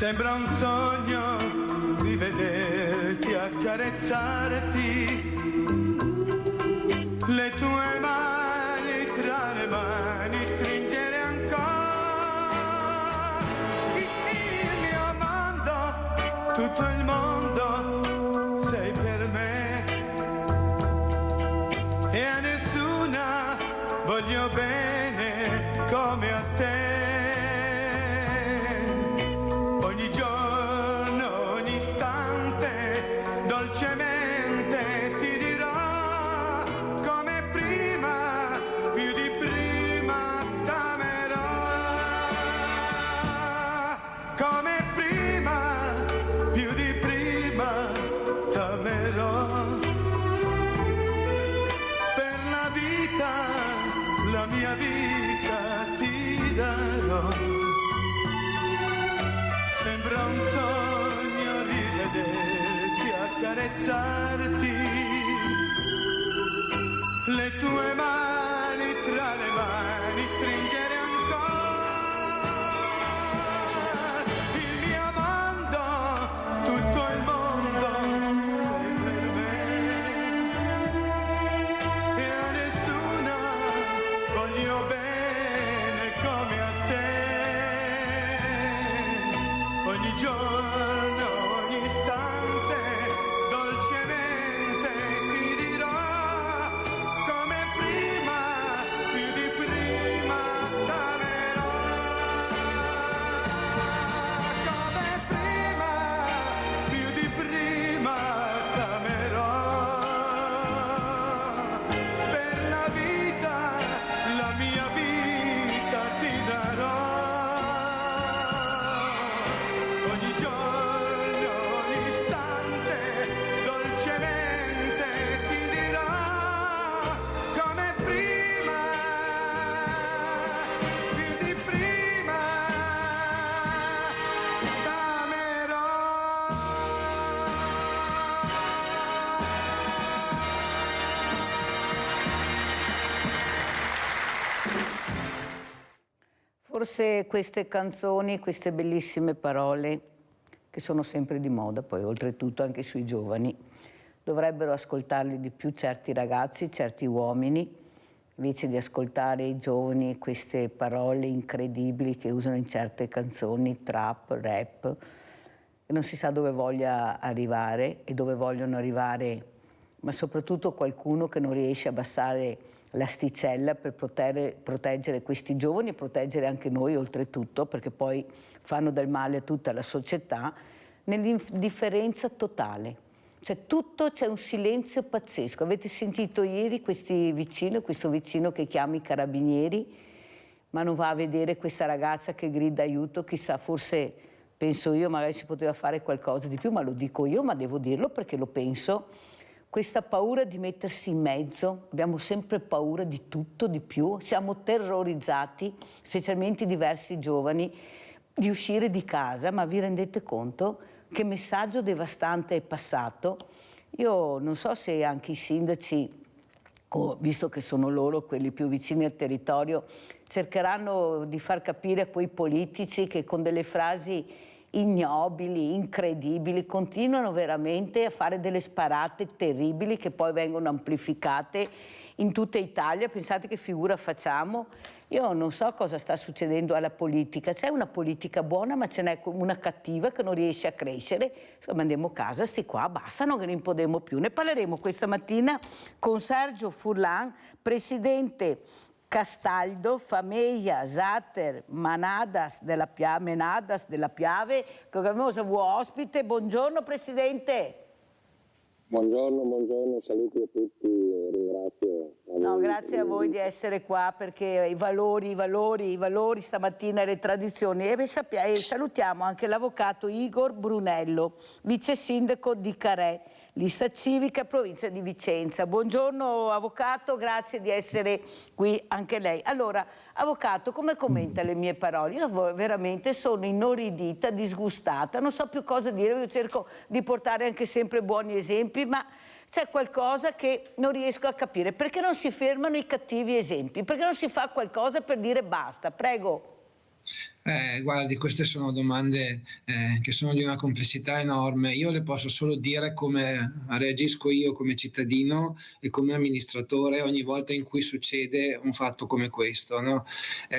Sembra un sogno rivederti, accarezzarti, le tue mani tra le mani stringere ancora. Il mio mondo, tutto il mondo sei per me e a nessuna voglio bene come a te. Ogni giorno, ogni istante, dolcemente ti dirò come prima, più di prima t'amerò. Come prima, più di prima t'amerò. Per la vita, la mia vita ti darò. Sembra un sogno rivederti, accarezzarti, le tue mani tra le mani stringere ancora. Il mio mondo, tutto il mondo sei per me e a nessuna voglio bene come a te. Ogni giorno, ogni istante, dolcemente ti dirò come prima, più di prima t'amerò. Come prima, più di prima t'amerò. Per la vita, la mia vita ti darò. Ogni giorno, ogni istante, dolcemente ti dirò come prima, più di prima t'amerò. Forse queste canzoni, queste bellissime parole, che sono sempre di moda, poi oltretutto anche sui giovani, dovrebbero ascoltarli di più certi ragazzi, certi uomini, invece di ascoltare i giovani queste parole incredibili che usano in certe canzoni, trap, rap, e non si sa dove voglia arrivare e dove vogliono arrivare, ma soprattutto qualcuno che non riesce a abbassare l'asticella per proteggere questi giovani e proteggere anche noi oltretutto, perché poi fanno del male a tutta la società, nell'indifferenza totale. Cioè tutto, c'è un silenzio pazzesco. Avete sentito ieri questo vicino che chiama i carabinieri, ma non va a vedere questa ragazza che grida aiuto, chissà, forse penso io, magari si poteva fare qualcosa di più, ma lo dico io, ma devo dirlo perché lo penso. Questa paura di mettersi in mezzo, abbiamo sempre paura di tutto, di più, siamo terrorizzati, specialmente i diversi giovani, di uscire di casa, ma vi rendete conto che messaggio devastante è passato? Io non so se anche i sindaci, visto che sono loro quelli più vicini al territorio, cercheranno di far capire a quei politici che con delle frasi ignobili, incredibili, continuano veramente a fare delle sparate terribili che poi vengono amplificate in tutta Italia. Pensate che figura facciamo? Io non so cosa sta succedendo alla politica, c'è una politica buona ma ce n'è una cattiva che non riesce a crescere. Insomma, andiamo a casa, sti qua, basta, non ne podemo più. Ne parleremo questa mattina con Sergio Furlan, presidente Castaldo, Famiglia, Zatter, Menadas della Piave, che abbiamo ospite. Buongiorno Presidente. Buongiorno, saluti a tutti, ringrazio. No, grazie a voi di essere qua perché i valori stamattina e le tradizioni. E salutiamo anche l'avvocato Igor Brunello, vice sindaco di Carè, lista civica, provincia di Vicenza. Buongiorno avvocato, grazie di essere qui anche lei. Allora, avvocato, come commenta le mie parole? Io veramente sono inorridita, disgustata, non so più cosa dire, io cerco di portare anche sempre buoni esempi, ma c'è qualcosa che non riesco a capire. Perché non si fermano i cattivi esempi? Perché non si fa qualcosa per dire basta? Prego. Guardi, queste sono domande che sono di una complessità enorme. Io le posso solo dire come reagisco io come cittadino e come amministratore ogni volta in cui succede un fatto come questo, no?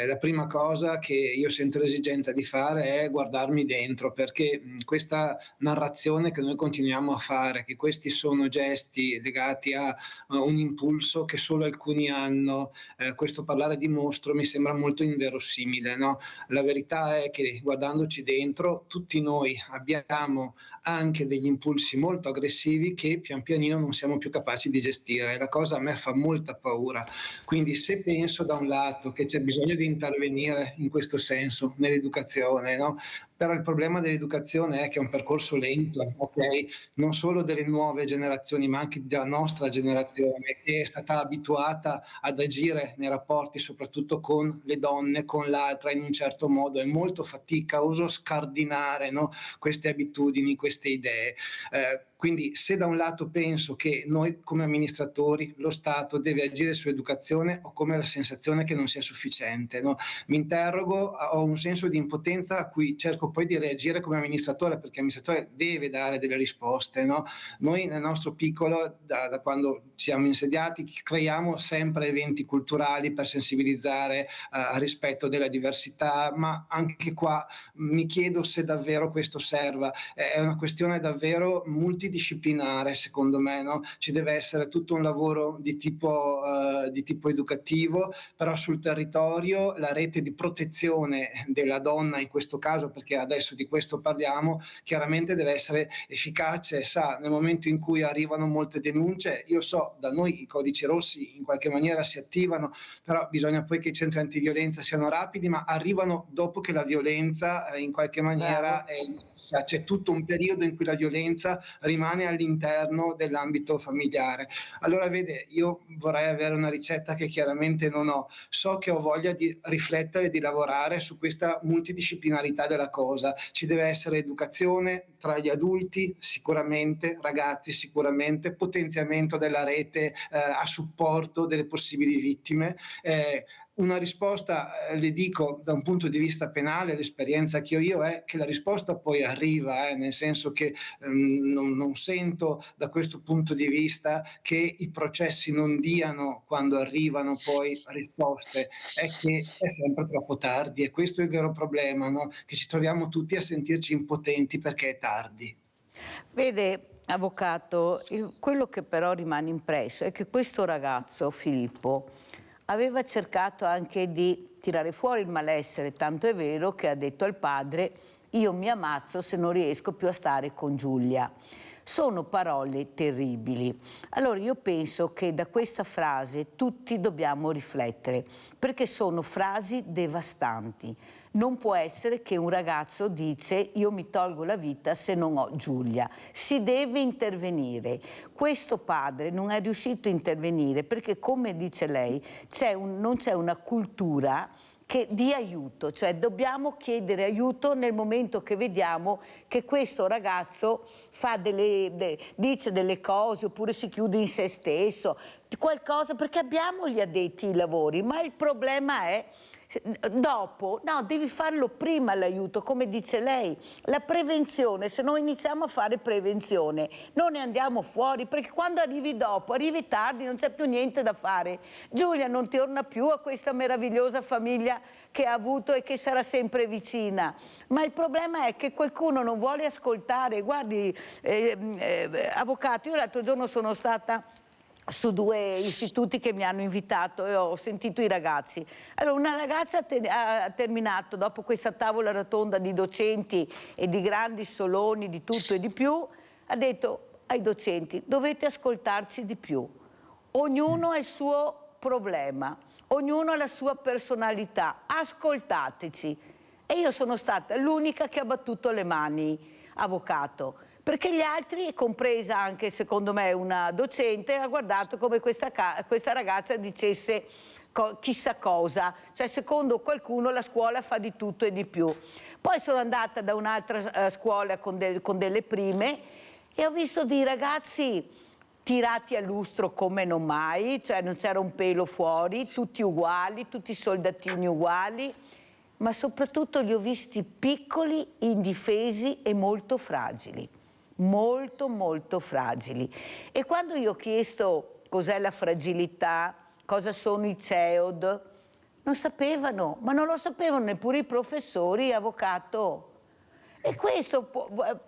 La prima cosa che io sento l'esigenza di fare è guardarmi dentro, perché questa narrazione che noi continuiamo a fare, che questi sono gesti legati a un impulso che solo alcuni hanno, questo parlare di mostro mi sembra molto inverosimile, no? La verità è che guardandoci dentro, tutti noi abbiamo anche degli impulsi molto aggressivi che pian pianino non siamo più capaci di gestire. La cosa a me fa molta paura. Quindi se penso da un lato che c'è bisogno di intervenire in questo senso nell'educazione, no? Però il problema dell'educazione è che è un percorso lento, ok? Non solo delle nuove generazioni, ma anche della nostra generazione, che è stata abituata ad agire nei rapporti, soprattutto con le donne, con l'altra in un certo modo. È molto faticoso scardinare, no? Queste abitudini, queste idee. Quindi se da un lato penso che noi come amministratori, lo Stato deve agire sull'educazione, ho come la sensazione che non sia sufficiente, no? Mi interrogo, ho un senso di impotenza a cui cerco poi di reagire come amministratore, perché l'amministratore deve dare delle risposte, no? Noi nel nostro piccolo, da quando siamo insediati, creiamo sempre eventi culturali per sensibilizzare al rispetto della diversità, ma anche qua mi chiedo se davvero questo serva. È una questione davvero multidisciplinare, secondo me, no? Ci deve essere tutto un lavoro di tipo educativo, però sul territorio la rete di protezione della donna in questo caso, perché adesso di questo parliamo, chiaramente deve essere efficace. Sa, nel momento in cui arrivano molte denunce, io so, da noi i codici rossi in qualche maniera si attivano, però bisogna poi che i centri antiviolenza siano rapidi, ma arrivano dopo che la violenza in qualche maniera c'è tutto un periodo in cui la violenza rimane all'interno dell'ambito familiare. Allora vede, io vorrei avere una ricetta che chiaramente non ho. So che ho voglia di riflettere, di lavorare su questa multidisciplinarità della cosa. Ci deve essere educazione tra gli adulti, sicuramente, ragazzi sicuramente, potenziamento della rete a supporto delle possibili vittime. Una risposta, le dico, da un punto di vista penale, l'esperienza che ho io è che la risposta poi arriva, nel senso che non sento da questo punto di vista che i processi non diano, quando arrivano poi risposte, è che è sempre troppo tardi, e questo è il vero problema, no? Che ci troviamo tutti a sentirci impotenti perché è tardi. Vede, avvocato, quello che però rimane impresso è che questo ragazzo, Filippo, aveva cercato anche di tirare fuori il malessere, tanto è vero che ha detto al padre: io mi ammazzo se non riesco più a stare con Giulia. Sono parole terribili. Allora io penso che da questa frase tutti dobbiamo riflettere, perché sono frasi devastanti. Non può essere che un ragazzo dice: io mi tolgo la vita se non ho Giulia. Si deve intervenire. Questo padre non è riuscito a intervenire perché, come dice lei, non c'è una cultura di aiuto, cioè dobbiamo chiedere aiuto nel momento che vediamo che questo ragazzo dice delle cose oppure si chiude in se stesso, qualcosa, perché abbiamo gli addetti ai lavori, ma il problema è dopo, no, devi farlo prima l'aiuto, come dice lei, la prevenzione. Se noi iniziamo a fare prevenzione non ne andiamo fuori, perché quando arrivi dopo, arrivi tardi, non c'è più niente da fare. Giulia non torna più a questa meravigliosa famiglia che ha avuto e che sarà sempre vicina, ma il problema è che qualcuno non vuole ascoltare. Guardi, avvocato, io l'altro giorno sono stata su 2 istituti che mi hanno invitato e ho sentito i ragazzi. Allora, una ragazza ha terminato, dopo questa tavola rotonda di docenti e di grandi soloni di tutto e di più, ha detto ai docenti: dovete ascoltarci di più, ognuno ha il suo problema, ognuno ha la sua personalità, ascoltateci. E io sono stata l'unica che ha battuto le mani, avvocato, perché gli altri, compresa anche secondo me una docente, ha guardato come questa ragazza dicesse chissà cosa, cioè secondo qualcuno la scuola fa di tutto e di più. Poi sono andata da un'altra scuola con delle prime e ho visto dei ragazzi tirati a lustro come non mai, cioè non c'era un pelo fuori, tutti uguali, tutti soldatini uguali. ma soprattutto li ho visti piccoli, indifesi e molto fragili, molto molto fragili. E quando io ho chiesto cos'è la fragilità, cosa sono i CEOD, non sapevano, ma non lo sapevano neppure i professori, avvocato. E questo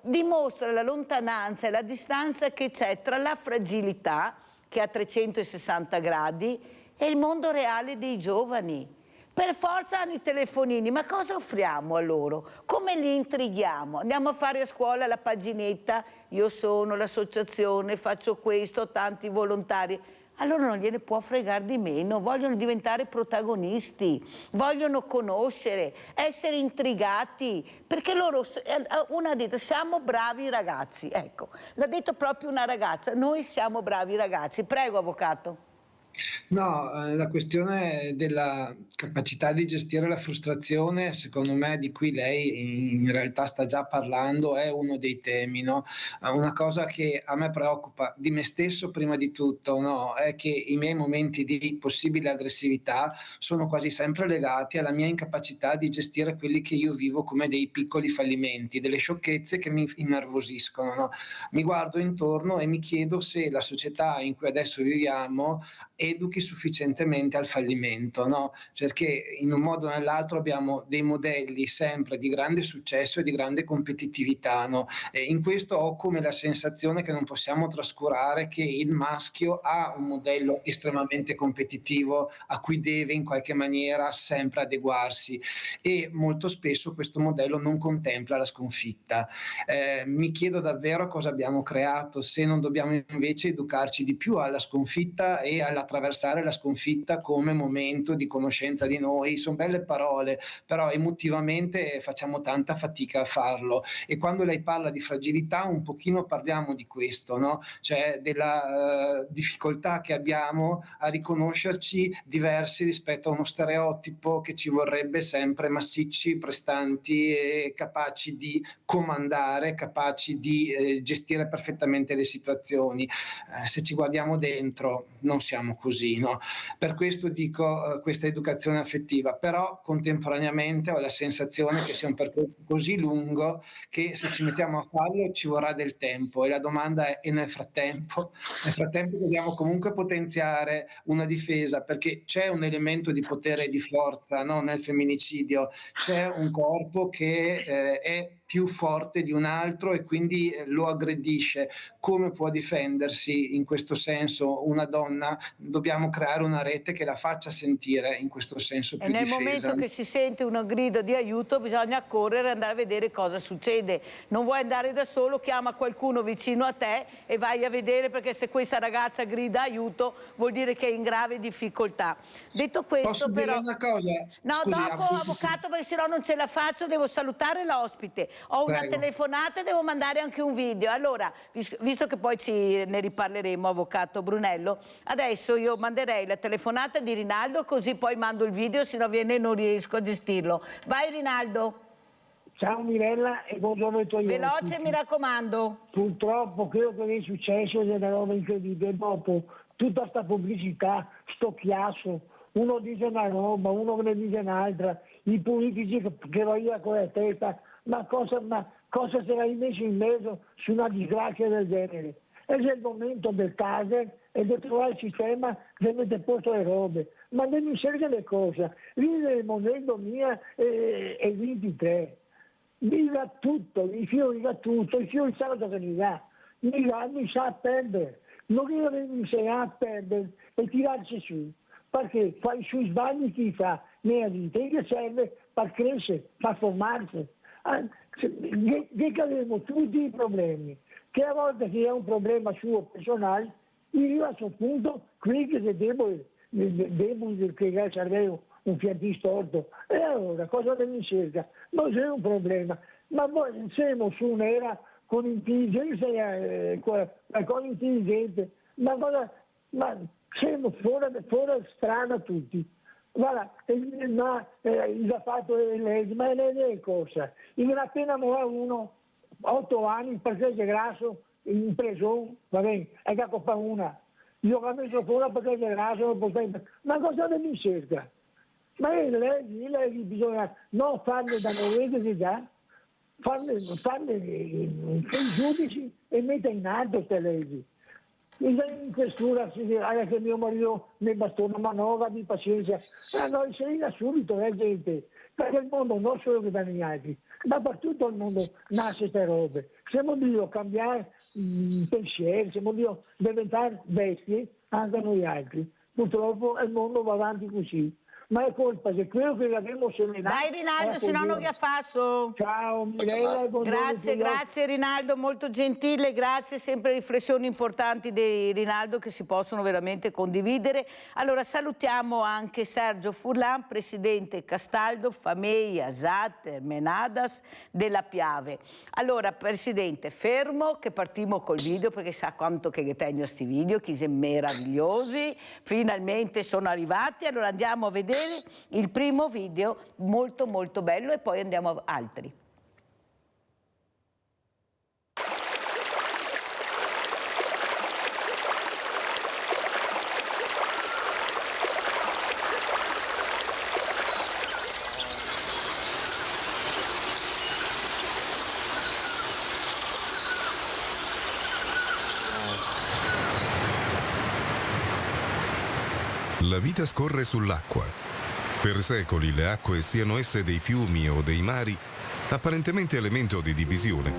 dimostra la lontananza e la distanza che c'è tra la fragilità, che è a 360 gradi, e il mondo reale dei giovani. Per forza hanno i telefonini, ma cosa offriamo a loro? Come li intrighiamo? Andiamo a fare a scuola la paginetta, io sono l'associazione, faccio questo, ho tanti volontari. Allora non gliene può fregare di meno, vogliono diventare protagonisti, vogliono conoscere, essere intrigati, perché loro, una ha detto siamo bravi ragazzi, ecco, l'ha detto proprio una ragazza, noi siamo bravi ragazzi. Prego, avvocato. No, la questione della capacità di gestire la frustrazione, secondo me, di cui lei in realtà sta già parlando, è uno dei temi, no? Una cosa che a me preoccupa di me stesso prima di tutto, no? È che i miei momenti di possibile aggressività sono quasi sempre legati alla mia incapacità di gestire quelli che io vivo come dei piccoli fallimenti, delle sciocchezze che mi innervosiscono, no? Mi guardo intorno e mi chiedo se la società in cui adesso viviamo educhi sufficientemente al fallimento, no? Perché in un modo o nell'altro abbiamo dei modelli sempre di grande successo e di grande competitività, no? E in questo ho come la sensazione che non possiamo trascurare che il maschio ha un modello estremamente competitivo a cui deve in qualche maniera sempre adeguarsi, e molto spesso questo modello non contempla la sconfitta. Mi chiedo davvero cosa abbiamo creato se non dobbiamo invece educarci di più alla sconfitta e all'attraversare la sconfitta come momento di conoscenza di noi. Sono belle parole, però emotivamente facciamo tanta fatica a farlo, e quando lei parla di fragilità un pochino parliamo di questo, no? Cioè della difficoltà che abbiamo a riconoscerci diversi rispetto a uno stereotipo che ci vorrebbe sempre massicci, prestanti e capaci di comandare, capaci di gestire perfettamente le situazioni. Se ci guardiamo dentro non siamo così, no? Per questo dico questa educazione affettiva, però contemporaneamente ho la sensazione che sia un percorso così lungo che se ci mettiamo a farlo ci vorrà del tempo, e la domanda è: e nel frattempo dobbiamo comunque potenziare una difesa, perché c'è un elemento di potere e di forza, no? Nel femminicidio c'è un corpo che è più forte di un altro e quindi lo aggredisce. Come può difendersi in questo senso una donna? Dobbiamo creare una rete che la faccia sentire in questo senso più E nel difesa. momento che si sente un grido di aiuto bisogna correre e andare a vedere cosa succede. Non vuoi andare da solo, chiama qualcuno vicino a te e vai a vedere, perché se questa ragazza grida aiuto vuol dire che è in grave difficoltà. Detto questo, Posso però... dire una cosa? No, Scusi, dopo, avvocato, perché sennò non ce la faccio, devo salutare l'ospite. Ho una Prego. telefonata e devo mandare anche un video. Allora, visto che poi ne riparleremo, avvocato Brunello, adesso io manderei la telefonata di Rinaldo, così poi mando il video, se no viene e non riesco a gestirlo. Vai Rinaldo. Ciao Mirella e buongiorno ai tuoi Veloce, ospiti. mi raccomando. Purtroppo quello che è successo è una roba incredibile. Dopo tutta sta pubblicità, sto chiasso, uno dice una roba, uno ne dice un'altra, i politici che vogliono con la testa, ma cosa se l'hai messo in mezzo su una disgrazia del genere? È il momento del taser e di trovare il sistema che mette a posto le robe. Ma non mi serve le cose. Vive il momento mia e 23. Viva tutto, i fiori da tutto, i fiori sanno cosa mi sa perdere. Non deve insegnare a perdere e tirarsi su, perché fai sui sbagli chi fa nella vita, e che serve per crescere, per formarsi. Che abbiamo tutti i problemi, che a volte che è un problema suo personale, arriva a questo punto, qui che se devo che serve un fiatino storto, e allora cosa mi cerca? Ma c'è un problema, ma voi siamo su un'era con intelligenza, con intelligente, ma siamo fuori strada tutti. Guarda, ha fatto lei, ma lei è cosa? In appena muore uno, 8 anni, perché è grasso, in prigione, va bene, è che fa una. Io ho messo fuori perché è grasso, ma cosa mi cerca? Ma le leggi bisogna non farle da norvegesi già, farle i giudici e mettere in alto queste leggi. In questura, che mio marito mi bastona, ma no, abbi pazienza. No, insegna subito la gente, perché il mondo non solo che danno gli altri, ma per tutto il mondo nasce queste robe. Se vogliamo cambiare pensieri, se vogliamo diventare bestie, anche noi altri. Purtroppo il mondo va avanti così. Ma è colpa che quello che l'abbiamo seminato... Dai Rinaldo, se no non vi affasso. Ciao Mirella, Grazie Rinaldo, molto gentile, grazie, sempre riflessioni importanti di Rinaldo che si possono veramente condividere. Allora salutiamo anche Sergio Furlan, presidente Castaldo, Famiglia, Zatter, Menadas della Piave. Allora presidente, fermo che partiamo col video perché sa quanto che tengo sti video, che sono meravigliosi, finalmente sono arrivati, allora andiamo a vedere il primo video molto molto bello e poi andiamo a altri. La vita scorre sull'acqua. Per secoli le acque, siano esse dei fiumi o dei mari, apparentemente elemento di divisione,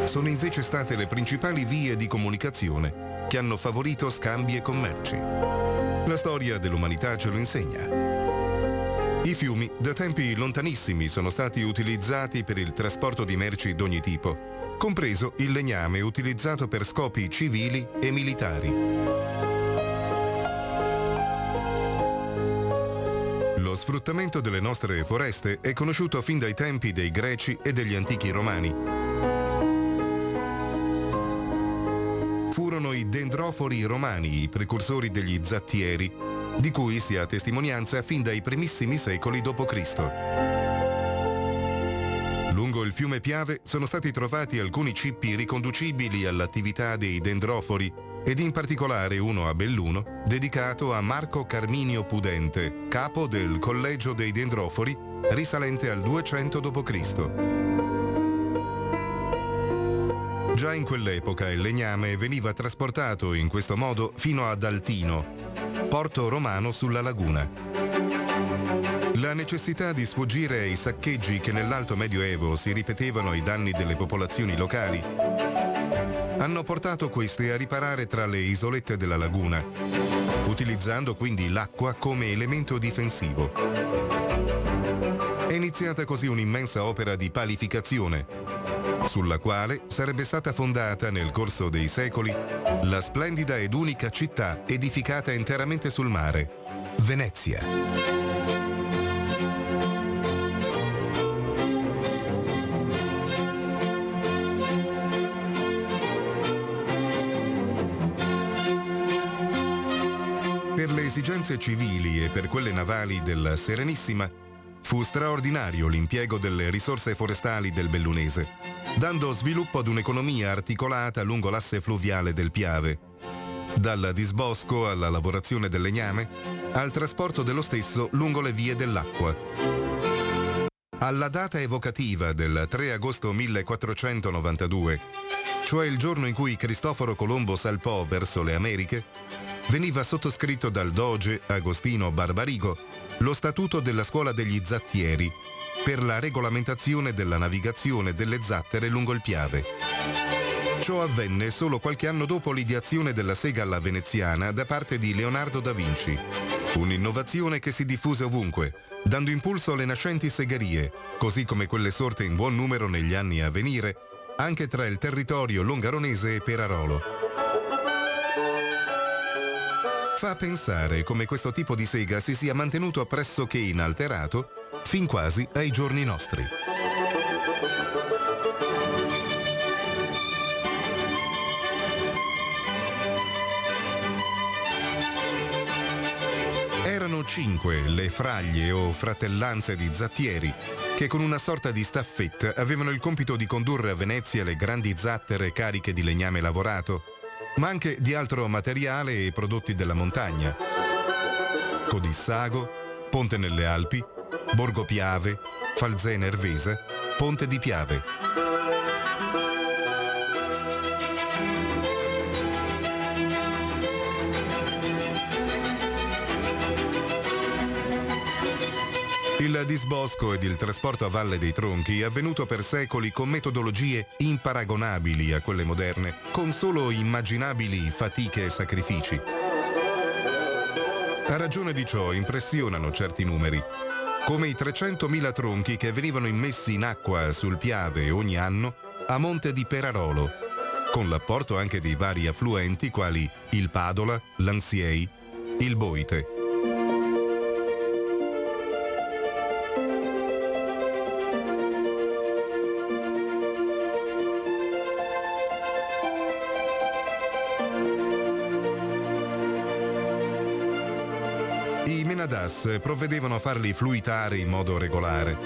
sono invece state le principali vie di comunicazione che hanno favorito scambi e commerci. La storia dell'umanità ce lo insegna. I fiumi, da tempi lontanissimi, sono stati utilizzati per il trasporto di merci d'ogni tipo, compreso il legname utilizzato per scopi civili e militari. Lo sfruttamento delle nostre foreste è conosciuto fin dai tempi dei Greci e degli antichi Romani. Furono i dendrofori romani i precursori degli zattieri, di cui si ha testimonianza fin dai primissimi secoli d.C. Lungo il fiume Piave sono stati trovati alcuni cippi riconducibili all'attività dei dendrofori, ed in particolare uno a Belluno, dedicato a Marco Carminio Pudente, capo del Collegio dei Dendrofori, risalente al 200 d.C. Già in quell'epoca il legname veniva trasportato in questo modo fino ad Altino, porto romano sulla laguna. La necessità di sfuggire ai saccheggi che nell'Alto Medioevo si ripetevano ai danni delle popolazioni locali hanno portato queste a riparare tra le isolette della laguna, utilizzando quindi l'acqua come elemento difensivo. È iniziata così un'immensa opera di palificazione, sulla quale sarebbe stata fondata nel corso dei secoli la splendida ed unica città edificata interamente sul mare, Venezia. Per le esigenze civili e per quelle navali della Serenissima fu straordinario l'impiego delle risorse forestali del Bellunese, dando sviluppo ad un'economia articolata lungo l'asse fluviale del Piave, dal disbosco alla lavorazione del legname, al trasporto dello stesso lungo le vie dell'acqua. Alla data evocativa del 3 agosto 1492, cioè il giorno in cui Cristoforo Colombo salpò verso le Americhe, veniva sottoscritto dal doge Agostino Barbarigo lo statuto della scuola degli zattieri per la regolamentazione della navigazione delle zattere lungo il Piave. Ciò avvenne solo qualche anno dopo l'ideazione della sega alla veneziana da parte di Leonardo da Vinci, un'innovazione che si diffuse ovunque, dando impulso alle nascenti segherie, così come quelle sorte in buon numero negli anni a venire, anche tra il territorio longaronese e Perarolo. Fa pensare come questo tipo di sega si sia mantenuto pressoché inalterato fin quasi ai giorni nostri. Erano 5 le fraglie o fratellanze di zattieri che con una sorta di staffetta avevano il compito di condurre a Venezia le grandi zattere cariche di legname lavorato, ma anche di altro materiale e prodotti della montagna: codissago, Ponte nelle Alpi, Borgo Piave, Falzena Ervesa, Ponte di Piave. Il disbosco ed il trasporto a valle dei tronchi è avvenuto per secoli con metodologie imparagonabili a quelle moderne, con solo immaginabili fatiche e sacrifici. A ragione di ciò impressionano certi numeri, come i 300.000 tronchi che venivano immessi in acqua sul Piave ogni anno a monte di Perarolo, con l'apporto anche dei vari affluenti quali il Padola, l'Ansiei, il Boite. I Menadas provvedevano a farli fluitare in modo regolare.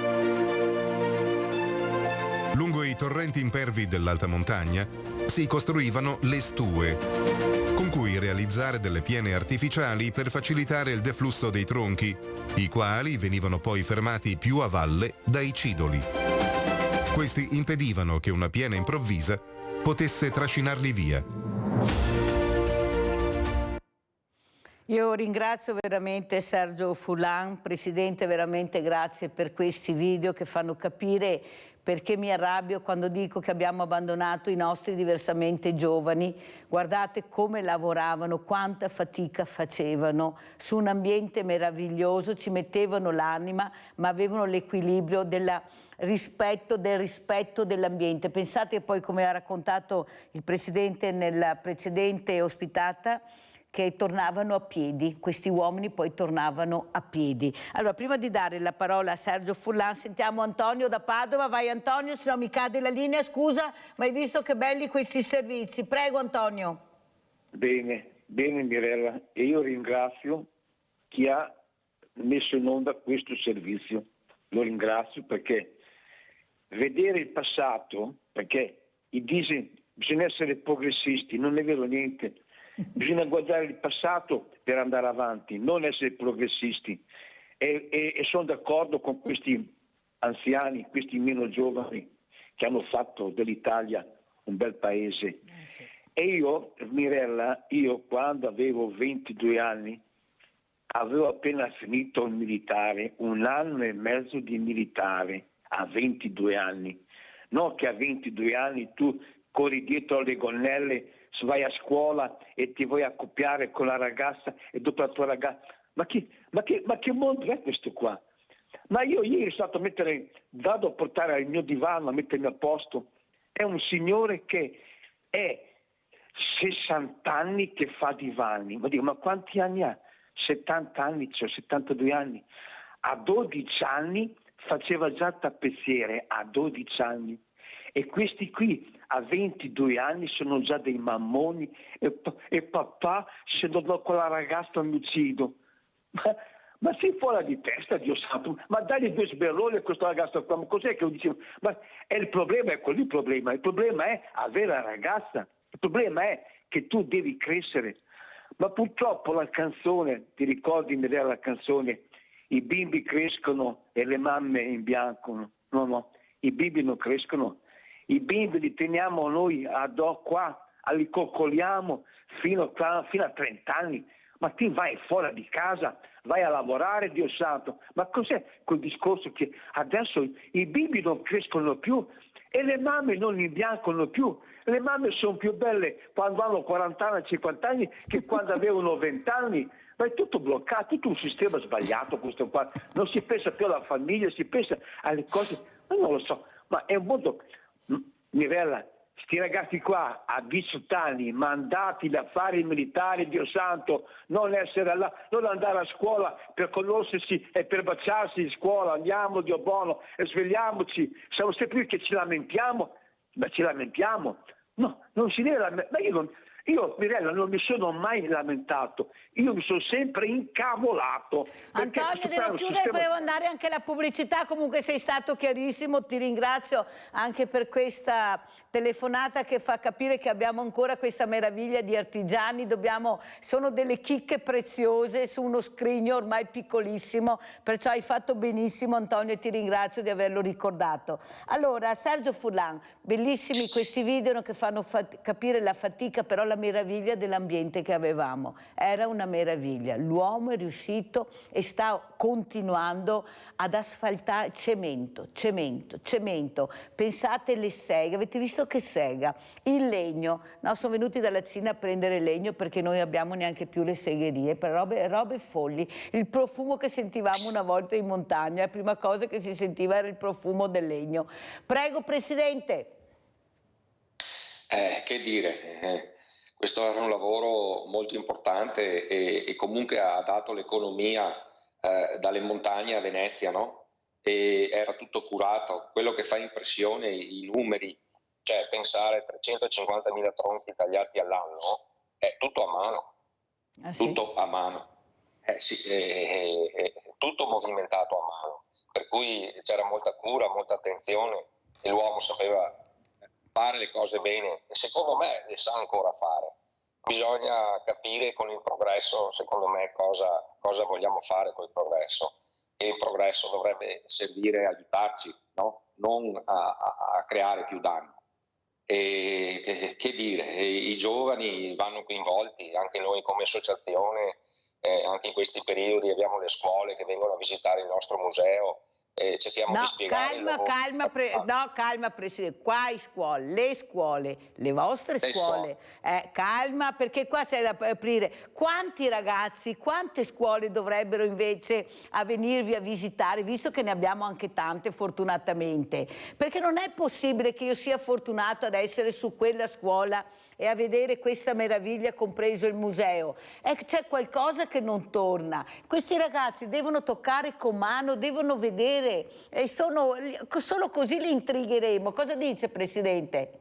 Lungo i torrenti impervi dell'alta montagna si costruivano le stue, con cui realizzare delle piene artificiali per facilitare il deflusso dei tronchi, i quali venivano poi fermati più a valle dai cidoli. Questi impedivano che una piena improvvisa potesse trascinarli via. Io ringrazio veramente Sergio Furlan, Presidente, veramente grazie per questi video che fanno capire perché mi arrabbio quando dico che abbiamo abbandonato i nostri diversamente giovani. Guardate come lavoravano, quanta fatica facevano su un ambiente meraviglioso, ci mettevano l'anima, ma avevano l'equilibrio del rispetto dell'ambiente. Pensate poi, come ha raccontato il Presidente nella precedente ospitata, che tornavano a piedi, questi uomini poi tornavano a piedi. Allora, prima di dare la parola a Sergio Furlan, sentiamo Antonio da Padova. Vai Antonio, se no mi cade la linea, scusa, ma hai visto che belli questi servizi. Prego Antonio. Bene Mirella, e io ringrazio chi ha messo in onda questo servizio. Lo ringrazio perché vedere il passato, perché bisogna essere progressisti, non è vero niente. Bisogna guardare il passato per andare avanti, non essere progressisti. E sono d'accordo con questi anziani, questi meno giovani che hanno fatto dell'Italia un bel paese. Sì. E io, Mirella, quando avevo 22 anni, avevo appena finito il militare, 1 anno e mezzo di militare a 22 anni. Non che a 22 anni tu corri dietro alle gonnelle, vai a scuola e ti vuoi accoppiare con la ragazza e dopo la tua ragazza. Ma che mondo è questo qua? Ma io ieri sono stato vado a portare il mio divano, a mettermi a posto. È un signore che è 60 anni che fa divani. Ma dico, ma quanti anni ha? 70 anni, cioè 72 anni. A 12 anni faceva già tappezziere, a 12 anni. E questi qui a 22 anni sono già dei mammoni e papà, se non do con la ragazza mi uccido. Ma sei fuori di testa, Dio santo, ma dagli 2 sberloni a questa ragazza qua, ma cos'è che lo dicevo? Ma il problema è quello, il problema è avere la ragazza, il problema è che tu devi crescere. Ma purtroppo la canzone, ti ricordi la canzone, i bimbi crescono e le mamme imbiancano. No, i bimbi non crescono. I bimbi li teniamo noi qua, li coccoliamo fino a 30 anni, ma ti vai fuori di casa, vai a lavorare, Dio santo. Ma cos'è quel discorso che adesso i bimbi non crescono più e le mamme non imbiancano più? Le mamme sono più belle quando hanno 40 anni, 50 anni che quando avevano 20 anni. Ma è tutto bloccato, tutto un sistema sbagliato questo qua. Non si pensa più alla famiglia, si pensa alle cose, ma non lo so, ma è un mondo... Mirella, sti ragazzi qua a 18 anni mandati da fare il militare, Dio santo, non essere là, non andare a scuola per conoscersi e per baciarsi in scuola, andiamo Dio buono e svegliamoci, siamo sempre qui che ci lamentiamo, ma ci lamentiamo, no, non si deve lamentare, ma Io, Mirella, non mi sono mai lamentato, io mi sono sempre incavolato. Antonio, devo chiudere, poi devo andare anche alla pubblicità. Comunque sei stato chiarissimo, ti ringrazio anche per questa telefonata che fa capire che abbiamo ancora questa meraviglia di artigiani. Sono delle chicche preziose su uno scrigno ormai piccolissimo, perciò hai fatto benissimo, Antonio, e ti ringrazio di averlo ricordato. Allora, Sergio Furlan, bellissimi questi video che fanno capire la fatica, però la meraviglia dell'ambiente che avevamo. Era una meraviglia. L'uomo è riuscito e sta continuando ad asfaltare cemento. Pensate le seghe, avete visto che sega? Il legno. No, sono venuti dalla Cina a prendere legno perché noi abbiamo neanche più le segherie, per robe folli. Il profumo che sentivamo una volta in montagna, la prima cosa che si sentiva era il profumo del legno. Prego, Presidente. Che dire, questo era un lavoro molto importante e comunque ha dato l'economia dalle montagne a Venezia, no? E era tutto curato. Quello che fa impressione, i numeri, cioè pensare 350.000 tronchi tagliati all'anno, è tutto a mano, tutto a mano, tutto movimentato a mano, per cui c'era molta cura, molta attenzione e l'uomo sapeva fare le cose bene e secondo me le sa ancora fare. Bisogna capire con il progresso, secondo me, cosa vogliamo fare con il progresso, e il progresso dovrebbe servire a aiutarci, no? Non a creare più danni. E che dire, i giovani vanno coinvolti, anche noi come associazione, anche in questi periodi abbiamo le scuole che vengono a visitare il nostro museo. Cerchiamo di spiegare calma Presidente, qua le scuole, le vostre scuole, calma, perché qua c'è da aprire. Quanti ragazzi, quante scuole dovrebbero invece a venirvi a visitare, visto che ne abbiamo anche tante fortunatamente, perché non è possibile che io sia fortunato ad essere su quella scuola e a vedere questa meraviglia, compreso il museo. C'è qualcosa che non torna. Questi ragazzi devono toccare con mano, devono vedere, e solo così li intrigheremo. Cosa dice, Presidente?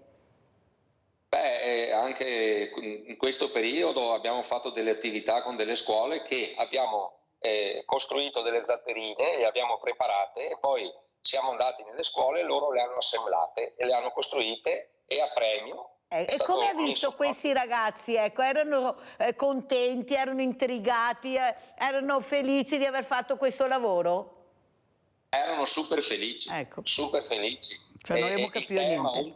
Beh, anche in questo periodo abbiamo fatto delle attività con delle scuole che abbiamo costruito delle zatterine, le abbiamo preparate e poi siamo andati nelle scuole, loro le hanno assemblate e le hanno costruite e a premio. E come ha visto questi ragazzi? Ecco, erano contenti, erano intrigati, erano felici di aver fatto questo lavoro? Erano super felici, ecco. Super felici. Cioè non avevo capito niente.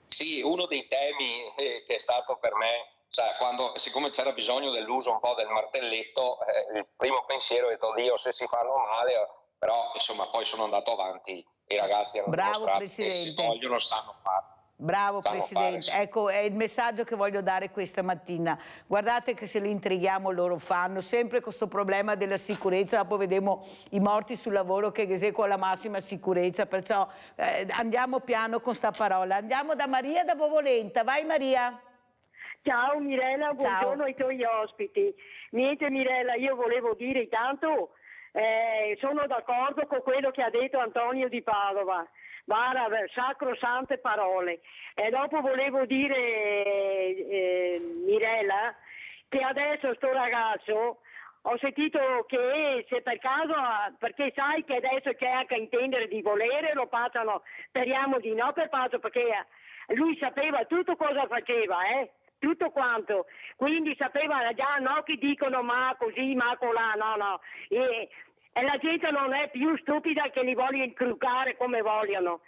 Sì, uno dei temi che è stato per me, siccome c'era bisogno dell'uso un po' del martelletto, il primo pensiero è stato: Dio, se si fanno male, però insomma poi sono andato avanti e i ragazzi hanno dimostrato che se vogliono sanno fare. Bravo Presidente, ecco è il messaggio che voglio dare questa mattina. Guardate che se li intrighiamo loro fanno, sempre con questo problema della sicurezza, dopo vedremo i morti sul lavoro che eseguono la massima sicurezza, perciò andiamo piano con sta parola. Andiamo da Maria da Bovolenta, vai Maria. Ciao Mirella, buongiorno ai tuoi ospiti. Niente Mirella, io volevo dire intanto, sono d'accordo con quello che ha detto Antonio di Padova. Sacrosante parole. E dopo volevo dire, Mirella, che adesso sto ragazzo, ho sentito che se per caso, perché sai che adesso c'è anche intendere di volere, lo passano, speriamo di no per caso, perché lui sapeva tutto cosa faceva, tutto quanto, quindi sapeva già, no, che dicono ma così, ma colà, no. E la gente non è più stupida che li voglia incrucare come vogliono.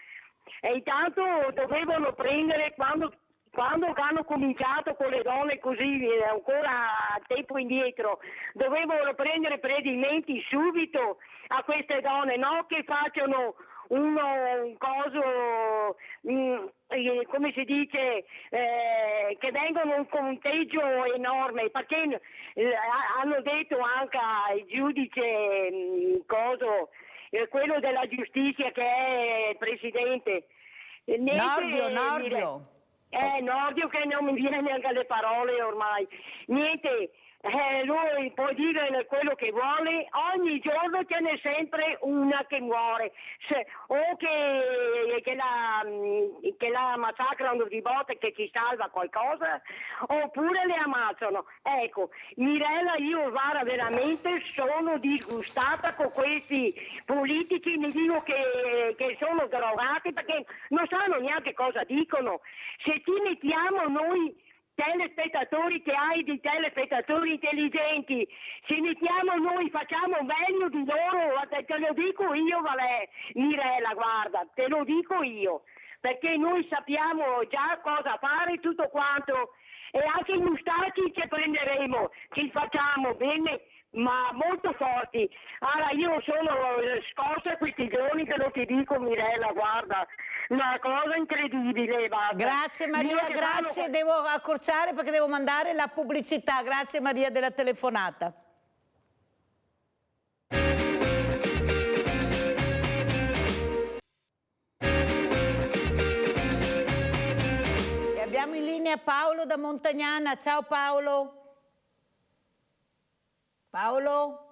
E intanto dovevano prendere, quando hanno cominciato con le donne così, ancora tempo indietro, dovevano prendere provvedimenti subito a queste donne, no che facciano un coso, come si dice, che vengono un conteggio enorme, perché hanno detto anche al giudice quello della giustizia che è il presidente. Nordio. Nordio, che non mi viene neanche le parole ormai. Niente, Lui può dire quello che vuole, ogni giorno ce n'è sempre una che muore, o che la massacrano di botte, che ci salva qualcosa, oppure le ammazzano. Ecco, Mirella, io guarda, veramente sono disgustata con questi politici, mi dico che sono drogati perché non sanno neanche cosa dicono. Se ci mettiamo noi telespettatori, che hai di telespettatori intelligenti, se mettiamo noi, facciamo meglio di loro, te lo dico io, Mirella, guarda, te lo dico io, perché noi sappiamo già cosa fare, tutto quanto, e anche i mustacchi che prenderemo, ci facciamo bene, ma molto forti. Allora io sono scossa questi giorni, te lo ti dico, Mirella, guarda, una cosa incredibile. Basta. Grazie Maria, grazie, devo accorciare perché devo mandare la pubblicità. Grazie Maria della telefonata. E abbiamo in linea Paolo da Montagnana. Ciao Paolo. Paolo?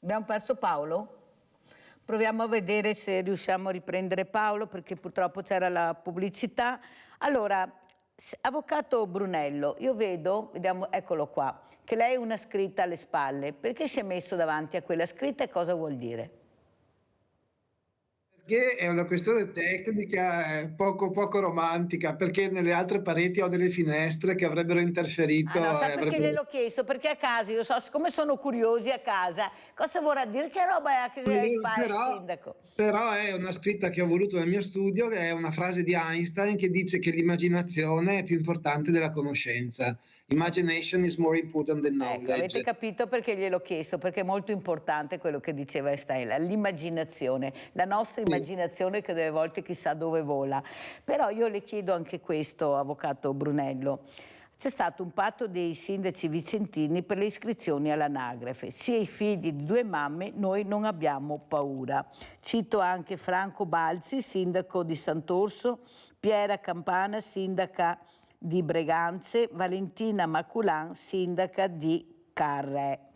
Abbiamo perso Paolo? Proviamo a vedere se riusciamo a riprendere Paolo, perché purtroppo c'era la pubblicità. Allora, avvocato Brunello, io vedo, vediamo, eccolo qua, che lei ha una scritta alle spalle. Perché si è messo davanti a quella scritta e cosa vuol dire? Perché è una questione tecnica, poco romantica, perché nelle altre pareti ho delle finestre che avrebbero interferito. No, sai perché gliel'ho chiesto? Perché a casa, io so, siccome sono curiosi a casa, cosa vorrà dire? Che roba è che hai spalle il sindaco? Però è una scritta che ho voluto nel mio studio, che è una frase di Einstein che dice che l'immaginazione è più importante della conoscenza. Imagination is more important than knowledge. Ecco, avete capito perché gliel'ho chiesto? Perché è molto importante quello che diceva Einstein, l'immaginazione, la nostra immaginazione che delle volte chissà dove vola. Però io le chiedo anche questo, avvocato Brunello. C'è stato un patto dei sindaci vicentini per le iscrizioni all'anagrafe. Sia i figli di due mamme, noi non abbiamo paura. Cito anche Franco Balzi, sindaco di Sant'Orso, Piera Campana, sindaca di Breganze, Valentina Maculan, sindaca di Carré.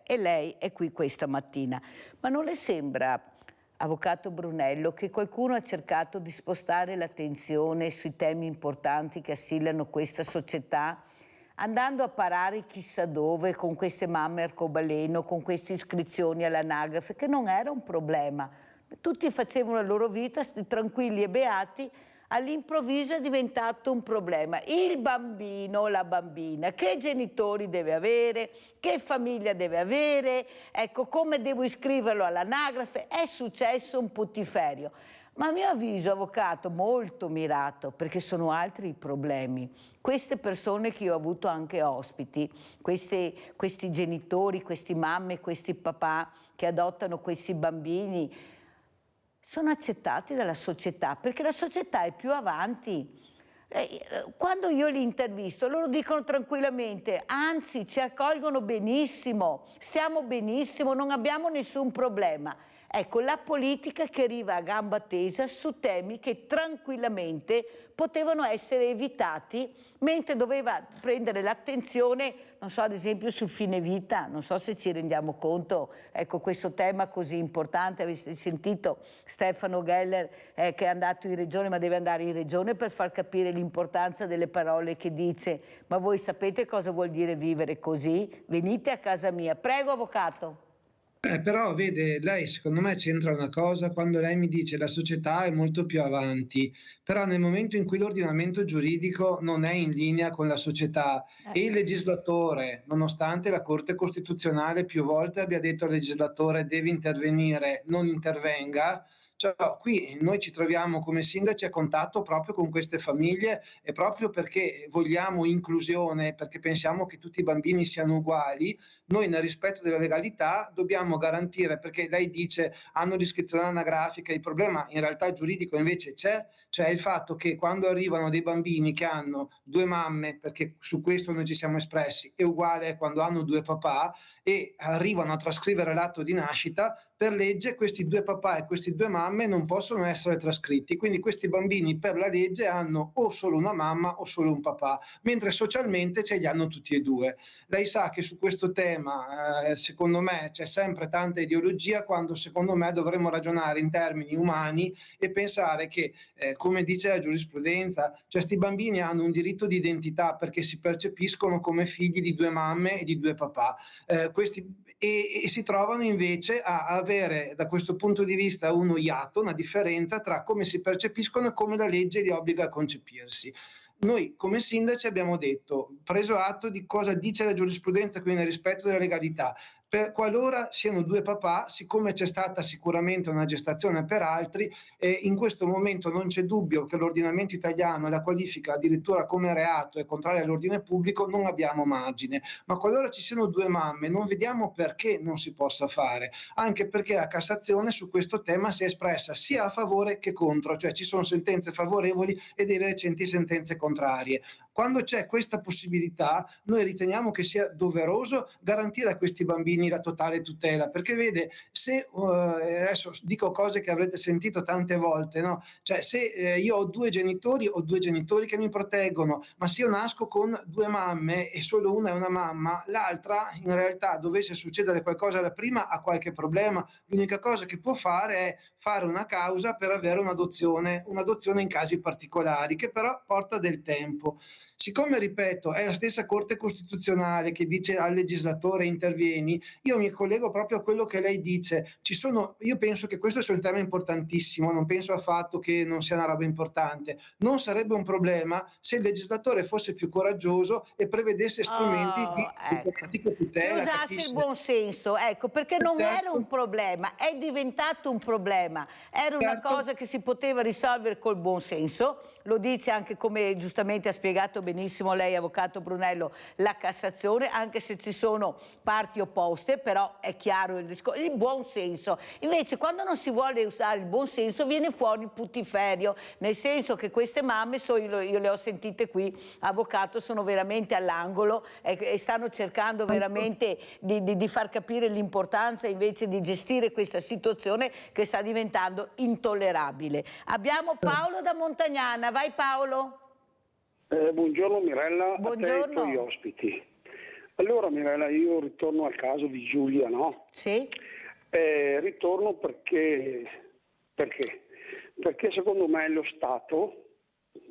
E lei è qui questa mattina. Ma non le sembra, avvocato Brunello, che qualcuno ha cercato di spostare l'attenzione sui temi importanti che assillano questa società, andando a parare chissà dove con queste mamme arcobaleno, con queste iscrizioni all'anagrafe, che non era un problema? Tutti facevano la loro vita tranquilli e beati. All'improvviso è diventato un problema. Il bambino, la bambina, che genitori deve avere, che famiglia deve avere, ecco, come devo iscriverlo all'anagrafe, è successo un putiferio. Ma a mio avviso, avvocato, molto mirato, perché sono altri i problemi. Queste persone che io ho avuto anche ospiti, questi genitori, questi mamme, questi papà che adottano questi bambini, sono accettati dalla società, perché la società è più avanti. Quando io li intervisto, loro dicono tranquillamente, anzi ci accolgono benissimo, stiamo benissimo, non abbiamo nessun problema. Ecco, la politica che arriva a gamba tesa su temi che tranquillamente potevano essere evitati, mentre doveva prendere l'attenzione, non so, ad esempio sul fine vita, non so se ci rendiamo conto, ecco, questo tema così importante. Avete sentito Stefano Geller che è andato in regione, ma deve andare in regione per far capire l'importanza delle parole che dice. Ma voi sapete cosa vuol dire vivere così? Venite a casa mia. Prego, avvocato. Però vede, lei secondo me c'entra una cosa quando lei mi dice la società è molto più avanti, però nel momento in cui l'ordinamento giuridico non è in linea con la società e il legislatore, nonostante la Corte Costituzionale più volte abbia detto al legislatore devi intervenire, non intervenga, cioè, qui noi ci troviamo come sindaci a contatto proprio con queste famiglie e proprio perché vogliamo inclusione, perché pensiamo che tutti i bambini siano uguali, noi nel rispetto della legalità dobbiamo garantire, perché lei dice hanno l'iscrizione anagrafica, il problema in realtà giuridico invece c'è, cioè il fatto che quando arrivano dei bambini che hanno due mamme, perché su questo noi ci siamo espressi, è uguale quando hanno due papà e arrivano a trascrivere l'atto di nascita, per legge questi due papà e queste due mamme non possono essere trascritti, quindi questi bambini per la legge hanno o solo una mamma o solo un papà, mentre socialmente ce li hanno tutti e due. Lei sa che su questo tema secondo me c'è sempre tanta ideologia, quando secondo me dovremmo ragionare in termini umani e pensare che come dice la giurisprudenza, cioè questi bambini hanno un diritto di identità perché si percepiscono come figli di due mamme e di due papà, e si trovano invece a avere da questo punto di vista uno iato, una differenza tra come si percepiscono e come la legge li obbliga a concepirsi. Noi come sindaci abbiamo detto, preso atto di cosa dice la giurisprudenza, quindi nel rispetto della legalità, qualora siano due papà, siccome c'è stata sicuramente una gestazione per altri, in questo momento non c'è dubbio che l'ordinamento italiano la qualifica addirittura come reato e contrario all'ordine pubblico, non abbiamo margine. Ma qualora ci siano due mamme, non vediamo perché non si possa fare, anche perché la Cassazione su questo tema si è espressa sia a favore che contro, cioè ci sono sentenze favorevoli e delle recenti sentenze contrarie. Quando c'è questa possibilità, noi riteniamo che sia doveroso garantire a questi bambini la totale tutela, perché vede, se adesso dico cose che avrete sentito tante volte, no? Cioè se io ho due genitori che mi proteggono, ma se io nasco con due mamme e solo una è una mamma, l'altra in realtà dovesse succedere qualcosa alla prima ha qualche problema, l'unica cosa che può fare è fare una causa per avere un'adozione in casi particolari, che però porta del tempo. Siccome, ripeto, è la stessa Corte Costituzionale che dice al legislatore intervieni, io mi collego proprio a quello che lei dice. Io penso che questo sia un tema importantissimo, non penso affatto che non sia una roba importante. Non sarebbe un problema se il legislatore fosse più coraggioso e prevedesse strumenti di tutela. Che usasse il buon senso, ecco, perché non era un problema, è diventato un problema. Era una cosa che si poteva risolvere col buon senso, lo dice anche, come giustamente ha spiegato benissimo lei, avvocato Brunello, la Cassazione, anche se ci sono parti opposte, però è chiaro il buon senso. Invece quando non si vuole usare il buon senso viene fuori il puttiferio, nel senso che queste mamme, io le ho sentite qui, avvocato, sono veramente all'angolo e stanno cercando veramente di far capire l'importanza invece di gestire questa situazione che sta diventando intollerabile. Abbiamo Paolo da Montagnana, vai Paolo. Buongiorno Mirella, buongiorno. A te e ai tuoi ospiti. Allora Mirella, io ritorno al caso di Giulia, no? Sì. Ritorno perché secondo me lo Stato,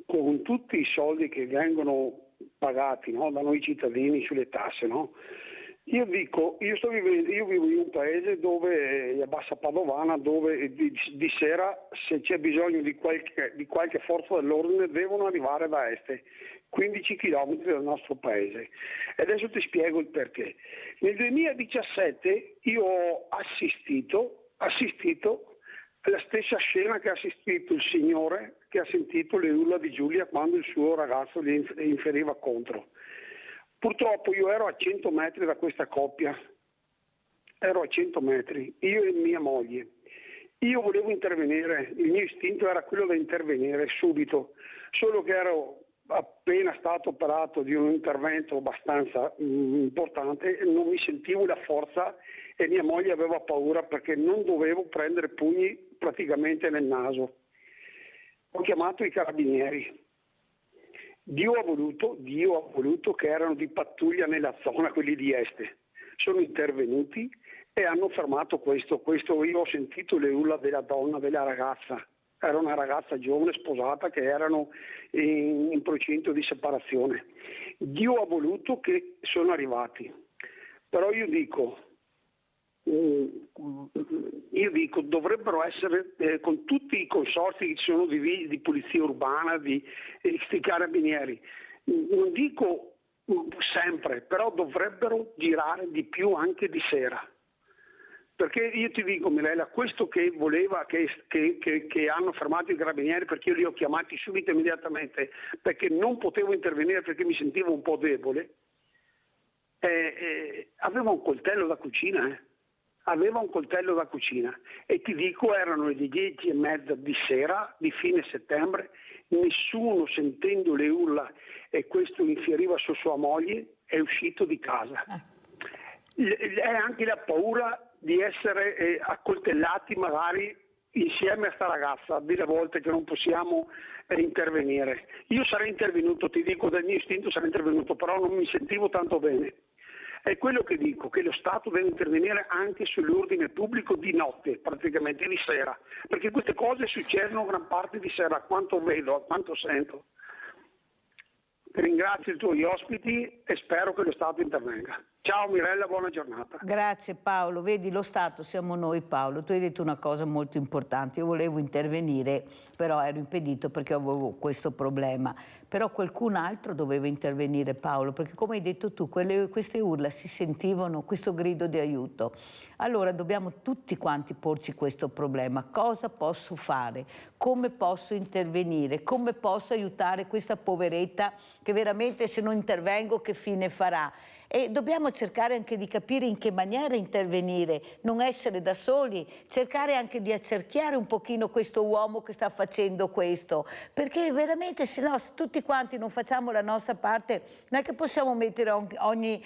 con tutti i soldi che vengono pagati, no, da noi cittadini sulle tasse, no? Io vivo in un paese dove, a Bassa Padovana, dove di sera, se c'è bisogno di qualche forza dell'ordine, devono arrivare da est, 15 km dal nostro paese. E adesso ti spiego il perché. Nel 2017 io ho assistito alla stessa scena che ha assistito il signore che ha sentito le urla di Giulia quando il suo ragazzo gli inferiva contro. Purtroppo io ero a 100 metri da questa coppia, ero a 100 metri, io e mia moglie. Io volevo intervenire, il mio istinto era quello di intervenire subito, solo che ero appena stato operato di un intervento abbastanza importante, non mi sentivo la forza e mia moglie aveva paura perché non dovevo prendere pugni praticamente nel naso. Ho chiamato i carabinieri. Dio ha voluto che erano di pattuglia nella zona, quelli di Este. Sono intervenuti e hanno fermato questo. Io ho sentito le urla della donna, della ragazza. Era una ragazza giovane, sposata, che erano in procinto di separazione. Dio ha voluto che sono arrivati. Però io dico dovrebbero essere con tutti i consorzi che ci sono di polizia urbana, di carabinieri, non dico sempre, però dovrebbero girare di più anche di sera, perché io ti dico Mirella, questo che voleva che hanno fermato i carabinieri, perché io li ho chiamati subito immediatamente perché non potevo intervenire perché mi sentivo un po' debole, aveva un coltello da cucina, aveva un coltello da cucina, e ti dico erano le 10:30 di sera di fine settembre, nessuno, sentendo le urla e questo infieriva su sua moglie, è uscito di casa. È anche la paura di essere accoltellati magari insieme a sta ragazza, delle volte che non possiamo intervenire. Io sarei intervenuto, ti dico, dal mio istinto sarei intervenuto, però non mi sentivo tanto bene. È quello che dico, che lo Stato deve intervenire anche sull'ordine pubblico di notte, praticamente di sera, perché queste cose succedono gran parte di sera, a quanto vedo, a quanto sento. Ringrazio i tuoi ospiti e spero che lo Stato intervenga. Ciao Mirella, buona giornata. Grazie Paolo, vedi lo Stato siamo noi Paolo, tu hai detto una cosa molto importante, io volevo intervenire però ero impedito perché avevo questo problema, però qualcun altro doveva intervenire Paolo, perché come hai detto tu queste urla si sentivano, questo grido di aiuto, allora dobbiamo tutti quanti porci questo problema, cosa posso fare, come posso intervenire, come posso aiutare questa poveretta che veramente se non intervengo che fine farà? E dobbiamo cercare anche di capire in che maniera intervenire, non essere da soli, cercare anche di accerchiare un pochino questo uomo che sta facendo questo, perché veramente se no, se tutti quanti non facciamo la nostra parte, non è che possiamo mettere ogni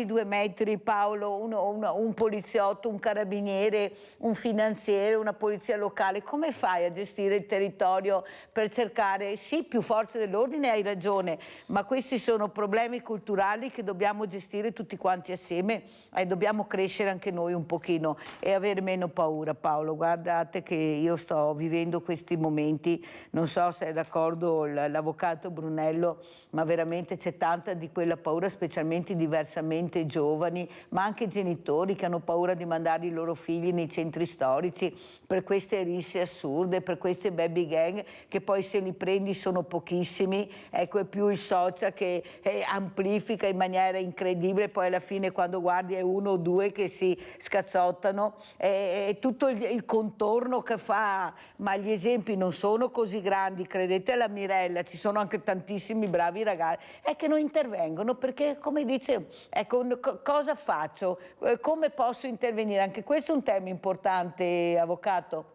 2 metri, Paolo, un poliziotto, un carabiniere, un finanziere, una polizia locale. Come fai a gestire il territorio per cercare, sì, più forze dell'ordine, hai ragione, ma questi sono problemi culturali che dobbiamo gestire tutti quanti assieme e dobbiamo crescere anche noi un pochino e avere meno paura. Paolo, guardate che io sto vivendo questi momenti, non so se è d'accordo l'avvocato Brunello, ma veramente c'è tanta di quella paura, specialmente diversamente giovani, ma anche genitori che hanno paura di mandare i loro figli nei centri storici per queste risse assurde, per queste baby gang che poi se li prendi sono pochissimi, ecco è più il social che amplifica in maniera incredibile, poi alla fine quando guardi è 1 o 2 che si scazzottano, è tutto il contorno che fa, ma gli esempi non sono così grandi, credete alla Mirella, ci sono anche tantissimi bravi ragazzi, è che non intervengono perché come dice, ecco, cosa faccio, come posso intervenire, anche questo è un tema importante, avvocato.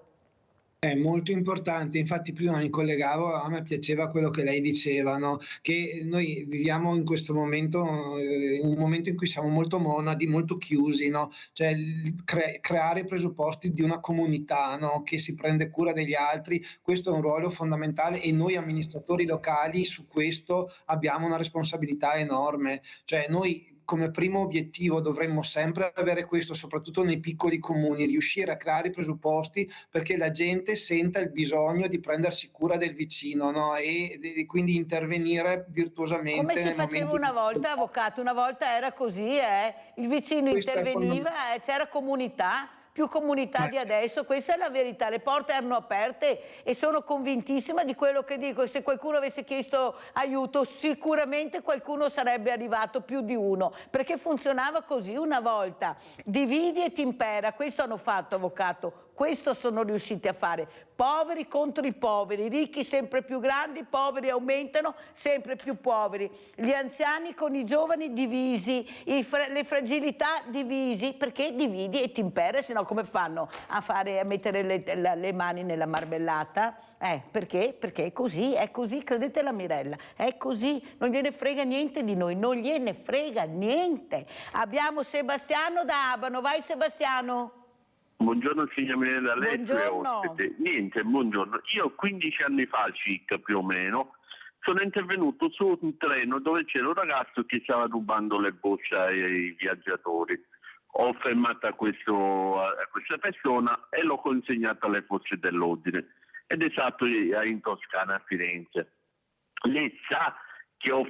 È molto importante, infatti prima mi collegavo, a me piaceva quello che lei diceva, no? Che noi viviamo in questo momento, un momento in cui siamo molto monadi, molto chiusi, no? Cioè creare i presupposti di una comunità, no? Che si prende cura degli altri, questo è un ruolo fondamentale e noi amministratori locali su questo abbiamo una responsabilità enorme, cioè noi come primo obiettivo dovremmo sempre avere questo, soprattutto nei piccoli comuni, riuscire a creare i presupposti perché la gente senta il bisogno di prendersi cura del vicino, no? E quindi intervenire virtuosamente. Come si faceva una volta, avvocato? Una volta era così, il vicino interveniva, c'era comunità. Più comunità di adesso, questa è la verità, le porte erano aperte e sono convintissima di quello che dico, e se qualcuno avesse chiesto aiuto sicuramente qualcuno sarebbe arrivato, più di uno, perché funzionava così una volta, dividi e ti impera, questo hanno fatto avvocato, questo sono riusciti a fare, poveri contro i poveri, ricchi sempre più grandi, i poveri aumentano, sempre più poveri, gli anziani con i giovani divisi, le fragilità divisi, perché dividi e ti impera, se no come fanno a mettere le mani nella marmellata? Perché? Perché è così, credete la Mirella, è così, non gliene frega niente di noi, non gliene frega niente. Abbiamo Sebastiano da Abano, vai Sebastiano. Buongiorno signora Mirella, lei è ospite. Niente, buongiorno. Io 15 anni fa circa più o meno sono intervenuto su un treno dove c'era un ragazzo che stava rubando le borse ai viaggiatori. Ho fermato questa persona e l'ho consegnata alle forze dell'ordine ed è stato in Toscana, a Firenze. Lei sa che ho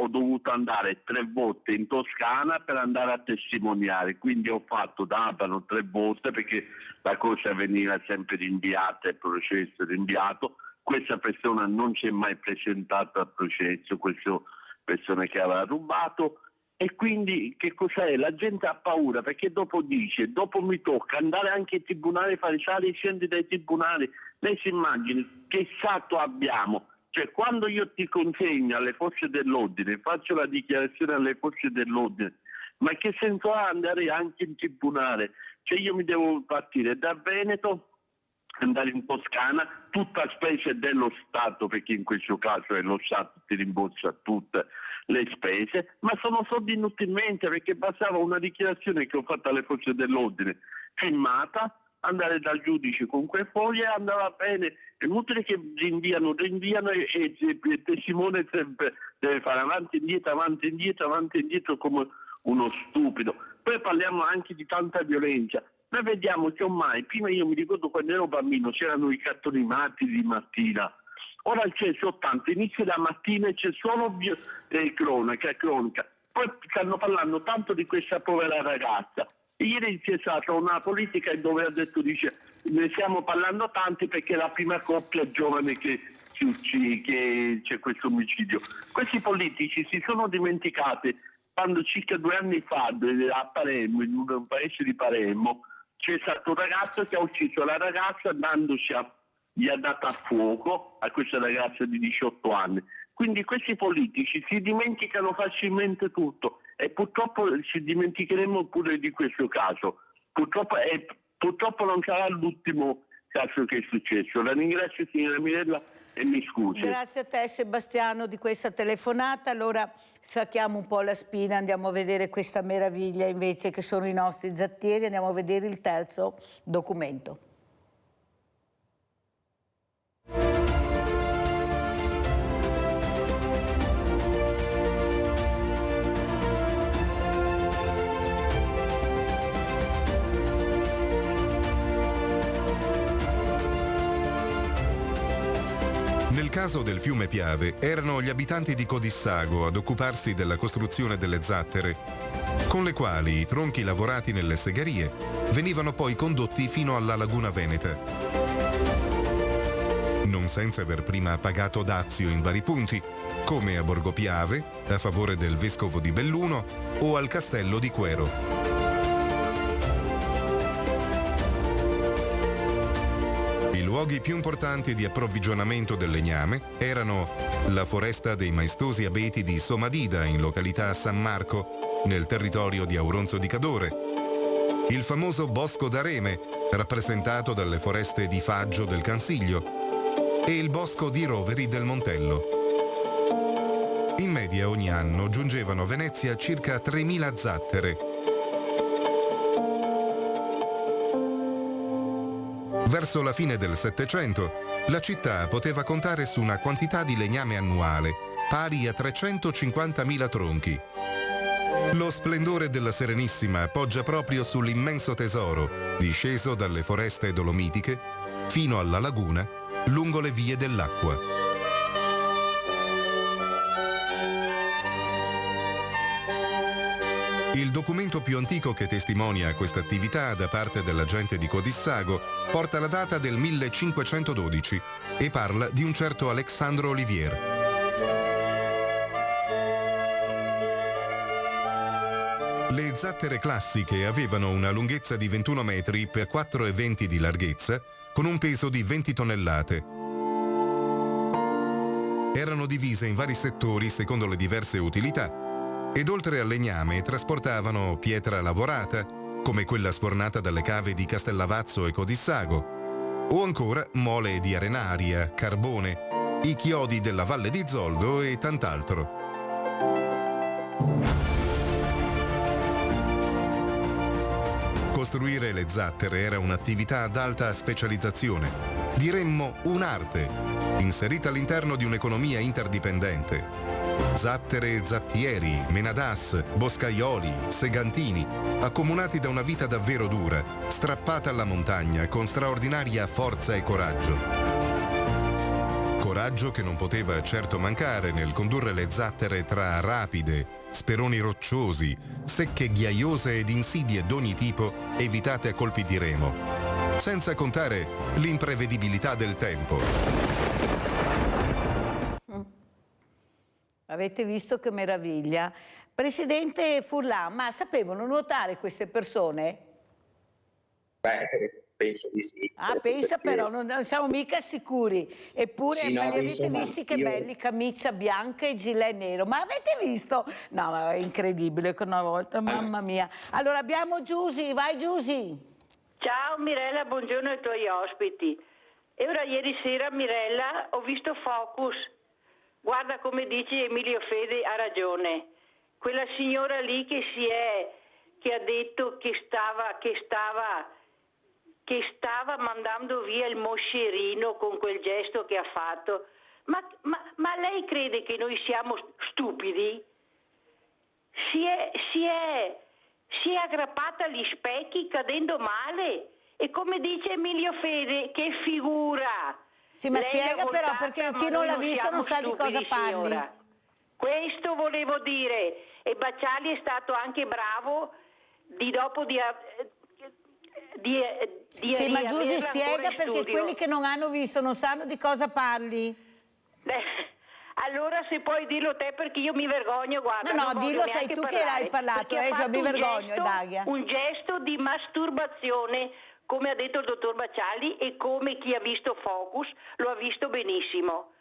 dovuto andare 3 volte in Toscana per andare a testimoniare, quindi ho fatto da Abano 3 volte perché la cosa veniva sempre rinviata, il processo rinviato. Questa persona non si è mai presentata al processo, questa persona che aveva rubato, e quindi che cos'è? La gente ha paura perché dopo mi tocca andare anche ai tribunali, fare sale e scendere dai tribunali. Lei si immagini che Stato abbiamo? Cioè, quando io ti consegno alle forze dell'ordine, faccio la dichiarazione alle forze dell'ordine, ma che senso ha andare anche in tribunale? Cioè, io mi devo partire da Veneto, andare in Toscana, tutta spese dello Stato, perché in questo caso è lo Stato che rimborsa tutte le spese, ma sono soldi inutilmente, perché bastava una dichiarazione che ho fatto alle forze dell'ordine, firmata, andare dal giudice con quel foglio e andava bene. È inutile che rinviano e il testimone sempre deve fare avanti e indietro come uno stupido. Poi parliamo anche di tanta violenza. Noi vediamo che ormai, prima io mi ricordo quando ero bambino c'erano i cartoni animati di mattina, ora c'è soltanto, inizia la mattina e c'è solo cronaca. Poi stanno parlando tanto di questa povera ragazza. Ieri c'è stata una politica dove ha detto, dice, ne stiamo parlando tanti perché è la prima coppia giovane che c'è questo omicidio. Questi politici si sono dimenticati quando circa 2 anni fa a Palermo, in un paese di Palermo, c'è stato un ragazzo che ha ucciso la ragazza gli ha dato a fuoco a questa ragazza di 18 anni. Quindi questi politici si dimenticano facilmente tutto e purtroppo ci dimenticheremo pure di questo caso. Purtroppo non sarà l'ultimo caso che è successo. La ringrazio, signora Mirella, e mi scusi. Grazie a te, Sebastiano, di questa telefonata. Allora stacchiamo un po' la spina, andiamo a vedere questa meraviglia invece che sono i nostri zattieri, andiamo a vedere il terzo documento. Nel caso del fiume Piave erano gli abitanti di Codissago ad occuparsi della costruzione delle zattere, con le quali i tronchi lavorati nelle segherie venivano poi condotti fino alla laguna veneta. Non senza aver prima pagato dazio in vari punti, come a Borgo Piave, a favore del vescovo di Belluno, o al castello di Quero. I luoghi più importanti di approvvigionamento del legname erano la foresta dei maestosi abeti di Somadida, in località San Marco, nel territorio di Auronzo di Cadore, il famoso Bosco d'Areme, rappresentato dalle foreste di Faggio del Cansiglio, e il Bosco di Roveri del Montello. In media ogni anno giungevano a Venezia circa 3.000 zattere. Verso la fine del Settecento, la città poteva contare su una quantità di legname annuale pari a 350.000 tronchi. Lo splendore della Serenissima poggia proprio sull'immenso tesoro, disceso dalle foreste dolomitiche fino alla laguna, lungo le vie dell'acqua. Il documento più antico che testimonia questa attività da parte della gente di Codissago porta la data del 1512 e parla di un certo Alexandro Olivier. Le zattere classiche avevano una lunghezza di 21 metri per 4,20 di larghezza, con un peso di 20 tonnellate. Erano divise in vari settori secondo le diverse utilità, ed oltre al legname trasportavano pietra lavorata, come quella sfornata dalle cave di Castellavazzo e Codissago, o ancora mole di arenaria, carbone, i chiodi della Valle di Zoldo e tant'altro. Costruire le zattere era un'attività ad alta specializzazione, diremmo un'arte, inserita all'interno di un'economia interdipendente. Zattere e zattieri, menadas, boscaioli, segantini, accomunati da una vita davvero dura, strappata alla montagna con straordinaria forza e coraggio. Coraggio che non poteva certo mancare nel condurre le zattere tra rapide, speroni rocciosi, secche ghiaiose ed insidie d'ogni tipo evitate a colpi di remo, senza contare l'imprevedibilità del tempo. Avete visto che meraviglia? Presidente Furlan, ma sapevano nuotare queste persone? Beh, penso di sì. Pensa però, non siamo mica sicuri. Eppure Sì, li no, avete insomma, visti che io- belli, camicia bianca e gilet nero. Ma avete visto? No, ma è incredibile che una volta, mamma mia. Allora abbiamo Giusy, vai Giusy. Ciao Mirella, buongiorno ai tuoi ospiti. E ora ieri sera, Mirella, ho visto Focus. Guarda come dice Emilio Fede, ha ragione. Quella signora lì che ha detto che stava mandando via il moscerino con quel gesto che ha fatto. Ma lei crede che noi siamo stupidi? Si è aggrappata agli specchi cadendo male. E come dice Emilio Fede, che figura! Sì, ma Lei spiega l'ha però, voltata, perché ma chi non noi l'ha visto siamo non sa di cosa stupidi, parli. signora. Questo volevo dire. E Bacciali è stato anche bravo Sì, ma Giusy riaverla spiega, ancora in perché studio. quelli che non hanno visto non sanno di cosa parli. Allora se puoi dirlo te, perché io mi vergogno, guarda. No, non voglio dillo, sei neanche tu che parlare, l'hai parlato, perché ha fatto mi vergogno, Daghia. un gesto di masturbazione, come ha detto il dottor Bacciali, e come chi ha visto Focus lo ha visto benissimo.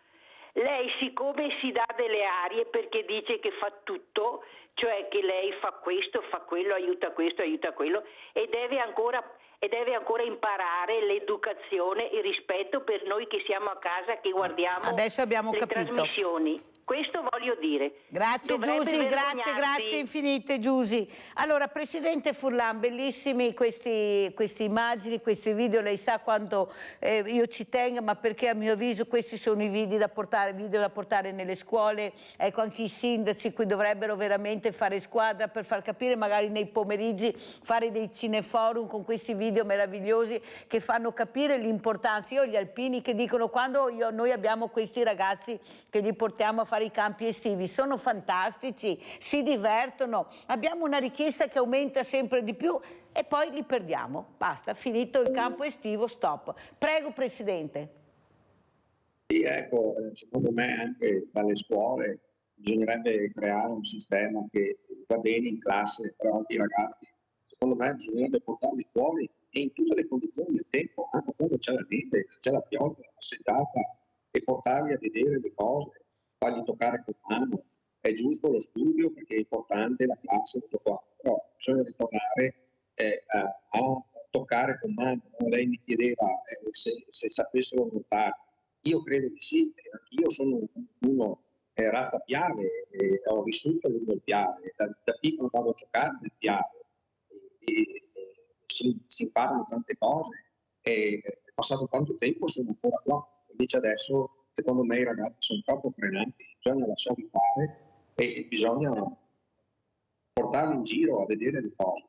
Lei, siccome si dà delle arie perché dice che fa tutto, cioè che lei fa questo, fa quello, aiuta questo, aiuta quello, e deve ancora imparare l'educazione e il rispetto per noi che siamo a casa, che guardiamo Adesso abbiamo le capito. trasmissioni. Questo voglio dire. Grazie Dovrebbe Giusy, vergognarsi. grazie infinite Giusy. Allora, Presidente Furlan, bellissimi queste immagini, questi video, lei sa quanto io ci tengo, ma perché a mio avviso questi sono i video da portare nelle scuole, ecco, anche i sindaci qui dovrebbero veramente fare squadra per far capire, magari nei pomeriggi, fare dei cineforum con questi video meravigliosi che fanno capire l'importanza. Io ho gli alpini che dicono, quando noi abbiamo questi ragazzi che li portiamo a fare i campi estivi, sono fantastici, si divertono, abbiamo una richiesta che aumenta sempre di più e poi li perdiamo. Basta, finito il campo estivo, stop. Prego Presidente. Sì, ecco, secondo me anche dalle scuole bisognerebbe creare un sistema che va bene in classe, però anche i ragazzi, secondo me bisognerebbe portarli fuori e in tutte le condizioni del tempo, anche quando c'è la neve, c'è la pioggia, la passeggiata, e portarli a vedere le cose, fargli toccare con mano. È giusto lo studio perché è importante la classe, tutto qua, però bisogna ritornare a toccare con mano. Lei mi chiedeva se sapessero nuotare. Io credo di sì, anch'io sono uno razza Piave, ho vissuto lungo il Piave, da piccolo vado a giocare nel Piave, e si imparano tante cose, e è passato tanto tempo, sono ancora qua. Invece adesso secondo me i ragazzi sono troppo frenanti, bisogna lasciarli fare e bisogna portarli in giro a vedere le cose,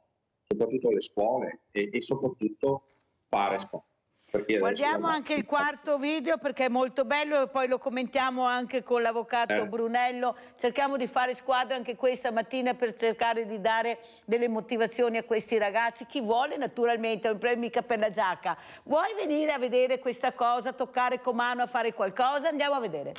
soprattutto le scuole e soprattutto fare sport. Guardiamo anche il quarto video perché è molto bello e poi lo commentiamo anche con l'avvocato Brunello. Cerchiamo di fare squadra anche questa mattina per cercare di dare delle motivazioni a questi ragazzi. Chi vuole naturalmente, non è mica per la giacca. Vuoi venire a vedere questa cosa, toccare con mano, a fare qualcosa? Andiamo a vedere.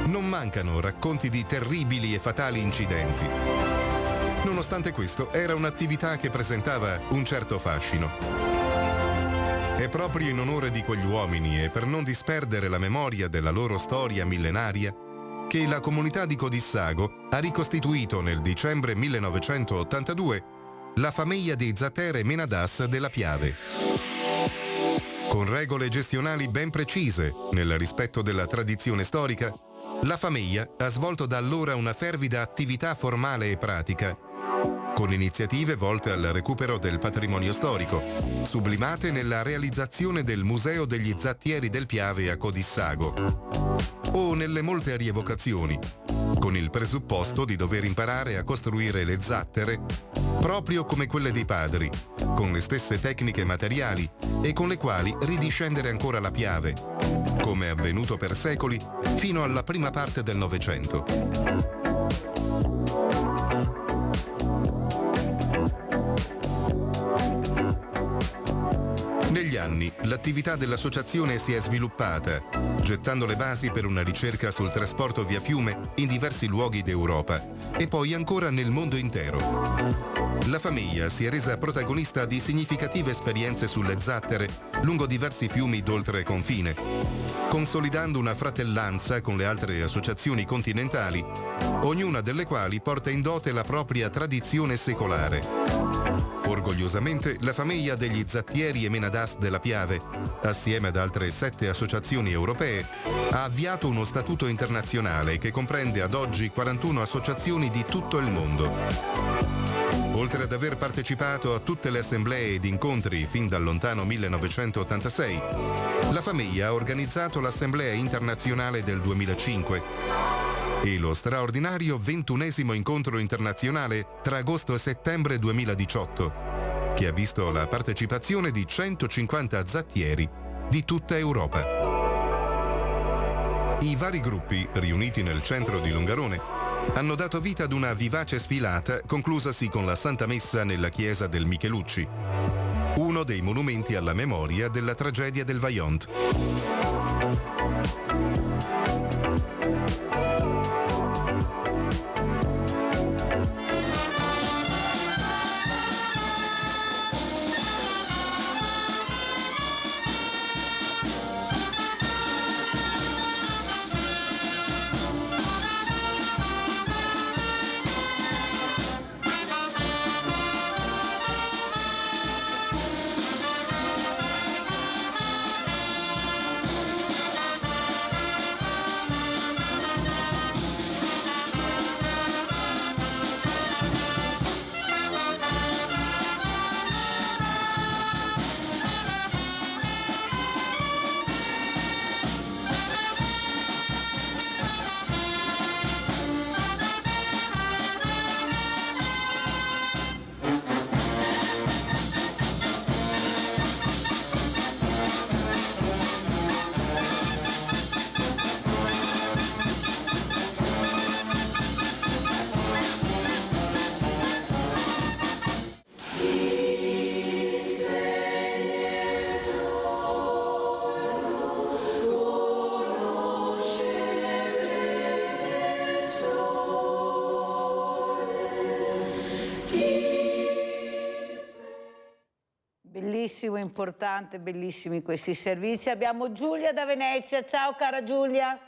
Non mancano racconti di terribili e fatali incidenti. Nonostante questo, era un'attività che presentava un certo fascino. È proprio in onore di quegli uomini e per non disperdere la memoria della loro storia millenaria che la comunità di Codissago ha ricostituito nel dicembre 1982 la famiglia di Zatere Menadas della Piave. Con regole gestionali ben precise, nel rispetto della tradizione storica, la famiglia ha svolto da allora una fervida attività formale e pratica, con iniziative volte al recupero del patrimonio storico, sublimate nella realizzazione del Museo degli Zattieri del Piave a Codissago, o nelle molte rievocazioni, con il presupposto di dover imparare a costruire le zattere proprio come quelle dei padri, con le stesse tecniche materiali e con le quali ridiscendere ancora la Piave, come è avvenuto per secoli fino alla prima parte del Novecento. Negli anni l'attività dell'associazione si è sviluppata, gettando le basi per una ricerca sul trasporto via fiume in diversi luoghi d'Europa e poi ancora nel mondo intero. La famiglia si è resa protagonista di significative esperienze sulle zattere lungo diversi fiumi d'oltre confine, consolidando una fratellanza con le altre associazioni continentali, ognuna delle quali porta in dote la propria tradizione secolare. Orgogliosamente, la famiglia degli zattieri e Menadas della Piave, assieme ad altre 7 associazioni europee, ha avviato uno statuto internazionale che comprende ad oggi 41 associazioni di tutto il mondo. Oltre ad aver partecipato a tutte le assemblee ed incontri fin dal lontano 1986, la famiglia ha organizzato l'Assemblea internazionale del 2005 e lo straordinario 21esimo incontro internazionale tra agosto e settembre 2018, che ha visto la partecipazione di 150 zattieri di tutta Europa. I vari gruppi, riuniti nel centro di Longarone, hanno dato vita ad una vivace sfilata conclusasi con la Santa Messa nella chiesa del Michelucci, uno dei monumenti alla memoria della tragedia del Vajont. Bellissimo, importante, bellissimi questi servizi. Abbiamo Giulia da Venezia. Ciao cara Giulia.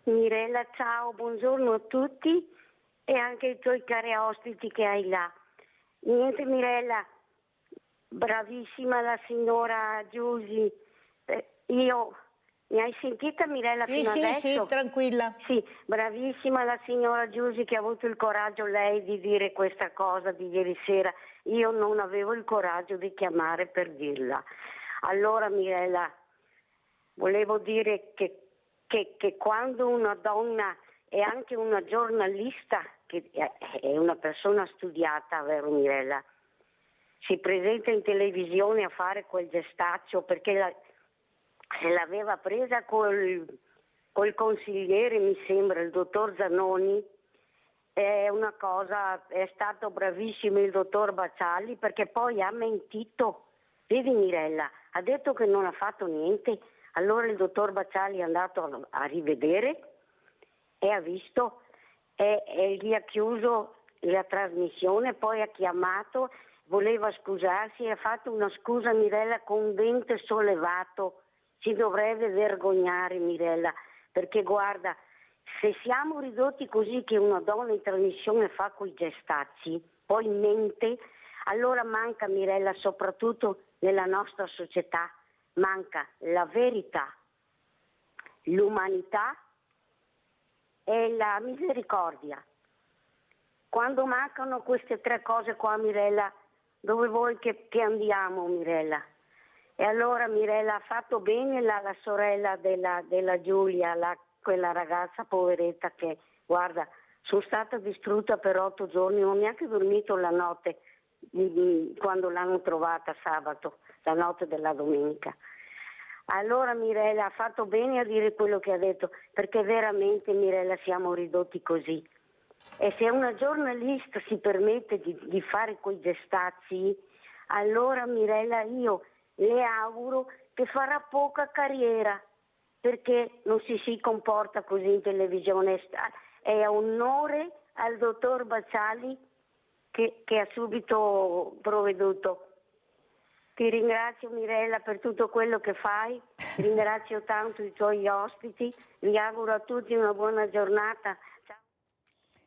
Mirella, ciao, buongiorno a tutti e anche ai tuoi cari ospiti che hai là. Niente Mirella, bravissima la signora Giusi. Mi hai sentita Mirella fino adesso? Sì, tranquilla. Sì, bravissima la signora Giusi che ha avuto il coraggio lei di dire questa cosa di ieri sera. Io non avevo il coraggio di chiamare per dirla. Allora Mirella, volevo dire che quando una donna è anche una giornalista, che è una persona studiata, vero Mirella, si presenta in televisione a fare quel gestaccio perché se l'aveva presa col consigliere, mi sembra, il dottor Zanoni, è una cosa, è stato bravissimo il dottor Bacialli perché poi ha mentito. Vedi Mirella, ha detto che non ha fatto niente, allora il dottor Bacialli è andato a rivedere e ha visto e gli ha chiuso la trasmissione, poi ha chiamato, voleva scusarsi e ha fatto una scusa Mirella con dente sollevato. Si dovrebbe vergognare Mirella, perché guarda, se siamo ridotti così che una donna in trasmissione fa quei gestacci, poi mente, allora manca Mirella, soprattutto nella nostra società, manca la verità, l'umanità e la misericordia. Quando mancano queste 3 cose qua Mirella, dove vuoi che andiamo Mirella? E allora Mirella ha fatto bene la sorella della Giulia, quella ragazza poveretta che, guarda, sono stata distrutta per 8 giorni, non ho neanche dormito la notte quando l'hanno trovata sabato, la notte della domenica. Allora Mirella ha fatto bene a dire quello che ha detto, perché veramente Mirella siamo ridotti così. E se una giornalista si permette di fare quei gestacci, allora Mirella io le auguro che farà poca carriera, perché non si comporta così in televisione. È onore al dottor Bacciali che ha subito provveduto. Ti ringrazio Mirella per tutto quello che fai, ringrazio tanto i tuoi ospiti, vi auguro a tutti una buona giornata. Ciao.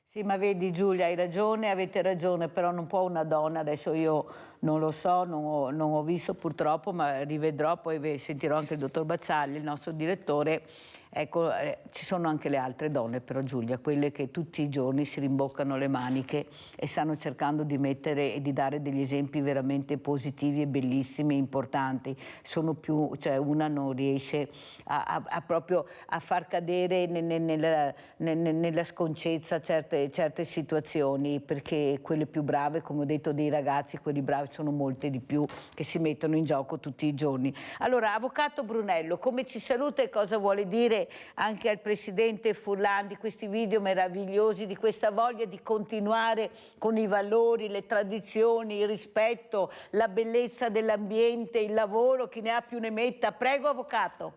Sì, ma vedi Giulia, hai ragione, avete ragione, però non può una donna, adesso io non lo so, non ho visto purtroppo, ma rivedrò, poi sentirò anche il dottor Bacciali, il nostro direttore. Ecco, ci sono anche le altre donne però Giulia, quelle che tutti i giorni si rimboccano le maniche e stanno cercando di mettere e di dare degli esempi veramente positivi e bellissimi e importanti. Sono più, cioè una non riesce proprio a far cadere nella sconcezza certe situazioni, perché quelle più brave, come ho detto, dei ragazzi, quelli bravi sono molte di più che si mettono in gioco tutti i giorni. Allora, avvocato Brunello, come ci saluta e cosa vuole dire anche al presidente Furlan di questi video meravigliosi, di questa voglia di continuare con i valori, le tradizioni, il rispetto, la bellezza dell'ambiente, il lavoro, chi ne ha più ne metta. Prego, avvocato.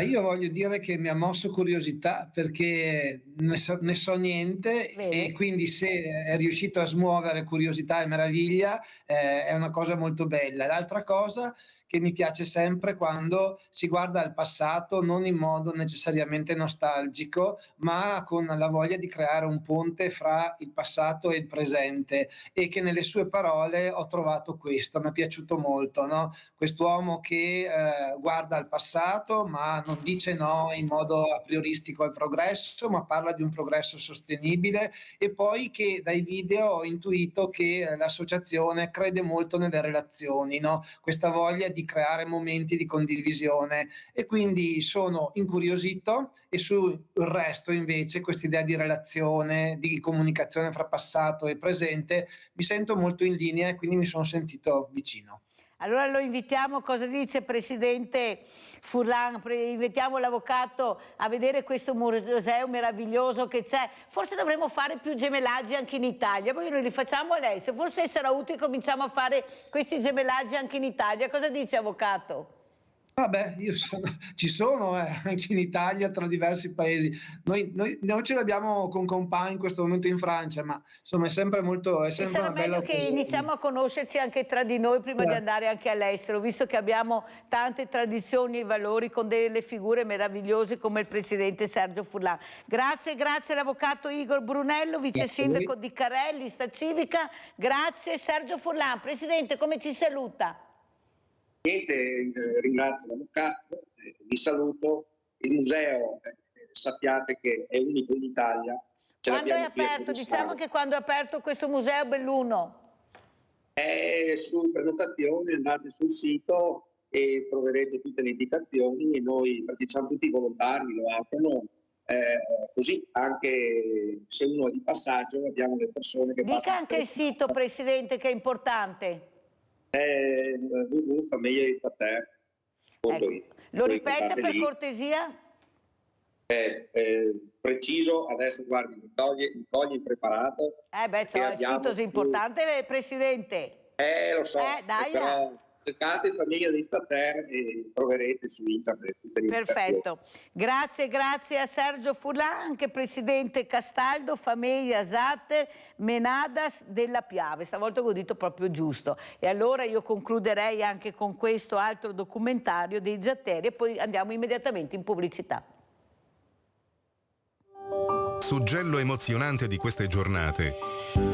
Io voglio dire che mi ha mosso curiosità perché ne so niente. Vedi? E quindi se è riuscito a smuovere curiosità e meraviglia è una cosa molto bella. L'altra cosa che mi piace sempre quando si guarda al passato non in modo necessariamente nostalgico, ma con la voglia di creare un ponte fra il passato e il presente, e che nelle sue parole ho trovato questo, mi è piaciuto molto, no? Quest'uomo che guarda al passato ma non dice no in modo a prioristico al progresso, ma parla di un progresso sostenibile, e poi che dai video ho intuito che l'associazione crede molto nelle relazioni, no? Questa voglia di creare momenti di condivisione, e quindi sono incuriosito, e sul resto invece questa idea di relazione, di comunicazione fra passato e presente mi sento molto in linea e quindi mi sono sentito vicino. Allora lo invitiamo, cosa dice Presidente Furlan? Invitiamo l'avvocato a vedere questo museo meraviglioso che c'è. Forse dovremmo fare più gemellaggi anche in Italia, poi noi li facciamo all'estero, forse sarà utile, cominciamo a fare questi gemellaggi anche in Italia. Cosa dice, avvocato? Vabbè, ci sono anche in Italia, tra diversi paesi. Noi ce l'abbiamo con Compagni in questo momento in Francia, ma insomma è sempre molto... Sarà una bella meglio che occasione. iniziamo a conoscerci anche tra di noi prima di andare anche all'estero, visto che abbiamo tante tradizioni e valori con delle figure meravigliose come il presidente Sergio Furlan. Grazie all'avvocato Igor Brunello, vice sindaco di Carrelli, lista civica. Grazie Sergio Furlan. Presidente, come ci saluta? Niente, ringrazio l'avvocato, vi saluto. Il museo sappiate che è unico in Italia. Quando è aperto? Diciamo che quando è aperto questo museo Belluno? È su prenotazione, andate sul sito e troverete tutte le indicazioni, e noi, perché siamo tutti volontari, lo aprono, così anche se uno è di passaggio abbiamo le persone che Dica anche il sito, Presidente, che è importante. www.famiglia.it. Lo ripete per cortesia? Preciso, adesso guardi, mi togli impreparato. Il sito è importante, Presidente. Lo so, però cercate Famiglia di Stater e troverete su internet tutte le Perfetto, grazie a Sergio Furlan, anche Presidente Castaldo, Famiglia Zatter, Menadas della Piave. Stavolta ho detto proprio giusto. E allora io concluderei anche con questo altro documentario dei Zatteri e poi andiamo immediatamente in pubblicità. Suggello emozionante di queste giornate,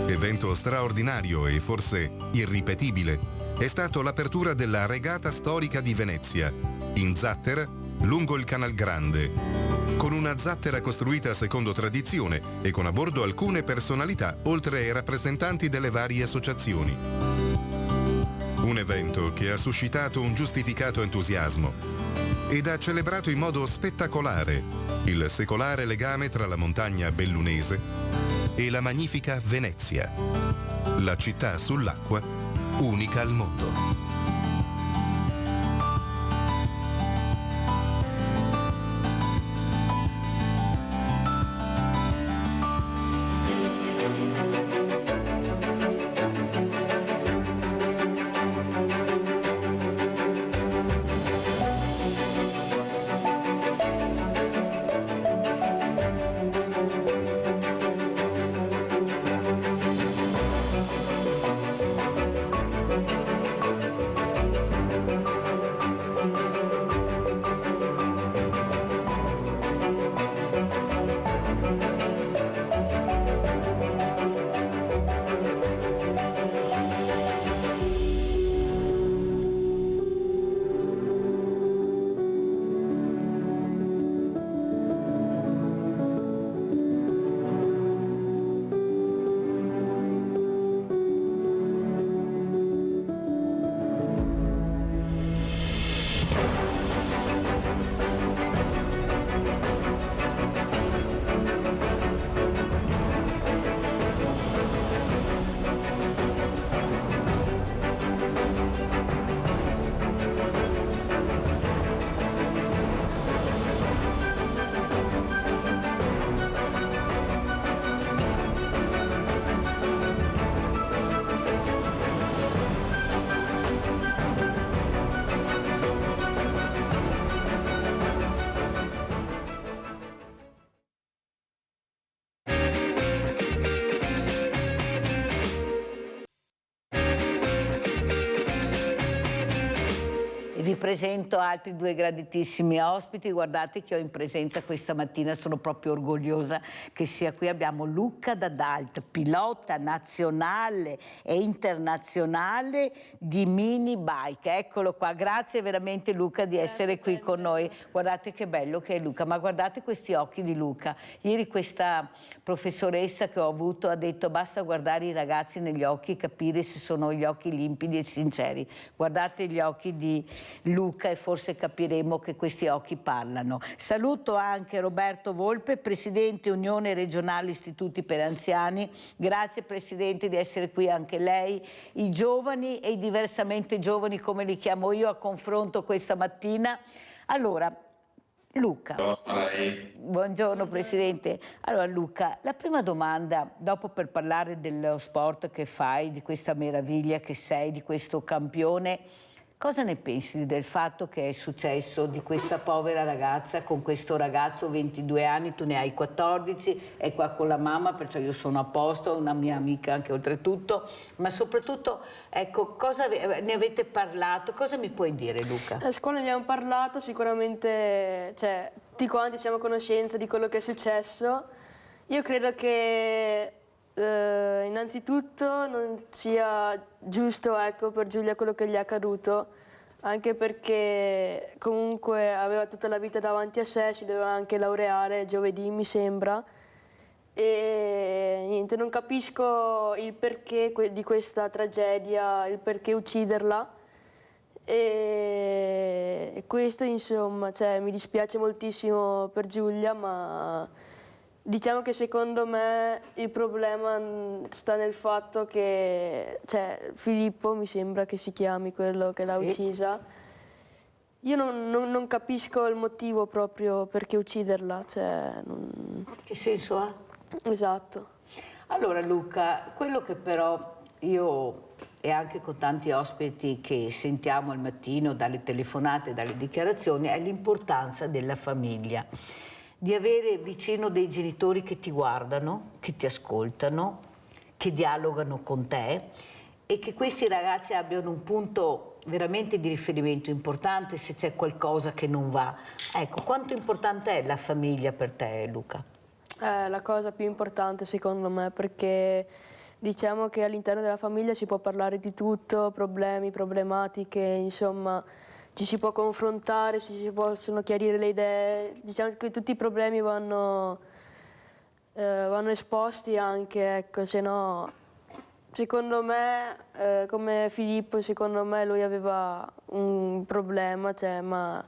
evento straordinario e forse irripetibile, è stato l'apertura della Regata Storica di Venezia, in Zattera, lungo il Canal Grande, con una zattera costruita secondo tradizione e con a bordo alcune personalità, oltre ai rappresentanti delle varie associazioni. Un evento che ha suscitato un giustificato entusiasmo ed ha celebrato in modo spettacolare il secolare legame tra la montagna bellunese e la magnifica Venezia, la città sull'acqua unica al mondo. Vi presento altri due graditissimi ospiti. Guardate che ho in presenza questa mattina, sono proprio orgogliosa che sia qui. Abbiamo Luca Dadalt, pilota nazionale e internazionale di mini bike. Eccolo qua, grazie veramente Luca di essere qui con noi. Guardate che bello che è Luca, ma guardate questi occhi di Luca. Ieri questa professoressa che ho avuto ha detto basta guardare i ragazzi negli occhi e capire se sono gli occhi limpidi e sinceri. Guardate gli occhi di Luca e forse capiremo che questi occhi parlano. Saluto anche Roberto Volpe, Presidente Unione Regionale Istituti per Anziani. Grazie Presidente di essere qui anche lei. I giovani e i diversamente giovani, come li chiamo io, a confronto questa mattina. Allora, Luca. Buongiorno Presidente. Allora Luca, la prima domanda, dopo per parlare dello sport che fai, di questa meraviglia che sei, di questo campione, cosa ne pensi del fatto che è successo di questa povera ragazza con questo ragazzo, 22 anni, tu ne hai 14, è qua con la mamma, perciò io sono a posto, una mia amica anche oltretutto, ma soprattutto, ecco, cosa ne avete parlato? Cosa mi puoi dire Luca? A scuola ne abbiamo parlato, sicuramente, cioè, tutti quanti siamo a conoscenza di quello che è successo. Io credo che innanzitutto non sia giusto, ecco, per Giulia quello che gli è accaduto, anche perché comunque aveva tutta la vita davanti a sé, si doveva anche laureare giovedì mi sembra, e niente, non capisco il perché di questa tragedia, il perché ucciderla, e questo insomma, cioè, mi dispiace moltissimo per Giulia, ma diciamo che secondo me il problema sta nel fatto che, cioè, Filippo mi sembra che si chiami quello che l'ha uccisa. Io non capisco il motivo proprio perché ucciderla. Cioè, Che senso ha? Esatto. Allora Luca, quello che però io e anche con tanti ospiti che sentiamo al mattino dalle telefonate, dalle dichiarazioni, è l'importanza della famiglia. Di avere vicino dei genitori che ti guardano, che ti ascoltano, che dialogano con te e che questi ragazzi abbiano un punto veramente di riferimento importante se c'è qualcosa che non va. Ecco, quanto importante è la famiglia per te, Luca? È la cosa più importante secondo me, perché diciamo che all'interno della famiglia si può parlare di tutto, problemi, problematiche, insomma, ci si può confrontare, si possono chiarire le idee, diciamo che tutti i problemi vanno esposti anche, ecco, se no, secondo me, come Filippo, secondo me lui aveva un problema, cioè, ma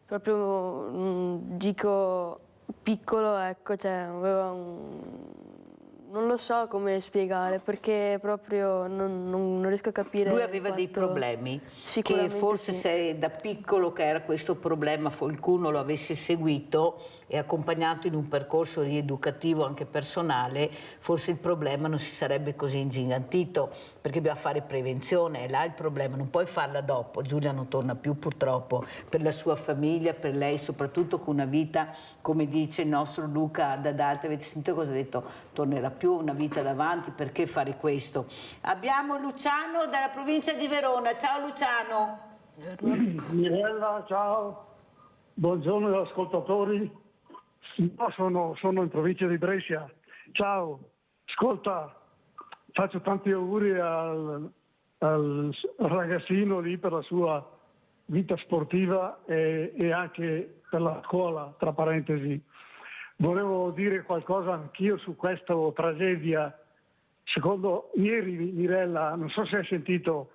proprio, dico, piccolo, ecco, cioè, aveva non lo so come spiegare, perché proprio non riesco a capire. Lui aveva dei problemi, che forse se da piccolo che era questo problema qualcuno lo avesse seguito e accompagnato in un percorso rieducativo anche personale, forse il problema non si sarebbe così ingigantito, perché bisogna fare prevenzione, è là il problema, non puoi farla dopo. Giulia non torna più purtroppo, per la sua famiglia, per lei, soprattutto con una vita, come dice il nostro Luca Dadalt, avete sentito cosa ha detto? Tornerà più, una vita davanti, perché fare questo? Abbiamo Luciano dalla provincia di Verona. Ciao Luciano. Mirella, ciao. Buongiorno ascoltatori. Io sono in provincia di Brescia. Ciao. Ascolta, faccio tanti auguri al ragazzino lì per la sua vita sportiva e anche per la scuola, tra parentesi. Volevo dire qualcosa anch'io su questa tragedia. Secondo ieri, Mirella, non so se hai sentito,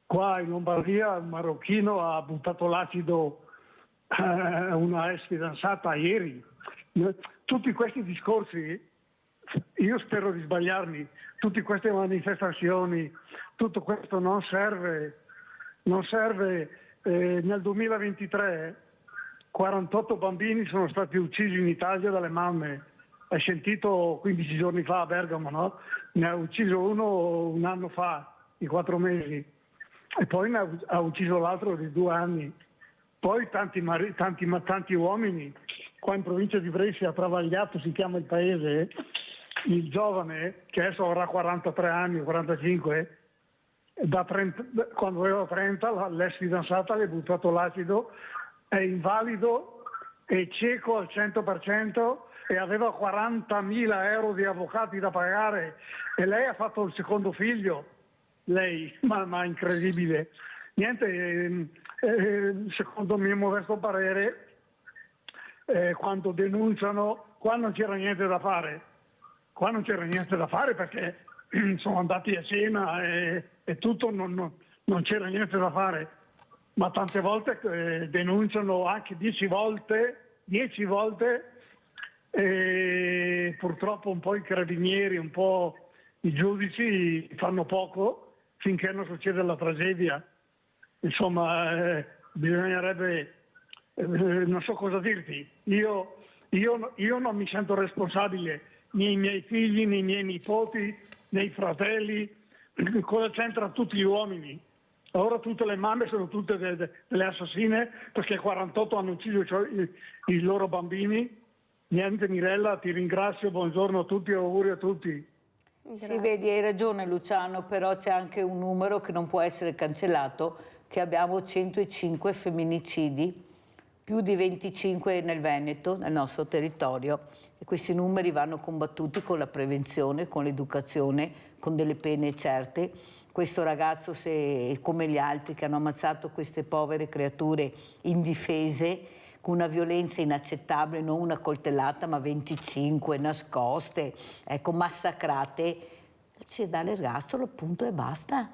qua in Lombardia un marocchino ha buttato l'acido a una ex fidanzata ieri. Tutti questi discorsi, io spero di sbagliarmi, tutte queste manifestazioni, tutto questo non serve. Nel 2023 48 bambini sono stati uccisi in Italia dalle mamme. Hai sentito 15 giorni fa a Bergamo, no? Ne ha ucciso uno un anno fa, di 4 mesi, e poi ne ha ucciso l'altro di 2 anni. Poi tanti uomini. Qua in provincia di Brescia, a Travagliato si chiama il paese, il giovane, che adesso avrà 43 anni, 45, quando aveva 30 l'ex fidanzata le ha buttato l'acido, è invalido, è cieco al 100% e aveva 40.000 euro di avvocati da pagare e lei ha fatto il secondo figlio, lei, ma incredibile. Niente, secondo il mio modesto parere, quando denunciano, qua non c'era niente da fare. Qua non c'era niente da fare perché sono andati a cena e tutto, non c'era niente da fare. Ma tante volte denunciano anche 10 volte, e purtroppo un po' i carabinieri, un po' i giudici fanno poco finché non succede la tragedia. Insomma, bisognerebbe, non so cosa dirti, io non mi sento responsabile, né i miei figli, né i miei nipoti, né i fratelli, cosa c'entra tutti gli uomini? Ora tutte le mamme sono tutte delle assassine perché 48 hanno ucciso i loro bambini. Niente Mirella, ti ringrazio, buongiorno a tutti, auguri a tutti. Sì, vedi, hai ragione Luciano, però c'è anche un numero che non può essere cancellato, che abbiamo 105 femminicidi, più di 25 nel Veneto, nel nostro territorio, e questi numeri vanno combattuti con la prevenzione, con l'educazione, con delle pene certe. Questo ragazzo, come gli altri che hanno ammazzato queste povere creature indifese, con una violenza inaccettabile, non una coltellata ma 25 nascoste, ecco, massacrate, ci dà l'ergastolo, punto e basta.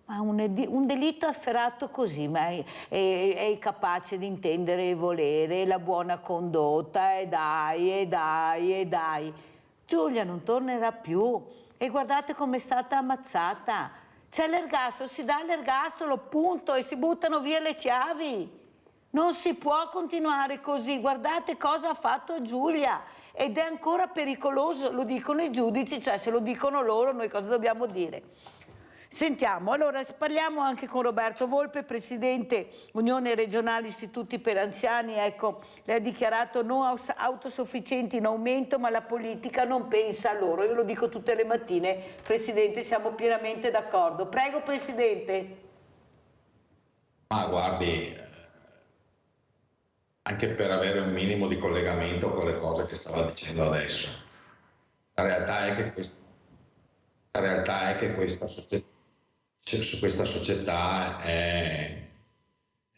Ma un delitto afferrato così, ma è capace di intendere e volere, la buona condotta, e dai. Giulia non tornerà più, e guardate com'è stata ammazzata. C'è l'ergastolo, si dà l'ergastolo, punto, e si buttano via le chiavi. Non si può continuare così, guardate cosa ha fatto Giulia, ed è ancora pericoloso, lo dicono i giudici, cioè se lo dicono loro noi cosa dobbiamo dire? Sentiamo, allora parliamo anche con Roberto Volpe, Presidente Unione Regionale Istituti per Anziani. Ecco, lei ha dichiarato non autosufficienti in aumento, ma la politica non pensa a loro. Io lo dico tutte le mattine, Presidente, siamo pienamente d'accordo. Prego Presidente. Ma guardi, anche per avere un minimo di collegamento con le cose che stava dicendo adesso, la realtà è che questa società è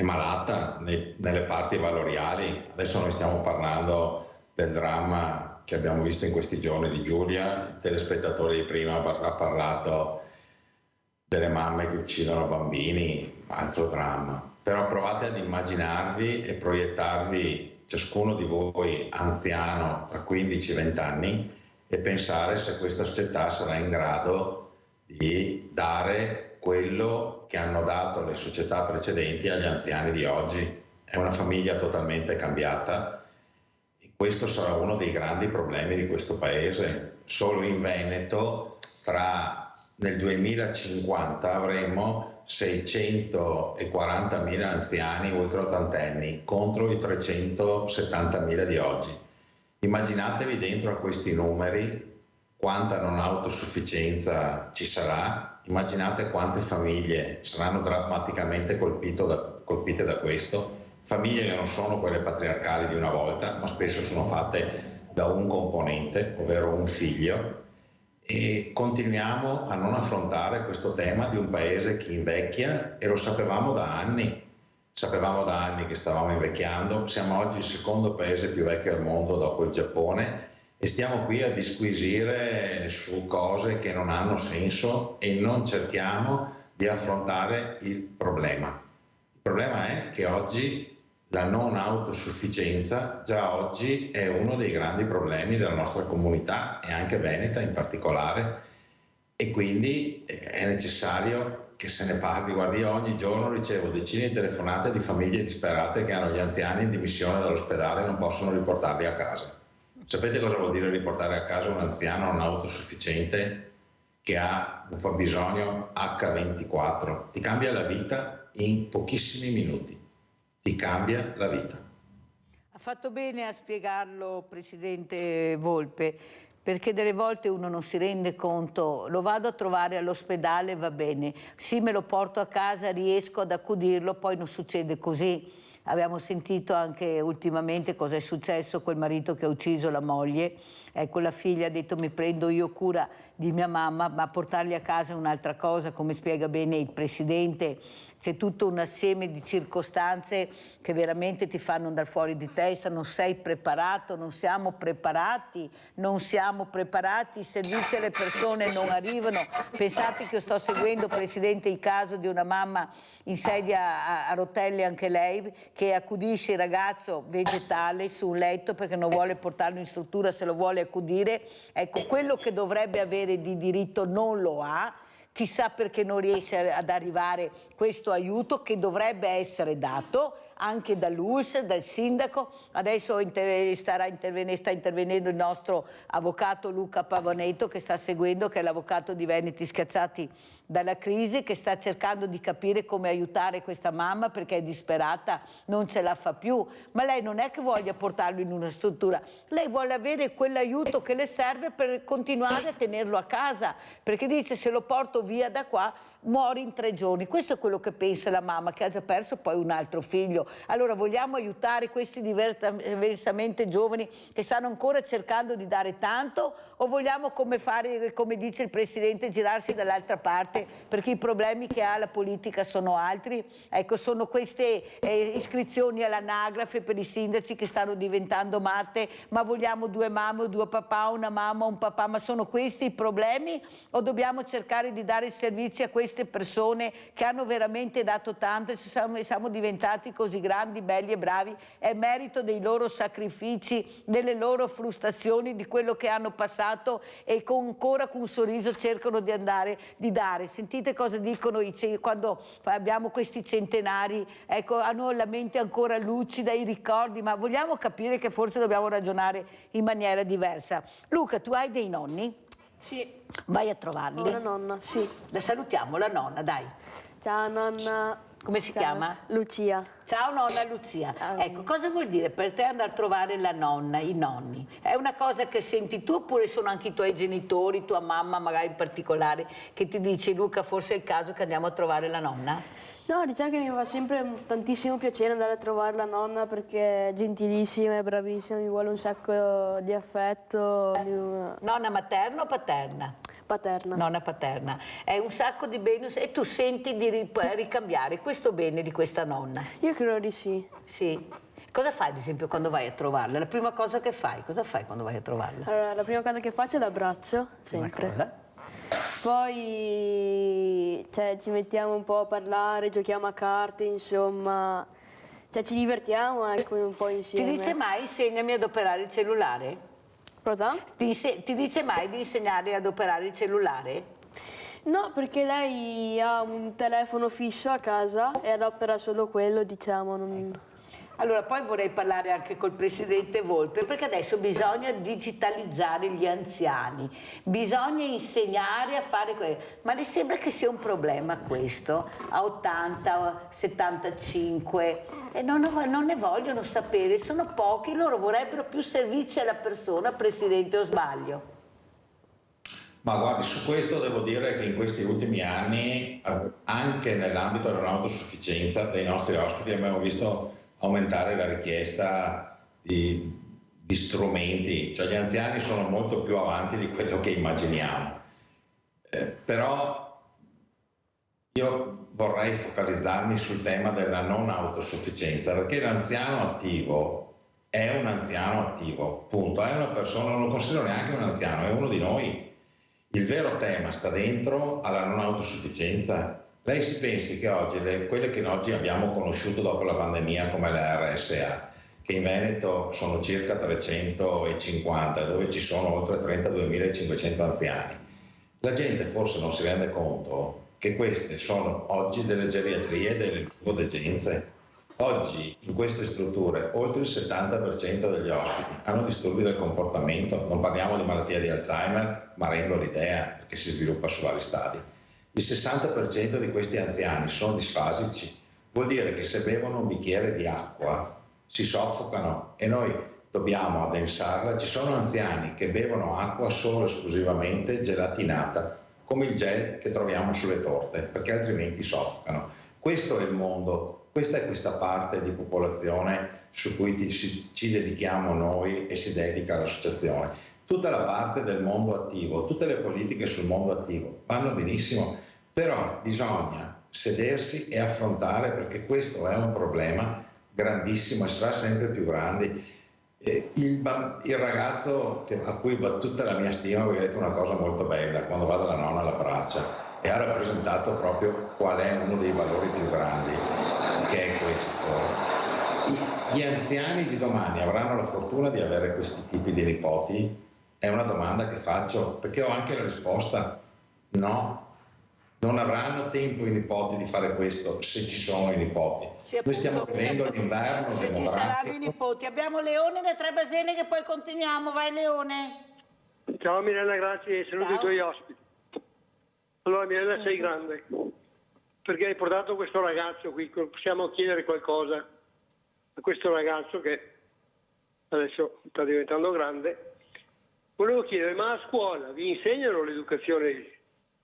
malata nelle parti valoriali. Adesso noi stiamo parlando del dramma che abbiamo visto in questi giorni di Giulia, il telespettatore di prima ha parlato delle mamme che uccidono bambini, altro dramma. Però provate ad immaginarvi e proiettarvi ciascuno di voi anziano tra 15 e 20 anni e pensare se questa società sarà in grado di dare quello che hanno dato le società precedenti agli anziani di oggi. È una famiglia totalmente cambiata e questo sarà uno dei grandi problemi di questo paese. Solo in Veneto nel 2050 avremo 640.000 anziani ultraottantenni contro i 370.000 di oggi. Immaginatevi dentro a questi numeri quanta non autosufficienza ci sarà, immaginate quante famiglie saranno drammaticamente colpite da questo, famiglie che non sono quelle patriarcali di una volta, ma spesso sono fatte da un componente, ovvero un figlio, e continuiamo a non affrontare questo tema di un paese che invecchia, e lo sapevamo da anni che stavamo invecchiando. Siamo oggi il secondo paese più vecchio al mondo dopo il Giappone e stiamo qui a disquisire su cose che non hanno senso e non cerchiamo di affrontare il problema. Il problema è che oggi la non autosufficienza già oggi è uno dei grandi problemi della nostra comunità e anche veneta in particolare, e quindi è necessario che se ne parli. Guardi, io ogni giorno ricevo decine di telefonate di famiglie disperate che hanno gli anziani in dimissione dall'ospedale e non possono riportarli a casa. Sapete cosa vuol dire riportare a casa un anziano non autosufficiente che ha un fabbisogno H24? Ti cambia la vita in pochissimi minuti. Ti cambia la vita. Ha fatto bene a spiegarlo, Presidente Volpe, perché delle volte uno non si rende conto, lo vado a trovare all'ospedale, va bene, sì, me lo porto a casa, riesco ad accudirlo, poi non succede così. Abbiamo sentito anche ultimamente cosa è successo, quel marito che ha ucciso la moglie, ecco, la figlia ha detto mi prendo io cura di mia mamma, ma portarli a casa è un'altra cosa, come spiega bene il Presidente. C'è tutto un assieme di circostanze che veramente ti fanno andare fuori di testa, non sei preparato, non siamo preparati, i servizi alle persone non arrivano. Pensate che io sto seguendo, Presidente, il caso di una mamma in sedia a rotelle anche lei, che accudisce il ragazzo vegetale su un letto perché non vuole portarlo in struttura, se lo vuole accudire. Ecco, quello che dovrebbe avere di diritto non lo ha, chissà perché non riesce ad arrivare questo aiuto che dovrebbe essere dato anche dall'ULSS, dal sindaco. Adesso sta intervenendo il nostro avvocato Luca Pavoneto, che sta seguendo, che è l'avvocato di Veneti Schiacciati dalla crisi, che sta cercando di capire come aiutare questa mamma perché è disperata, non ce la fa più, ma lei non è che voglia portarlo in una struttura, lei vuole avere quell'aiuto che le serve per continuare a tenerlo a casa, perché dice se lo porto via da qua muori in 3 giorni. Questo è quello che pensa la mamma, che ha già perso poi un altro figlio. Allora vogliamo aiutare questi diversamente giovani che stanno ancora cercando di dare tanto, o vogliamo, come dice il Presidente, girarsi dall'altra parte, perché i problemi che ha la politica sono altri? Ecco, sono queste iscrizioni all'anagrafe per i sindaci che stanno diventando matte, ma vogliamo 2 mamme o 2 papà, una mamma o un papà, ma sono questi i problemi, o dobbiamo cercare di dare servizi a queste persone che hanno veramente dato tanto e siamo diventati così grandi, belli e bravi? È merito dei loro sacrifici, delle loro frustrazioni, di quello che hanno passato, e ancora con un sorriso cercano di dare. Sentite cosa dicono quando abbiamo questi centenari, ecco, hanno la mente ancora lucida, i ricordi, ma vogliamo capire che forse dobbiamo ragionare in maniera diversa. Luca, tu hai dei nonni? Sì. Vai a trovarli? Ho una nonna, sì. La salutiamo, la nonna, dai. Ciao nonna. Come si chiama? Lucia. Ciao nonna Lucia. Ecco, cosa vuol dire per te andare a trovare la nonna, i nonni? È una cosa che senti tu, oppure sono anche i tuoi genitori, tua mamma magari in particolare, che ti dice Luca forse è il caso che andiamo a trovare la nonna? No, diciamo che mi fa sempre tantissimo piacere andare a trovare la nonna perché è gentilissima, è bravissima, mi vuole un sacco di affetto. Nonna materna o paterna? Paterna. Nonna paterna. È un sacco di bene e tu senti di ricambiare questo bene di questa nonna? Io credo di sì. Sì. Cosa fai ad esempio quando vai a trovarla? La prima cosa che fai? Cosa fai quando vai a trovarla? Allora, la prima cosa che faccio è l'abbraccio, sempre. Una cosa. Poi ci mettiamo un po' a parlare, giochiamo a carte, insomma, ci divertiamo ecco, un po' insieme. Ti dice mai insegnami ad operare il cellulare? Cosa? Ti dice mai di insegnare ad operare il cellulare? No, perché lei ha un telefono fisso a casa e adopera solo quello, diciamo. Allora, poi vorrei parlare anche col Presidente Volpe, perché adesso bisogna digitalizzare gli anziani, bisogna insegnare a fare quello. Ma le sembra che sia un problema questo? A 80, 75, e non ne vogliono sapere, sono pochi, loro vorrebbero più servizi alla persona, Presidente, o sbaglio? Ma guardi, su questo devo dire che in questi ultimi anni, anche nell'ambito della non autosufficienza dei nostri ospiti, abbiamo visto aumentare la richiesta di strumenti, cioè gli anziani sono molto più avanti di quello che immaginiamo. Però io vorrei focalizzarmi sul tema della non autosufficienza, perché l'anziano attivo è un anziano attivo, punto, è una persona, non lo considero neanche un anziano, è uno di noi. Il vero tema sta dentro alla non autosufficienza. Lei si pensi che oggi, quelle che oggi abbiamo conosciuto dopo la pandemia come le RSA, che in Veneto sono circa 350, dove ci sono oltre 32.500 anziani, la gente forse non si rende conto che queste sono oggi delle geriatrie, delle lungodegenze. Oggi in queste strutture oltre il 70% degli ospiti hanno disturbi del comportamento, non parliamo di malattia di Alzheimer, ma rendo l'idea perché si sviluppa su vari stadi. Il 60% di questi anziani sono disfasici, vuol dire che se bevono un bicchiere di acqua si soffocano, e noi dobbiamo addensarla. Ci sono anziani che bevono acqua solo esclusivamente gelatinata, come il gel che troviamo sulle torte, perché altrimenti soffocano. Questo è il mondo, questa è questa parte di popolazione su cui ci dedichiamo noi e si dedica l'associazione. Tutta la parte del mondo attivo, tutte le politiche sul mondo attivo vanno benissimo, però bisogna sedersi e affrontare, perché questo è un problema grandissimo e sarà sempre più grande. Il ragazzo a cui va tutta la mia stima, perché ha detto una cosa molto bella, quando va dalla nonna alla braccia, e ha rappresentato proprio qual è uno dei valori più grandi, che è questo. Gli anziani di domani avranno la fortuna di avere questi tipi di nipoti? È una domanda che faccio, perché ho anche la risposta no. Non avranno tempo i nipoti di fare questo, se ci sono i nipoti. Noi stiamo vivendo l'inverno se ci saranno i nipoti. Abbiamo Leone da Trebasene che poi continuiamo. Vai Leone. Ciao Mirella, grazie, saluto i tuoi ospiti. Allora Mirella, sei grande, perché hai portato questo ragazzo qui, possiamo chiedere qualcosa a questo ragazzo che adesso sta diventando grande. Volevo chiedere, ma a scuola vi insegnano l'educazione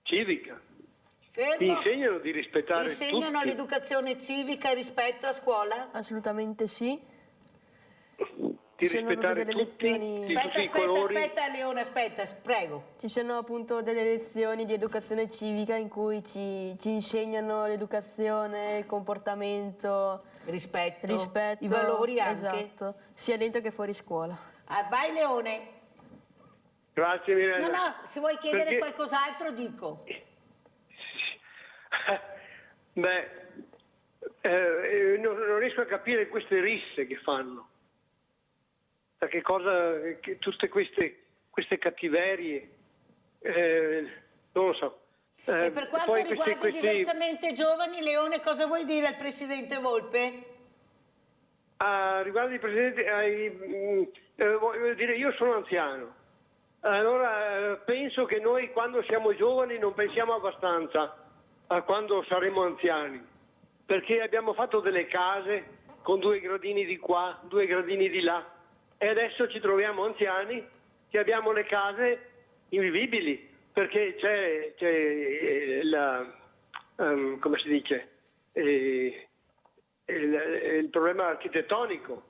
civica? Fermo. Vi insegnano di rispettare Insegnano tutti? l'educazione civica e rispetto a scuola? Assolutamente sì. Di rispettare tutti, tutti i colori? Aspetta Leone, aspetta, prego. Ci sono appunto delle lezioni di educazione civica in cui ci insegnano l'educazione, il comportamento, rispetto, i valori anche. Esatto, sia dentro che fuori scuola. Vai Leone. Grazie Mirella. No, se vuoi chiedere qualcos'altro dico. Beh, non riesco a capire queste risse che fanno. Da che cosa, tutte queste cattiverie, non lo so. E per quanto riguarda i diversamente giovani, Leone, cosa vuoi dire al Presidente Volpe? Riguardo i Presidenti, voglio dire, io sono anziano. Allora penso che noi quando siamo giovani non pensiamo abbastanza a quando saremo anziani, perché abbiamo fatto delle case con 2 gradini di qua, 2 gradini di là, e adesso ci troviamo anziani che abbiamo le case invivibili, perché c'è come si dice, il problema architettonico,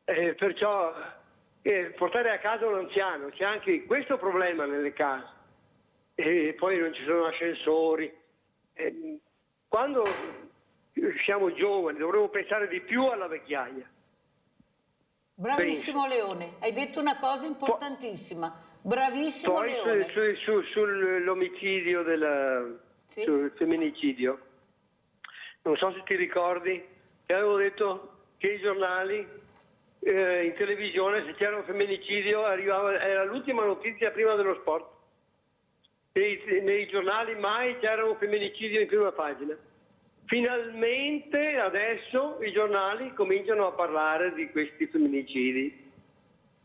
perciò portare a casa un anziano, c'è anche questo problema nelle case, e poi non ci sono ascensori. Quando siamo giovani dovremmo pensare di più alla vecchiaia. Bravissimo Leone, hai detto una cosa importantissima. Bravissimo poi Leone. Sull'omicidio, sul femminicidio, non so se ti ricordi, ti avevo detto che i giornali in televisione, se c'era un femminicidio, era l'ultima notizia prima dello sport. Nei giornali mai c'era un femminicidio in prima pagina. Finalmente adesso i giornali cominciano a parlare di questi femminicidi.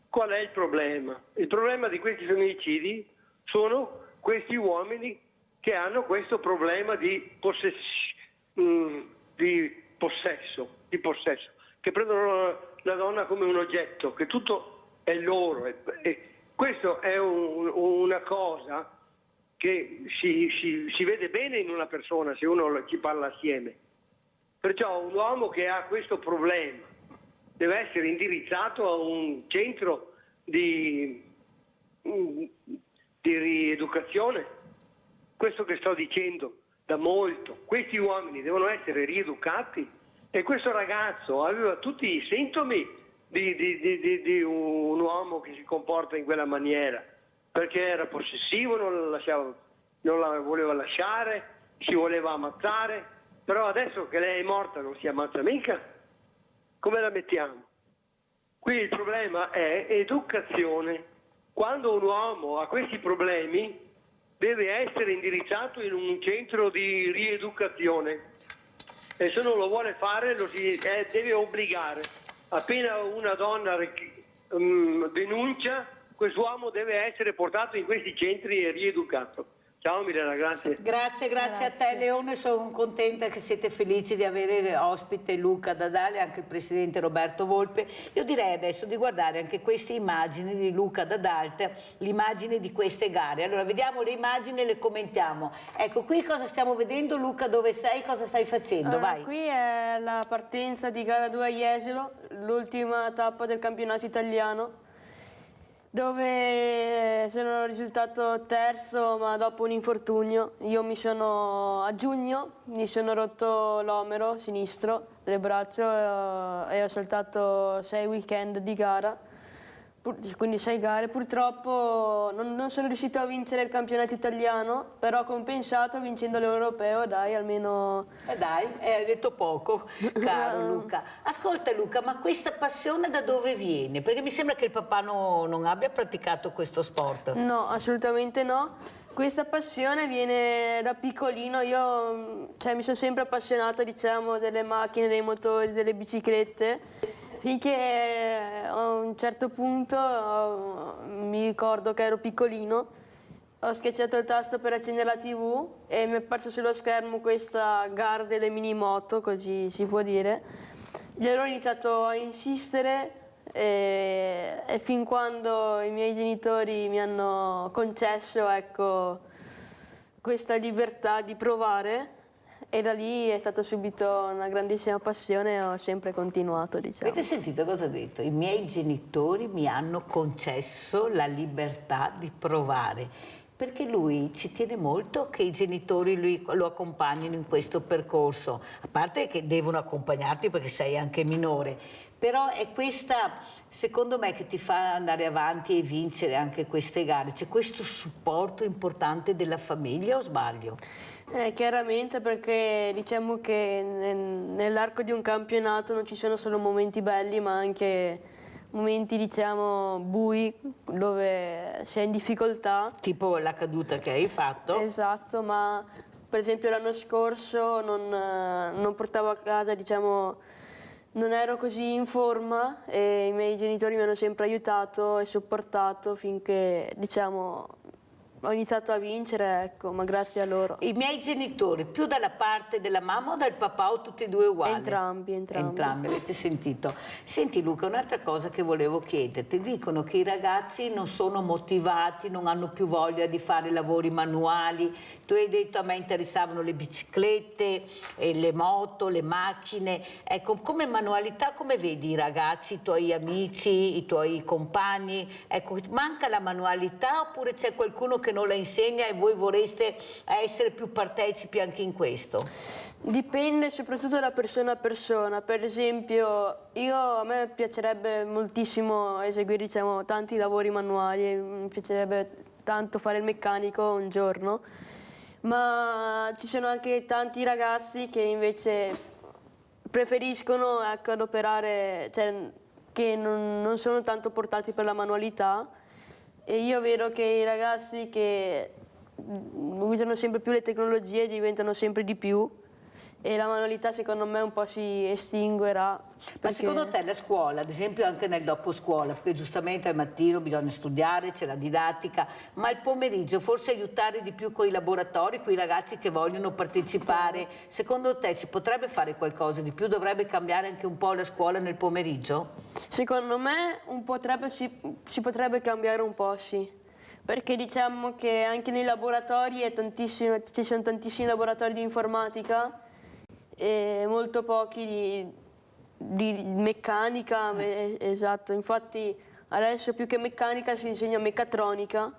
Qual è il problema? Il problema di questi femminicidi sono questi uomini che hanno questo problema di possesso, che prendono la donna come un oggetto, che tutto è loro. E questo è una cosa che si vede bene in una persona se uno ci parla assieme. Perciò un uomo che ha questo problema deve essere indirizzato a un centro di rieducazione. Questo che sto dicendo da molto, questi uomini devono essere rieducati, e questo ragazzo aveva tutti i sintomi di un uomo che si comporta in quella maniera, perché era possessivo, non la voleva lasciare, si voleva ammazzare, però adesso che lei è morta non si ammazza mica, come la mettiamo? Qui il problema è educazione. Quando un uomo ha questi problemi deve essere indirizzato in un centro di rieducazione, e se non lo vuole fare deve obbligare. Appena una donna denuncia, quest'uomo deve essere portato in questi centri e rieducato. Ciao Mirella, grazie. Grazie a te Leone, sono contenta che siete felici di avere ospite Luca Dadal e anche il presidente Roberto Volpe. Io direi adesso di guardare anche queste immagini di Luca Dadalt, l'immagine di queste gare. Allora vediamo le immagini e le commentiamo. Ecco, qui cosa stiamo vedendo? Luca, dove sei? Cosa stai facendo? Allora, vai. Qui è la partenza di gara 2 a Jesolo, l'ultima tappa del campionato italiano, dove sono risultato terzo ma dopo un infortunio. A giugno mi sono rotto l'omero sinistro del braccio e ho saltato 6 weekend di gara, quindi 6 gare. Purtroppo non sono riuscito a vincere il campionato italiano, però ho compensato vincendo l'europeo, dai, almeno... Dai, hai detto poco, caro Luca. Ascolta Luca, ma questa passione da dove viene? Perché mi sembra che il papà non abbia praticato questo sport. No, assolutamente no. Questa passione viene da piccolino. Io mi sono sempre appassionato, diciamo, delle macchine, dei motori, delle biciclette. Finché a un certo punto mi ricordo che ero piccolino, ho schiacciato il tasto per accendere la TV e mi è apparso sullo schermo questa gara delle minimoto, così si può dire. E allora ho iniziato a insistere e fin quando i miei genitori mi hanno concesso, ecco, questa libertà di provare. E da lì è stata subito una grandissima passione e ho sempre continuato, diciamo. Avete sentito cosa ha detto? I miei genitori mi hanno concesso la libertà di provare, perché lui ci tiene molto che i genitori lo accompagnino in questo percorso, a parte che devono accompagnarti perché sei anche minore, però è questa, secondo me, che ti fa andare avanti e vincere anche queste gare. C'è questo supporto importante della famiglia, o sbaglio? Chiaramente, perché diciamo che nell'arco di un campionato non ci sono solo momenti belli, ma anche momenti, diciamo, bui, dove si è in difficoltà. Tipo la caduta che hai fatto. Esatto, ma per esempio l'anno scorso non portavo a casa, diciamo, non ero così in forma e i miei genitori mi hanno sempre aiutato e supportato finché, diciamo, ho iniziato a vincere, ecco, ma grazie a loro. I miei genitori, più dalla parte della mamma o dal papà o tutti e due uguali? Entrambi. Entrambi, avete sentito. Senti Luca, un'altra cosa che volevo chiederti, dicono che i ragazzi non sono motivati, non hanno più voglia di fare lavori manuali. Tu hai detto a me interessavano le biciclette, le moto, le macchine. Ecco, come manualità, come vedi i ragazzi, i tuoi amici, i tuoi compagni? Ecco, manca la manualità oppure c'è qualcuno che non la insegna e voi vorreste essere più partecipi anche in questo? Dipende soprattutto da persona a persona. Per esempio, a me piacerebbe moltissimo eseguire, diciamo, tanti lavori manuali, mi piacerebbe tanto fare il meccanico un giorno, ma ci sono anche tanti ragazzi che invece preferiscono, ecco, adoperare, cioè, che non sono tanto portati per la manualità. E io vedo che i ragazzi che usano sempre più le tecnologie diventano sempre di più e la manualità secondo me un po' si estinguerà. Ma secondo te la scuola, ad esempio anche nel dopo scuola, perché giustamente al mattino bisogna studiare, c'è la didattica, ma il pomeriggio forse aiutare di più con i laboratori, con i ragazzi che vogliono partecipare, secondo te si potrebbe fare qualcosa di più? Dovrebbe cambiare anche un po' la scuola nel pomeriggio? Secondo me si potrebbe cambiare un po', sì. Perché diciamo che anche nei laboratori ci sono tantissimi laboratori di informatica e molto pochi di meccanica, esatto. Infatti adesso più che meccanica si insegna meccatronica.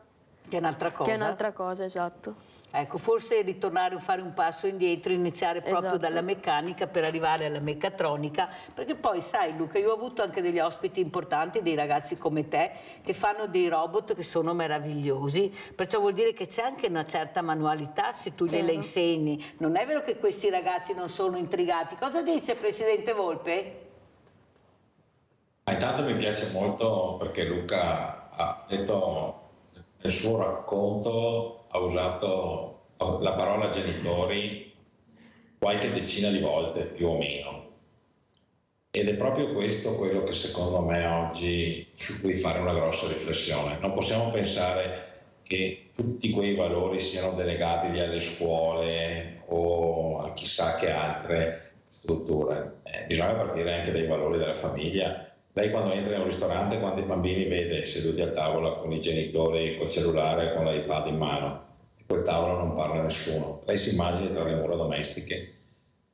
Che è un'altra cosa. Che è un'altra cosa, esatto. Ecco, forse ritornare a fare un passo indietro, iniziare proprio dalla meccanica per arrivare alla meccatronica, perché poi sai Luca, io ho avuto anche degli ospiti importanti, dei ragazzi come te, che fanno dei robot che sono meravigliosi, perciò vuol dire che c'è anche una certa manualità se tu gliele insegni. Non è vero che questi ragazzi non sono intrigati? Cosa dice Presidente Volpe? Intanto mi piace molto perché Luca ha detto nel suo racconto, ha usato la parola genitori qualche decina di volte più o meno, ed è proprio questo quello che secondo me oggi su cui fare una grossa riflessione. Non possiamo pensare che tutti quei valori siano delegabili alle scuole o a chissà che altre strutture. Bisogna partire anche dai valori della famiglia. Lei quando entra in un ristorante, quando i bambini vede seduti a tavola con i genitori col cellulare, con l'iPad in mano, e quel tavolo non parla nessuno, lei si immagina tra le mura domestiche.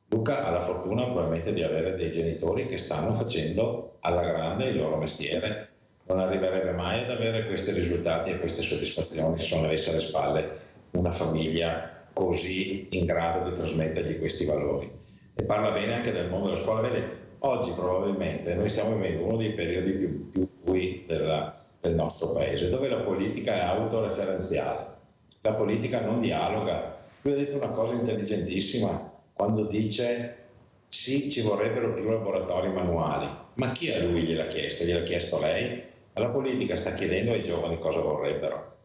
Luca ha la fortuna probabilmente di avere dei genitori che stanno facendo alla grande il loro mestiere. Non arriverebbe mai ad avere questi risultati e queste soddisfazioni se non avesse alle spalle una famiglia così in grado di trasmettergli questi valori. E parla bene anche del mondo della scuola. Vede, oggi probabilmente noi stiamo vivendo uno dei periodi più bui del nostro paese, dove la politica è autoreferenziale, la politica non dialoga. Lui ha detto una cosa intelligentissima quando dice sì, ci vorrebbero più laboratori manuali. Ma chi a lui gliel'ha chiesto? Gliel'ha chiesto lei? La politica sta chiedendo ai giovani cosa vorrebbero.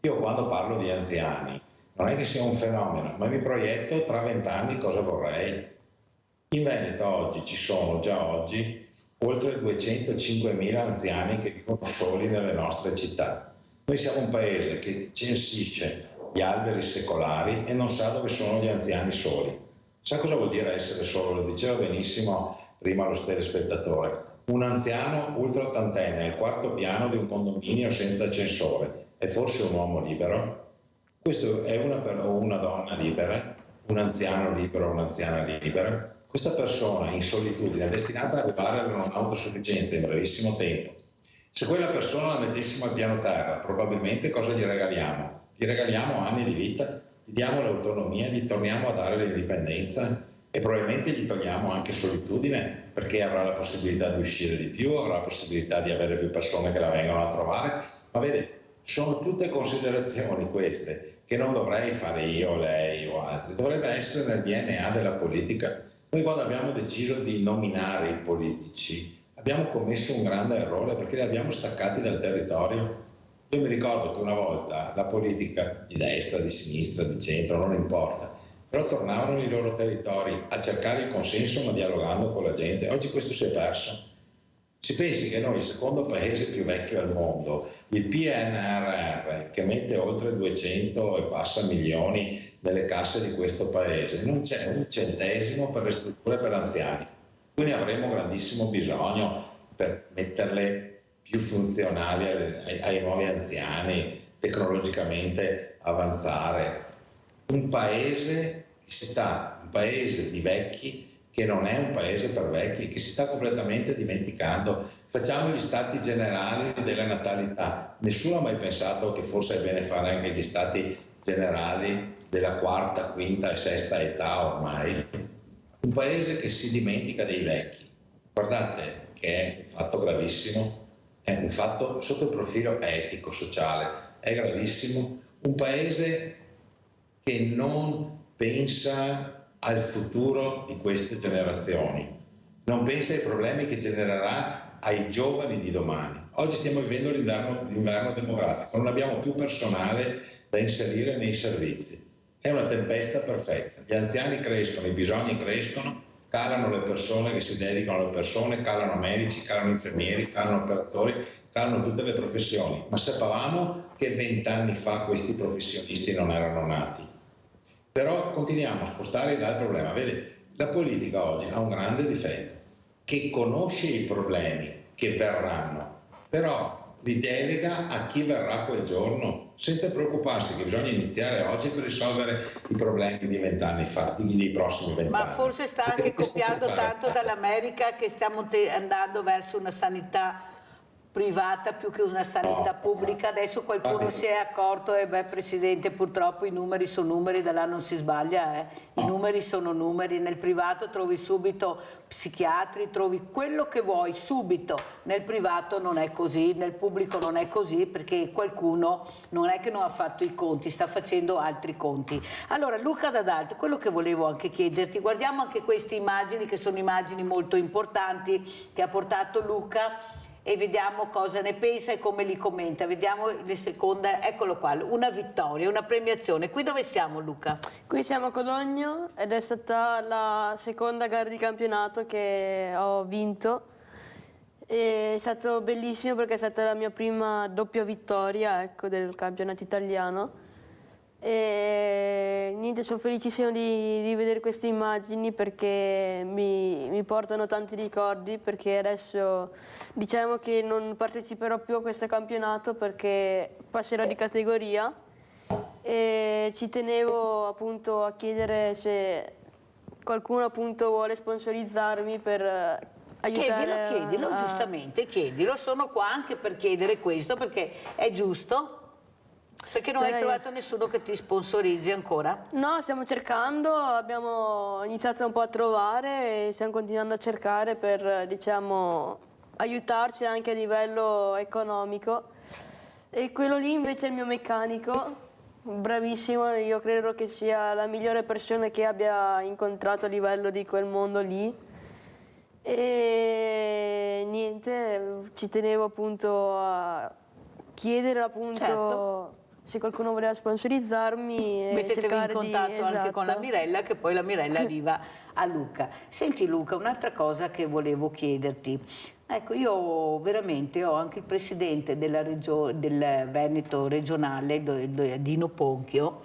Io quando parlo di anziani non è che sia un fenomeno, ma mi proietto tra 20 anni cosa vorrei. In Veneto oggi ci sono già oggi oltre 205.000 anziani che vivono soli nelle nostre città. Noi siamo un paese che censisce gli alberi secolari e non sa dove sono gli anziani soli. Sa cosa vuol dire essere solo? Lo diceva benissimo prima lo telespettatore. Un anziano ultra ottantenne al quarto piano di un condominio senza ascensore è forse un uomo libero? Questo è una donna libera, un anziano libero, un'anziana libera? Questa persona in solitudine è destinata ad arrivare a un'autosufficienza in brevissimo tempo. Se quella persona la mettessimo al piano terra, probabilmente cosa gli regaliamo? Gli regaliamo anni di vita, gli diamo l'autonomia, gli torniamo a dare l'indipendenza e probabilmente gli togliamo anche solitudine, perché avrà la possibilità di uscire di più, avrà la possibilità di avere più persone che la vengono a trovare. Ma vede, sono tutte considerazioni queste che non dovrei fare io, lei o altri, dovrebbe essere nel DNA della politica. Noi quando abbiamo deciso di nominare i politici abbiamo commesso un grande errore perché li abbiamo staccati dal territorio. Io mi ricordo che una volta la politica di destra, di sinistra, di centro, non importa, però tornavano nei loro territori a cercare il consenso ma dialogando con la gente. Oggi questo si è perso. Si pensi che noi, il secondo paese più vecchio al mondo, il PNRR, che mette oltre 200 e passa milioni nelle casse di questo paese, non c'è un centesimo per le strutture per anziani. Quindi avremo grandissimo bisogno per metterle più funzionali ai nuovi anziani, tecnologicamente avanzare. Un paese di vecchi che non è un paese per vecchi, che si sta completamente dimenticando. Facciamo gli stati generali della natalità. Nessuno ha mai pensato che forse è bene fare anche gli stati generali della quarta, quinta e sesta età ormai. Un paese che si dimentica dei vecchi. Guardate che è un fatto gravissimo, è un fatto sotto il profilo etico, sociale, è gravissimo. Un paese che non pensa al futuro di queste generazioni, non pensa ai problemi che genererà ai giovani di domani. Oggi stiamo vivendo l'inverno demografico, non abbiamo più personale da inserire nei servizi. È una tempesta perfetta. Gli anziani crescono, i bisogni crescono, calano le persone che si dedicano alle persone, calano medici, calano infermieri, calano operatori, calano tutte le professioni. Ma sapevamo che 20 anni fa questi professionisti non erano nati. Però continuiamo a spostare là il problema. Vede, la politica oggi ha un grande difetto, che conosce i problemi che verranno, però li delega a chi verrà quel giorno, senza preoccuparsi che bisogna iniziare oggi per risolvere i problemi di 20 anni fa, dei prossimi 20 anni. Ma forse sta anche copiando tanto dall'America, che stiamo andando verso una sanità privata più che una sanità pubblica. Adesso qualcuno si è accorto e Presidente, purtroppo i numeri sono numeri, da là non si sbaglia, i numeri sono numeri. Nel privato trovi subito psichiatri, trovi quello che vuoi subito. Nel privato non è così, nel pubblico non è così, perché qualcuno non è che non ha fatto i conti, sta facendo altri conti. Allora Luca D'Adalto, quello che volevo anche chiederti, guardiamo anche queste immagini che sono immagini molto importanti che ha portato Luca, e vediamo cosa ne pensa e come li commenta. Vediamo le seconde, eccolo qua, una vittoria, una premiazione. Qui dove siamo, Luca? Qui siamo a Codogno ed è stata la seconda gara di campionato che ho vinto È stato bellissimo perché è stata la mia prima doppia vittoria, ecco, del campionato italiano. E niente, sono felicissimo di vedere queste immagini perché mi portano tanti ricordi, perché adesso diciamo che non parteciperò più a questo campionato perché passerò di categoria e ci tenevo appunto a chiedere se qualcuno appunto vuole sponsorizzarmi per aiutare. Chiedilo, giustamente, chiedilo. Sono qua anche per chiedere questo perché è giusto. Perché non hai trovato nessuno che ti sponsorizzi ancora? No, stiamo cercando, abbiamo iniziato un po' a trovare e stiamo continuando a cercare per, diciamo, aiutarci anche a livello economico. E quello lì invece è il mio meccanico, bravissimo, io credo che sia la migliore persona che abbia incontrato a livello di quel mondo lì. E niente, ci tenevo appunto a chiedere appunto... Certo. Se qualcuno voleva sponsorizzarmi e mettetevi cercare in contatto anche con la esatto. Mirella, che poi la Mirella arriva a Luca. Senti Luca, un'altra cosa che volevo chiederti. Ecco, io veramente ho anche il presidente del Veneto regionale, Dino Ponchio,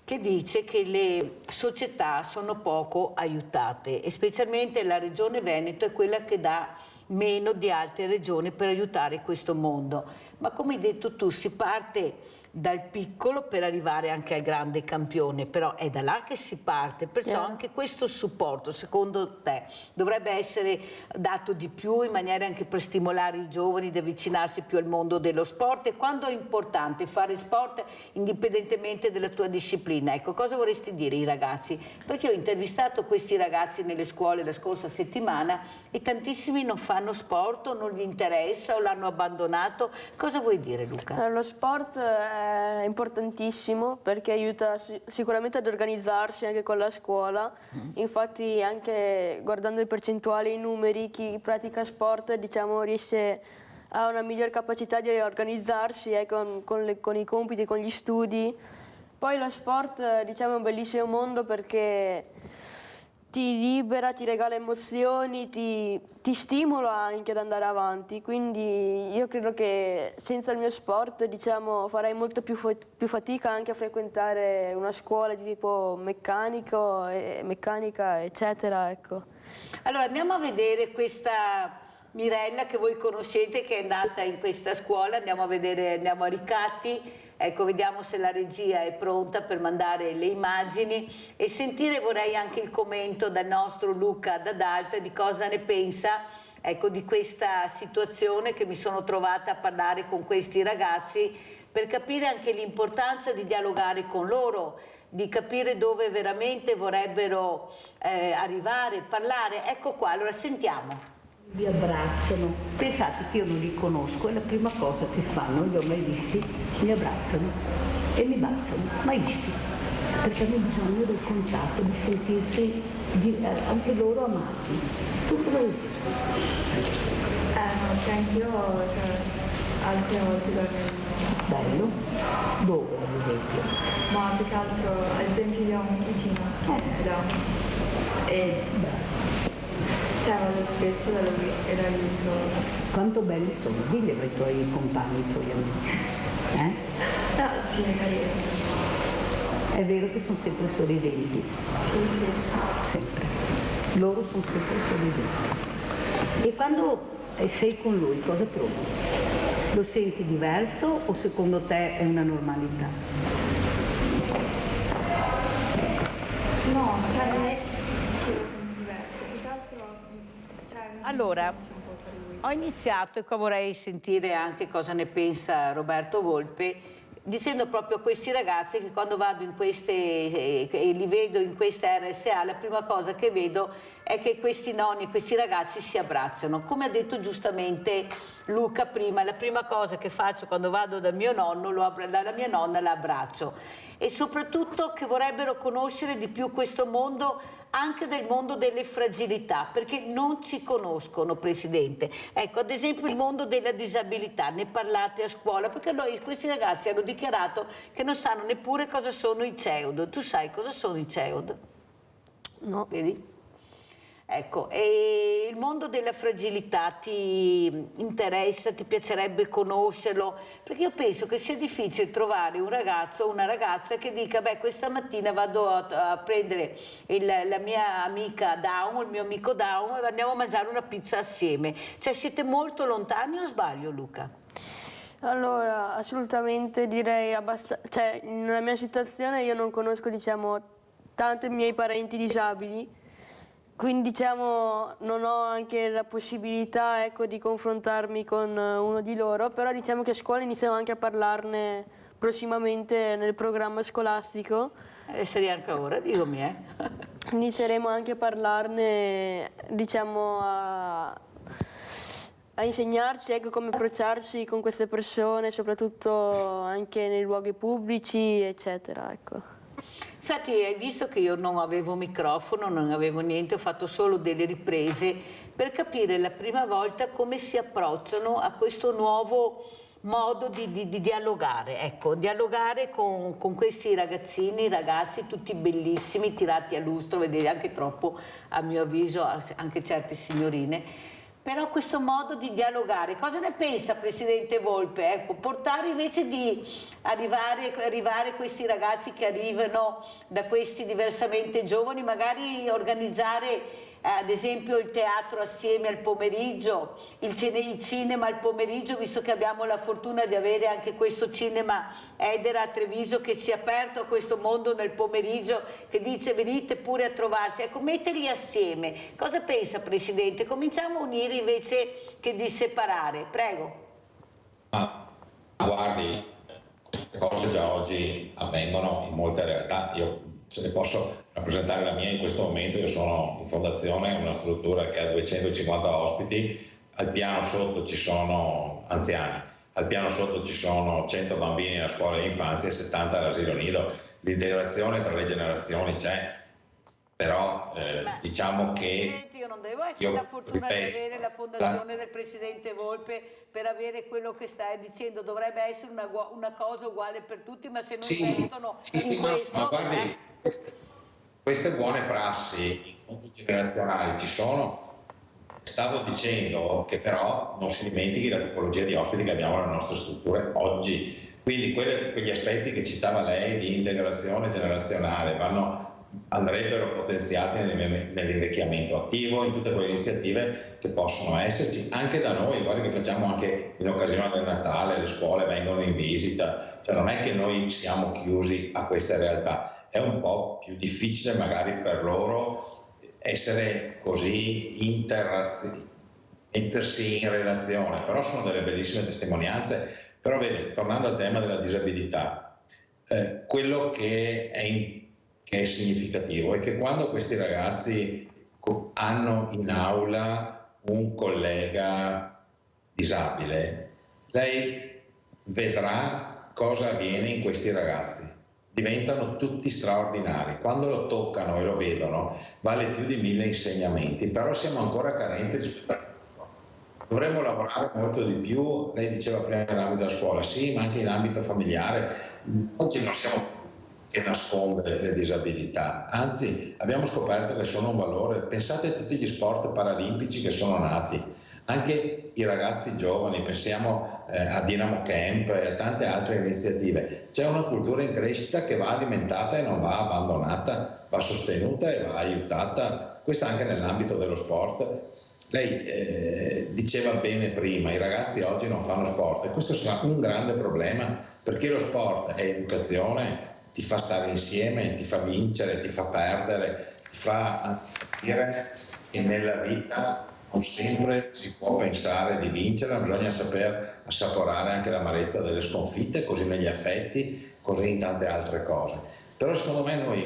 che dice che le società sono poco aiutate e specialmente la regione Veneto è quella che dà meno di altre regioni per aiutare questo mondo. Ma come hai detto tu, si parte dal piccolo per arrivare anche al grande campione, però è da là che si parte, perciò anche questo supporto secondo te dovrebbe essere dato di più in maniera anche per stimolare i giovani ad avvicinarsi più al mondo dello sport, e quando è importante fare sport indipendentemente dalla tua disciplina. Ecco, cosa vorresti dire ai ragazzi? Perché ho intervistato questi ragazzi nelle scuole la scorsa settimana e tantissimi non fanno sport o non gli interessa o l'hanno abbandonato. Cosa vuoi dire Luca? Allora, lo sport è importantissimo perché aiuta sicuramente ad organizzarsi anche con la scuola. Infatti anche guardando le percentuali e i numeri, chi pratica sport diciamo riesce a una miglior capacità di organizzarsi con i compiti, con gli studi. Poi lo sport diciamo è un bellissimo mondo perché ti libera, ti regala emozioni, ti stimola anche ad andare avanti, quindi io credo che senza il mio sport diciamo farei molto più fatica anche a frequentare una scuola di tipo meccanica eccetera, ecco. Allora andiamo a vedere questa Mirella che voi conoscete, che è andata in questa scuola, andiamo a vedere, andiamo a Ricatti. Ecco, vediamo se la regia è pronta per mandare le immagini e sentire, vorrei anche il commento dal nostro Luca D'Adalto di cosa ne pensa, ecco, di questa situazione che mi sono trovata a parlare con questi ragazzi per capire anche l'importanza di dialogare con loro, di capire dove veramente vorrebbero arrivare, parlare. Ecco qua, allora sentiamo. Vi abbracciano, pensate che io non li conosco, è la prima cosa che fanno, non li ho mai visti, mi abbracciano e mi baciano, mai visti, perché hanno bisogno del contatto, di sentirsi anche loro amati. Tu cosa vuoi dire? Anch'io altre volte dormo. Bello? Dove ad esempio? Ma più che altro, ad esempio io ho un vicino vado spesso da lui e l'aiuto. Quanto belli sono, diglielo ai tuoi compagni, ai tuoi amici. No, sì, è carino. È vero che sono sempre sorridenti? Sì. Sempre. Loro sono sempre sorridenti. E quando sei con lui cosa provi? Lo senti diverso o secondo te è una normalità? No, cioè non è che lo sento diverso, più che altro Allora, ho iniziato, e qua vorrei sentire anche cosa ne pensa Roberto Volpe, dicendo proprio a questi ragazzi che quando vado in queste, e li vedo in queste RSA, la prima cosa che vedo è che questi nonni, questi ragazzi si abbracciano. Come ha detto giustamente Luca prima, la prima cosa che faccio quando vado dal mio nonno, dalla mia nonna, la abbraccio. E soprattutto che vorrebbero conoscere di più questo mondo, anche del mondo delle fragilità, perché non ci conoscono, Presidente. Ecco, ad esempio il mondo della disabilità, ne parlate a scuola, perché questi ragazzi hanno dichiarato che non sanno neppure cosa sono i CEOD. Tu sai cosa sono i CEOD? No. Vedi? Ecco, e il mondo della fragilità ti interessa, ti piacerebbe conoscerlo? Perché io penso che sia difficile trovare un ragazzo o una ragazza che dica, beh, questa mattina vado a prendere la mia amica Down, il mio amico Down, e andiamo a mangiare una pizza assieme. Cioè, siete molto lontani o sbaglio, Luca? Allora, assolutamente direi abbastanza, cioè nella mia situazione io non conosco, diciamo, tanti miei parenti disabili, quindi diciamo non ho anche la possibilità, ecco, di confrontarmi con uno di loro, però diciamo che a scuola iniziamo anche a parlarne prossimamente nel programma scolastico. Seria anche ora, dicomi, Inizieremo anche a parlarne, diciamo, a insegnarci, ecco, come approcciarsi con queste persone, soprattutto anche nei luoghi pubblici, eccetera, ecco. Infatti hai visto che io non avevo microfono, non avevo niente, ho fatto solo delle riprese per capire la prima volta come si approcciano a questo nuovo modo di dialogare, ecco, dialogare con questi ragazzini, ragazzi tutti bellissimi, tirati a lustro, vedete anche troppo a mio avviso, anche certe signorine. Però questo modo di dialogare, cosa ne pensa Presidente Volpe? Ecco, portare invece di arrivare questi ragazzi che arrivano da questi diversamente giovani, magari organizzare ad esempio il teatro assieme al pomeriggio, il cinema al pomeriggio, visto che abbiamo la fortuna di avere anche questo cinema Edera a Treviso che si è aperto a questo mondo nel pomeriggio, che dice venite pure a trovarci, ecco, metterli assieme. Cosa pensa Presidente? Cominciamo a unire invece che di separare, prego. Guardi, queste cose già oggi avvengono in molte realtà. Io, se ne posso rappresentare la mia in questo momento, io sono in fondazione, una struttura che ha 250 ospiti, al piano sotto ci sono anziani, al piano sotto ci sono 100 bambini alla scuola d'infanzia e 70 all'asilo nido. L'integrazione tra le generazioni c'è, però diciamo che io non devo essere la fortuna di avere la fondazione del Presidente Volpe per avere quello che stai dicendo, dovrebbe essere una cosa uguale per tutti, ma se non investono in questo... Ma guardi, queste buone prassi generazionali ci sono. Stavo dicendo che però non si dimentichi la tipologia di ospiti che abbiamo nelle nostre strutture oggi, quindi quegli aspetti che citava lei di integrazione generazionale andrebbero potenziati nell'invecchiamento attivo, in tutte quelle iniziative che possono esserci anche da noi. Guarda che facciamo anche in occasione del Natale, le scuole vengono in visita, cioè non è che noi siamo chiusi a queste realtà, è un po' più difficile magari per loro essere così mettersi in relazione, però sono delle bellissime testimonianze. Però vedi, tornando al tema della disabilità, quello che è significativo è che quando questi ragazzi hanno in aula un collega disabile, lei vedrà cosa avviene in questi ragazzi. Diventano tutti straordinari. Quando lo toccano e lo vedono, vale più di 1000 insegnamenti, però siamo ancora carenti rispetto a questo. Dovremmo lavorare molto di più. Lei diceva prima nell'ambito della scuola, sì, ma anche in ambito familiare. Oggi non siamo che nasconde le disabilità, anzi abbiamo scoperto che sono un valore. Pensate a tutti gli sport paralimpici che sono nati, anche i ragazzi giovani, pensiamo a Dinamo Camp e a tante altre iniziative. C'è una cultura in crescita che va alimentata e non va abbandonata, va sostenuta e va aiutata, questo anche nell'ambito dello sport. Lei diceva bene prima, i ragazzi oggi non fanno sport e questo sarà un grande problema, perché lo sport è educazione, ti fa stare insieme, ti fa vincere, ti fa perdere, ti fa dire che nella vita non sempre si può pensare di vincere, bisogna saper assaporare anche l'amarezza delle sconfitte, così negli affetti, così in tante altre cose. Però secondo me noi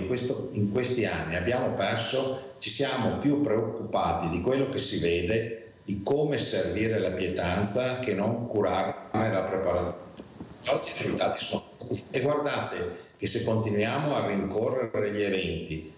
in questi anni abbiamo perso, ci siamo più preoccupati di quello che si vede, di come servire la pietanza, che non curarne la preparazione. Oggi i risultati sono questi. E guardate che se continuiamo a rincorrere gli eventi,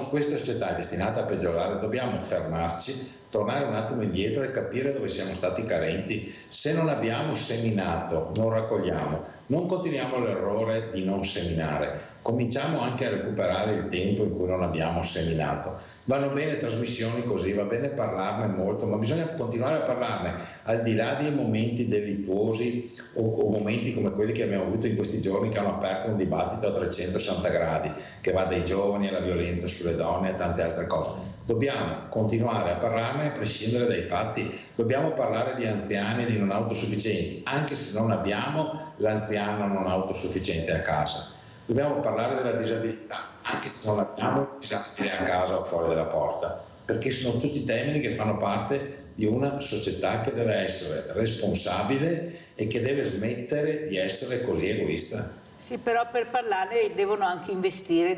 questa società è destinata a peggiorare, dobbiamo fermarci, tornare un attimo indietro e capire dove siamo stati carenti. Se non abbiamo seminato, non raccogliamo. Non continuiamo l'errore di non seminare, cominciamo anche a recuperare il tempo in cui non abbiamo seminato. Vanno bene trasmissioni così, va bene parlarne molto, ma bisogna continuare a parlarne al di là dei momenti delittuosi o momenti come quelli che abbiamo avuto in questi giorni, che hanno aperto un dibattito a 360 gradi, che va dai giovani alla violenza sulle donne e tante altre cose. Dobbiamo continuare a parlarne a prescindere dai fatti, dobbiamo parlare di anziani e di non autosufficienti, anche se non abbiamo l'anziano non autosufficiente a casa. Dobbiamo parlare della disabilità, anche se non abbiamo il disabile a casa o fuori dalla porta, perché sono tutti temi che fanno parte di una società che deve essere responsabile e che deve smettere di essere così egoista. Sì, però per parlarne devono anche investire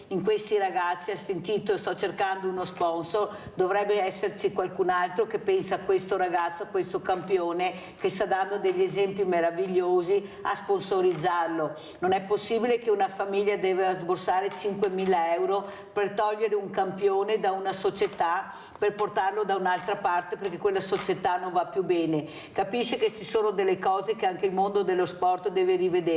in questi ragazzi. Ha sentito, sto cercando uno sponsor, dovrebbe esserci qualcun altro che pensa a questo ragazzo, a questo campione che sta dando degli esempi meravigliosi, a sponsorizzarlo. Non è possibile che una famiglia deve sborsare 5.000 euro per togliere un campione da una società, per portarlo da un'altra parte, perché quella società non va più bene. Capisce che ci sono delle cose che anche il mondo dello sport deve rivedere,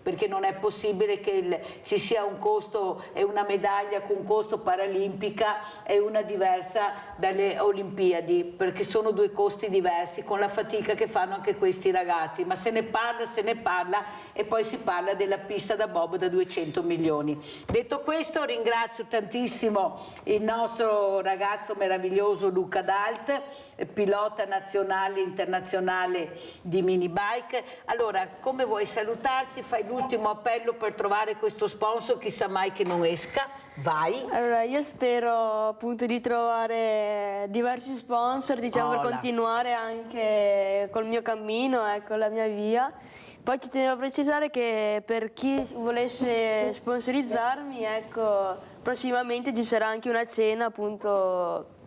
perché non è possibile che ci sia un costo e una medaglia con un costo paralimpica e una diversa dalle Olimpiadi, perché sono due costi diversi, con la fatica che fanno anche questi ragazzi. Ma se ne parla e poi si parla della pista da bob da 200 milioni. Detto questo, ringrazio tantissimo il nostro ragazzo meraviglioso Luca Dalt, pilota nazionale e internazionale di minibike. Allora, come vuoi salutarci? Fai l'ultimo appello per trovare questo sponsor, chissà mai che non esca. Vai. Allora, io spero appunto di trovare diversi sponsor, diciamo, per continuare anche col mio cammino, con la mia via. Poi ci tenevo a precisare che per chi volesse sponsorizzarmi, ecco, prossimamente ci sarà anche una cena appunto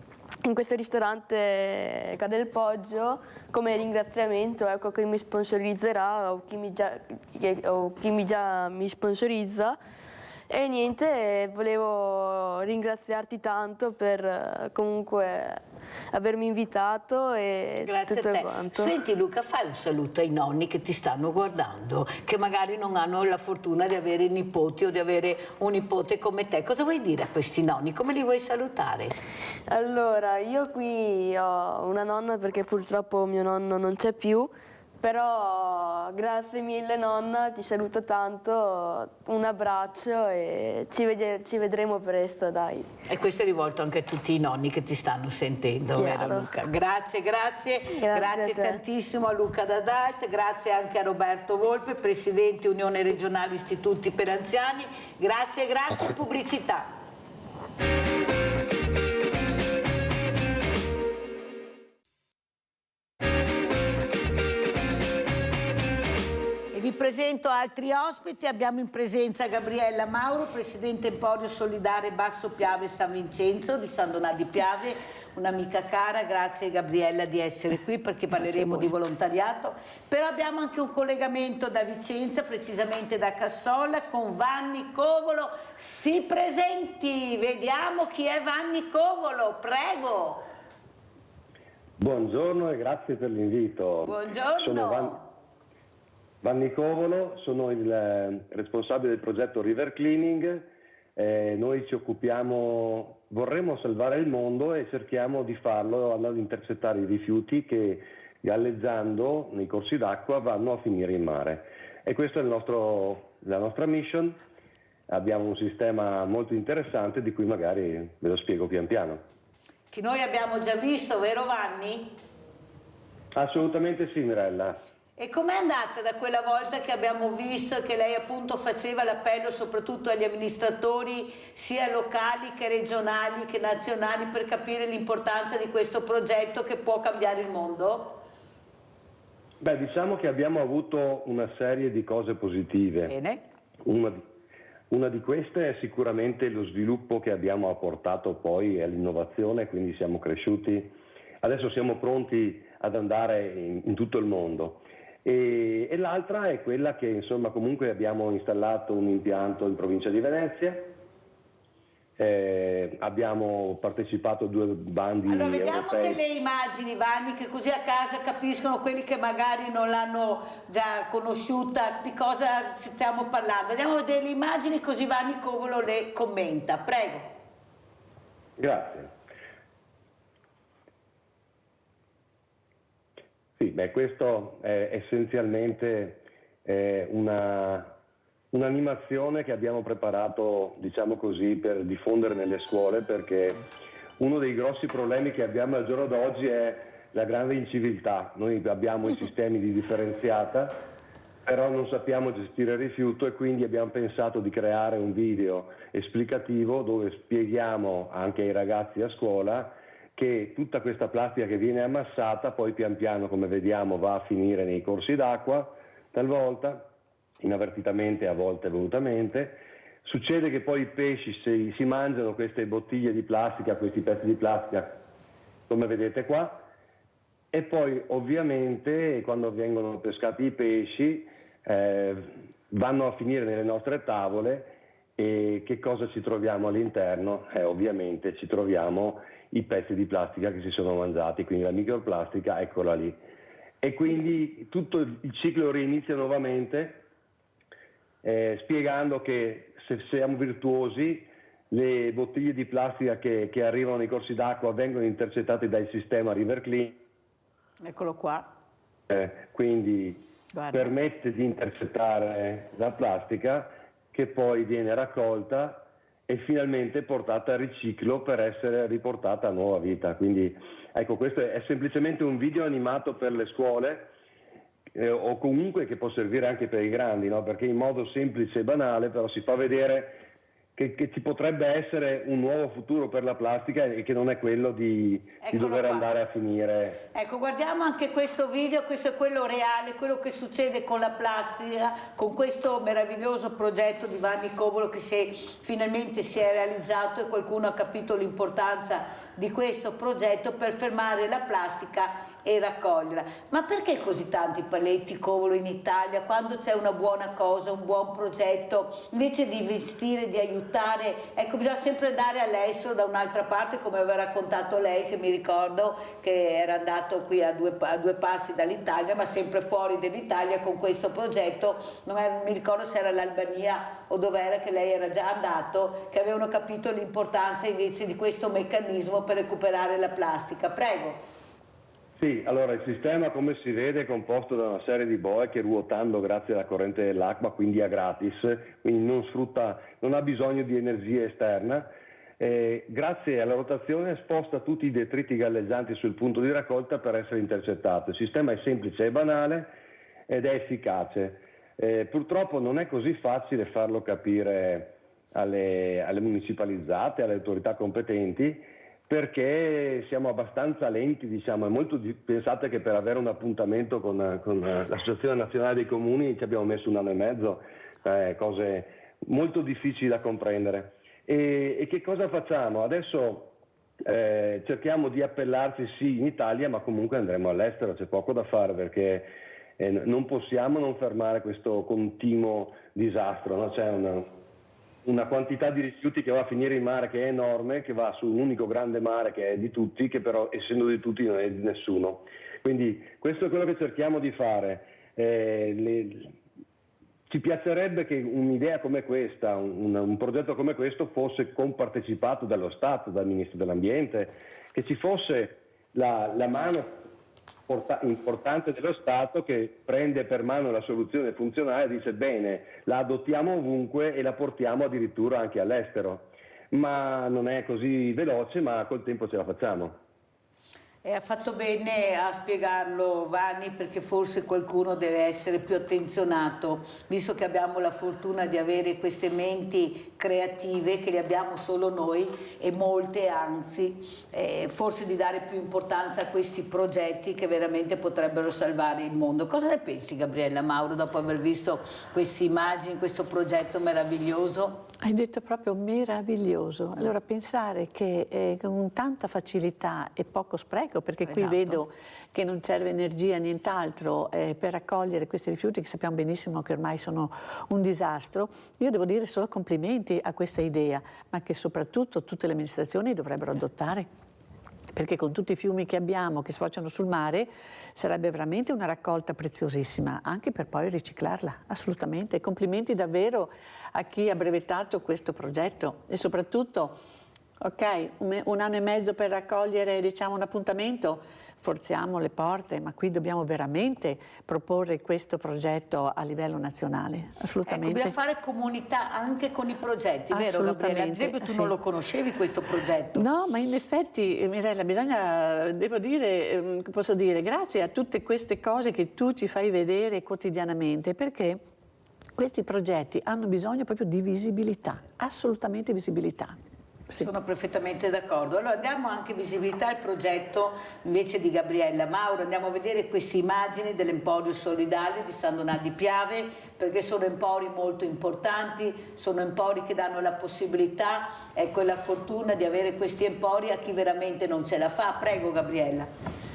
in questo ristorante Ca del Poggio come ringraziamento, ecco, che mi sponsorizzerà o chi già mi sponsorizza. E niente, volevo ringraziarti tanto per comunque avermi invitato e grazie tutto a te. Quanto. Senti Luca, fai un saluto ai nonni che ti stanno guardando, che magari non hanno la fortuna di avere nipoti o di avere un nipote come te. Cosa vuoi dire a questi nonni? Come li vuoi salutare? Allora, io qui ho una nonna perché purtroppo mio nonno non c'è più, però grazie mille nonna, ti saluto tanto, un abbraccio e ci vedremo presto, dai. E questo è rivolto anche a tutti i nonni che ti stanno sentendo, vero Luca? Grazie tantissimo a Luca Dalt, grazie anche a Roberto Volpe, Presidente Unione Regionale Istituti per Anziani, grazie, pubblicità. Vi presento altri ospiti, abbiamo in presenza Gabriella Mauro, Presidente Emporio Solidale Basso Piave San Vincenzo di San Donà di Piave, un'amica cara, grazie Gabriella di essere qui perché parleremo di volontariato, però abbiamo anche un collegamento da Vicenza, precisamente da Cassola, con Vanni Covolo. Si presenti, vediamo chi è Vanni Covolo, prego. Buongiorno e grazie per l'invito. Buongiorno. Sono Vanni Covolo, sono il responsabile del progetto River Cleaning. Noi ci occupiamo, vorremmo salvare il mondo e cerchiamo di farlo andando ad intercettare i rifiuti che galleggiando nei corsi d'acqua vanno a finire in mare. E questa è la nostra mission. Abbiamo un sistema molto interessante di cui magari ve lo spiego pian piano. Che noi abbiamo già visto, vero Vanni? Assolutamente sì, Mirella. E com'è andata da quella volta che abbiamo visto che lei appunto faceva l'appello soprattutto agli amministratori sia locali che regionali che nazionali per capire l'importanza di questo progetto che può cambiare il mondo? Beh, diciamo che abbiamo avuto una serie di cose positive. Bene. Una di queste è sicuramente lo sviluppo che abbiamo apportato poi all'innovazione, quindi siamo cresciuti. Adesso siamo pronti ad andare in tutto il mondo. E l'altra è quella che insomma comunque abbiamo installato un impianto in provincia di Venezia abbiamo partecipato a 2 bandi allora vediamo europei. delle immagini, Vanni, che così a casa capiscono quelli che magari non l'hanno già conosciuta di cosa stiamo parlando. Vediamo delle immagini così Vanni Covolo le commenta, prego. Grazie. Sì, beh, questo è essenzialmente un'animazione che abbiamo preparato, diciamo così, per diffondere nelle scuole, perché uno dei grossi problemi che abbiamo al giorno d'oggi è la grande inciviltà. Noi abbiamo i sistemi di differenziata, però non sappiamo gestire il rifiuto, e quindi abbiamo pensato di creare un video esplicativo dove spieghiamo anche ai ragazzi a scuola che tutta questa plastica che viene ammassata poi pian piano, come vediamo, va a finire nei corsi d'acqua, talvolta inavvertitamente, a volte volutamente. Succede che poi i pesci si mangiano queste bottiglie di plastica, questi pezzi di plastica, come vedete qua, e poi ovviamente quando vengono pescati i pesci vanno a finire nelle nostre tavole, e che cosa ci troviamo all'interno? Ovviamente ci troviamo i pezzi di plastica che si sono mangiati, quindi la microplastica, eccola lì. E quindi tutto il ciclo rinizia nuovamente, spiegando che se siamo virtuosi, le bottiglie di plastica che arrivano nei corsi d'acqua vengono intercettate dal sistema River Clean. Eccolo qua. Quindi guarda, permette di intercettare la plastica, che poi viene raccolta e finalmente portata a riciclo per essere riportata a nuova vita. Quindi ecco, questo è semplicemente un video animato per le scuole, o comunque che può servire anche per i grandi, no? Perché in modo semplice e banale però si fa vedere che ci potrebbe essere un nuovo futuro per la plastica, e che non è quello di dover andare a finire. Ecco, guardiamo anche questo video, questo è quello reale, quello che succede con la plastica, con questo meraviglioso progetto di Vanni Covolo che finalmente si è realizzato, e qualcuno ha capito l'importanza di questo progetto per fermare la plastica e raccoglierla. Ma perché così tanti paletti Covolo in Italia, quando c'è una buona cosa, un buon progetto, invece di investire, di aiutare? Ecco, bisogna sempre andare all'estero, da un'altra parte, come aveva raccontato lei, che mi ricordo che era andato qui a due passi dall'Italia, ma sempre fuori dall'Italia con questo progetto. Non mi ricordo se era l'Albania o dov'era, che lei era già andato, che avevano capito l'importanza invece di questo meccanismo per recuperare la plastica. Prego. Sì, allora il sistema, come si vede, è composto da una serie di boe che, ruotando grazie alla corrente dell'acqua, quindi a gratis, quindi non ha bisogno di energia esterna, grazie alla rotazione sposta tutti i detriti galleggianti sul punto di raccolta per essere intercettato. Il sistema è semplice e banale ed è efficace. Purtroppo non è così facile farlo capire alle municipalizzate, alle autorità competenti, perché siamo abbastanza lenti, diciamo. Pensate che per avere un appuntamento con l'Associazione Nazionale dei Comuni ci abbiamo messo 1 anno e mezzo, cose molto difficili da comprendere. E che cosa facciamo? Adesso cerchiamo di appellarci sì in Italia, ma comunque andremo all'estero, c'è poco da fare, perché non possiamo non fermare questo continuo disastro, no? C'è una quantità di rifiuti che va a finire in mare che è enorme, che va su un unico grande mare che è di tutti, che però essendo di tutti non è di nessuno. Quindi questo è quello che cerchiamo di fare. Ci piacerebbe che un'idea come questa, un progetto come questo fosse compartecipato dallo Stato, dal Ministro dell'Ambiente, che ci fosse la mano importante dello Stato che prende per mano la soluzione funzionale e dice: bene, la adottiamo ovunque e la portiamo addirittura anche all'estero. Ma non è così veloce, ma col tempo ce la facciamo. E ha fatto bene a spiegarlo Vanni, perché forse qualcuno deve essere più attenzionato, visto che abbiamo la fortuna di avere queste menti creative, che le abbiamo solo noi, e molte anzi, forse di dare più importanza a questi progetti che veramente potrebbero salvare il mondo. Cosa ne pensi, Gabriella Mauro, dopo aver visto queste immagini, questo progetto meraviglioso? Hai detto proprio meraviglioso. Allora, pensare che con tanta facilità e poco spreco, spreco, perché qui vedo che non serve energia, nient'altro per raccogliere questi rifiuti che sappiamo benissimo che ormai sono un disastro. Io devo dire solo complimenti a questa idea, ma che soprattutto tutte le amministrazioni dovrebbero adottare. Perché con tutti i fiumi che abbiamo, che sfociano sul mare, sarebbe veramente una raccolta preziosissima, anche per poi riciclarla, assolutamente. Complimenti davvero a chi ha brevettato questo progetto e soprattutto, ok, un anno e mezzo per raccogliere, diciamo, un appuntamento, forziamo le porte, ma qui dobbiamo veramente proporre questo progetto a livello nazionale, assolutamente. Dobbiamo fare comunità anche con i progetti, vero Gabriella? Ad esempio tu non lo conoscevi questo progetto? No, ma in effetti Mirella, devo dire, posso dire, grazie a tutte queste cose che tu ci fai vedere quotidianamente, perché questi progetti hanno bisogno proprio di visibilità, assolutamente visibilità. Sì. Sono perfettamente d'accordo. Allora diamo anche visibilità al progetto invece di Gabriella. Mauro, andiamo a vedere queste immagini dell'Emporio Solidale di San Donà di Piave, perché sono empori molto importanti, sono empori che danno la possibilità e quella fortuna di avere questi empori a chi veramente non ce la fa. Prego Gabriella.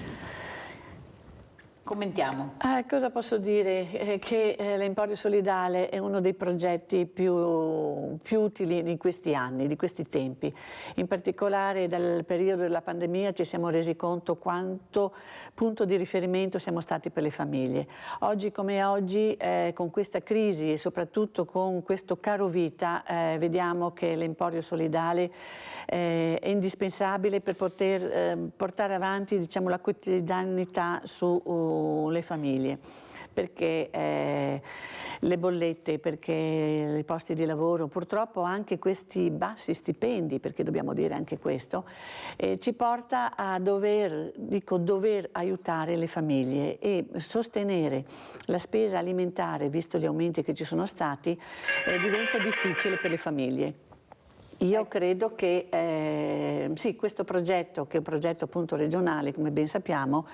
Commentiamo. Cosa posso dire? Che l'Emporio Solidale è uno dei progetti più utili di questi anni, di questi tempi. In particolare dal periodo della pandemia ci siamo resi conto quanto punto di riferimento siamo stati per le famiglie. Oggi come oggi, con questa crisi e soprattutto con questo caro vita, vediamo che l'Emporio Solidale è indispensabile per poter portare avanti, diciamo, la quotidianità su le famiglie, perché le bollette, perché i posti di lavoro, purtroppo anche questi bassi stipendi, perché dobbiamo dire anche questo, ci porta a dover aiutare le famiglie e sostenere la spesa alimentare, visto gli aumenti che ci sono stati, diventa difficile per le famiglie. Io credo che sì, questo progetto, che è un progetto appunto regionale, come ben sappiamo,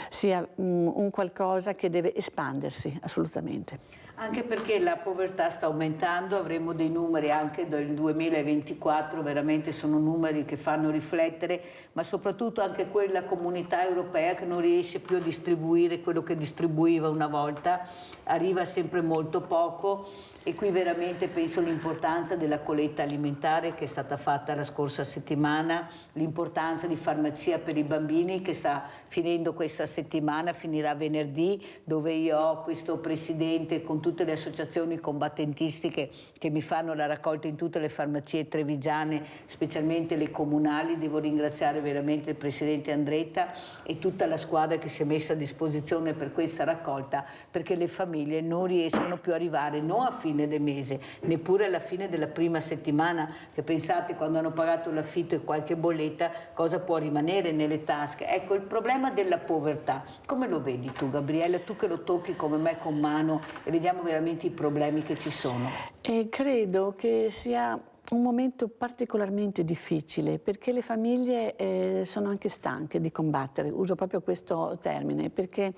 sia un qualcosa che deve espandersi assolutamente. Anche perché la povertà sta aumentando, avremo dei numeri anche del 2024, veramente sono numeri che fanno riflettere, ma soprattutto anche quella comunità europea che non riesce più a distribuire quello che distribuiva una volta, arriva sempre molto poco. E qui veramente penso all'importanza della colletta alimentare che è stata fatta la scorsa settimana, l'importanza di farmacia per i bambini che sta finendo questa settimana, finirà venerdì, dove io ho questo presidente con tutte le associazioni combattentistiche che mi fanno la raccolta in tutte le farmacie trevigiane, specialmente le comunali. Devo ringraziare veramente il presidente Andretta e tutta la squadra che si è messa a disposizione per questa raccolta, perché le famiglie non riescono più ad arrivare non a fine del mese, neppure alla fine della prima settimana, che pensate quando hanno pagato l'affitto e qualche bolletta cosa può rimanere nelle tasche. Ecco, il problema della povertà, come lo vedi tu Gabriella, tu che lo tocchi come me con mano e vediamo veramente i problemi che ci sono? Credo che sia un momento particolarmente difficile, perché le famiglie sono anche stanche di combattere, uso proprio questo termine, perché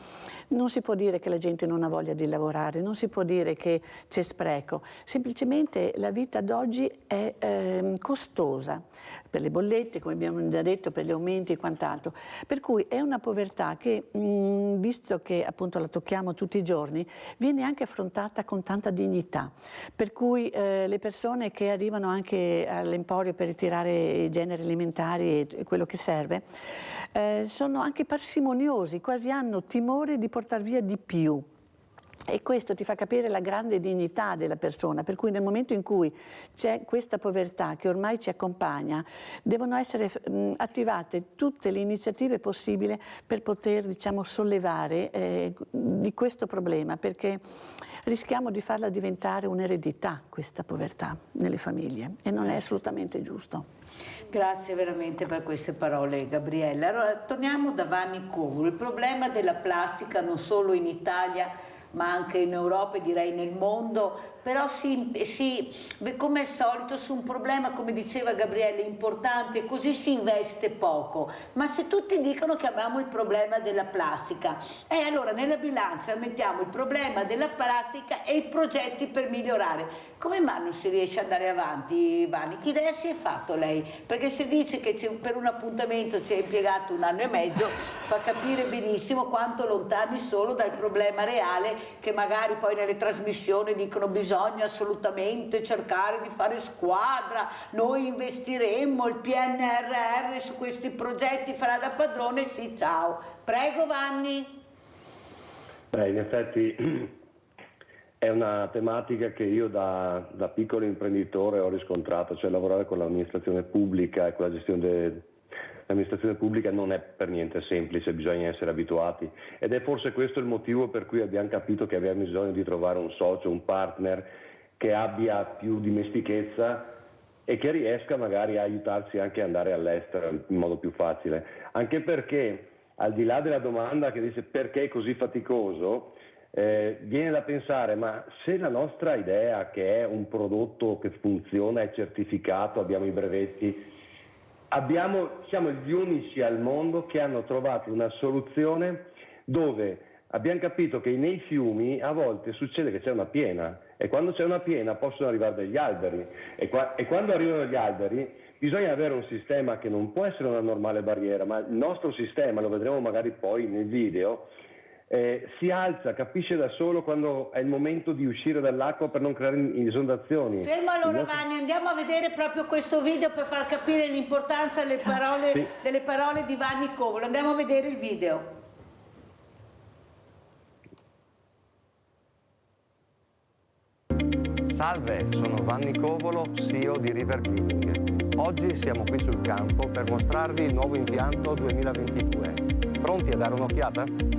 non si può dire che la gente non ha voglia di lavorare, non si può dire che c'è spreco, semplicemente la vita d'oggi è costosa per le bollette, come abbiamo già detto, per gli aumenti e quant'altro, per cui è una povertà che, visto che appunto la tocchiamo tutti i giorni, viene anche affrontata con tanta dignità, per cui le persone che arrivano anche all'Emporio per ritirare i generi alimentari e quello che serve, sono anche parsimoniosi, quasi hanno timore di portar via di più. E questo ti fa capire la grande dignità della persona, per cui nel momento in cui c'è questa povertà che ormai ci accompagna, devono essere attivate tutte le iniziative possibili per poter, diciamo, sollevare di questo problema, perché rischiamo di farla diventare un'eredità, questa povertà nelle famiglie, e non è assolutamente giusto. Grazie veramente per queste parole Gabriella. Allora torniamo da Vanni Covolo. Il problema della plastica non solo in Italia ma anche in Europa e direi nel mondo però come al solito su un problema, come diceva Gabriele, importante, così si investe poco. Ma se tutti dicono che abbiamo il problema della plastica, allora nella bilancia mettiamo il problema della plastica e i progetti per migliorare. Come mai non si riesce ad andare avanti, Vanni? Che idea si è fatto lei? Perché se dice che per un appuntamento ci è impiegato 1 anno e mezzo, fa capire benissimo quanto lontani sono dal problema reale, che magari poi nelle trasmissioni dicono bisogna assolutamente cercare di fare squadra, noi investiremmo, il PNRR su questi progetti farà da padrone, sì, ciao. Prego Vanni. In effetti è una tematica che io da piccolo imprenditore ho riscontrato, cioè lavorare con l'amministrazione pubblica e con la gestione dell'amministrazione pubblica non è per niente semplice, bisogna essere abituati, ed è forse questo il motivo per cui abbiamo capito che abbiamo bisogno di trovare un socio, un partner che abbia più dimestichezza e che riesca magari a aiutarci anche ad andare all'estero in modo più facile, anche perché al di là della domanda che dice perché è così faticoso, viene da pensare, ma se la nostra idea, che è un prodotto che funziona, è certificato, abbiamo i brevetti, siamo gli unici al mondo che hanno trovato una soluzione dove abbiamo capito che nei fiumi a volte succede che c'è una piena, e quando c'è una piena possono arrivare degli alberi, e quando arrivano gli alberi bisogna avere un sistema che non può essere una normale barriera, ma il nostro sistema, lo vedremo magari poi nel video, si alza, capisce da solo quando è il momento di uscire dall'acqua per non creare esondazioni. Fermo allora Vanni, andiamo a vedere proprio questo video per far capire l'importanza delle parole di Vanni Covolo. Andiamo a vedere il video. Salve, sono Vanni Covolo, CEO di River Cleaning. Oggi siamo qui sul campo per mostrarvi il nuovo impianto 2022. Pronti a dare un'occhiata?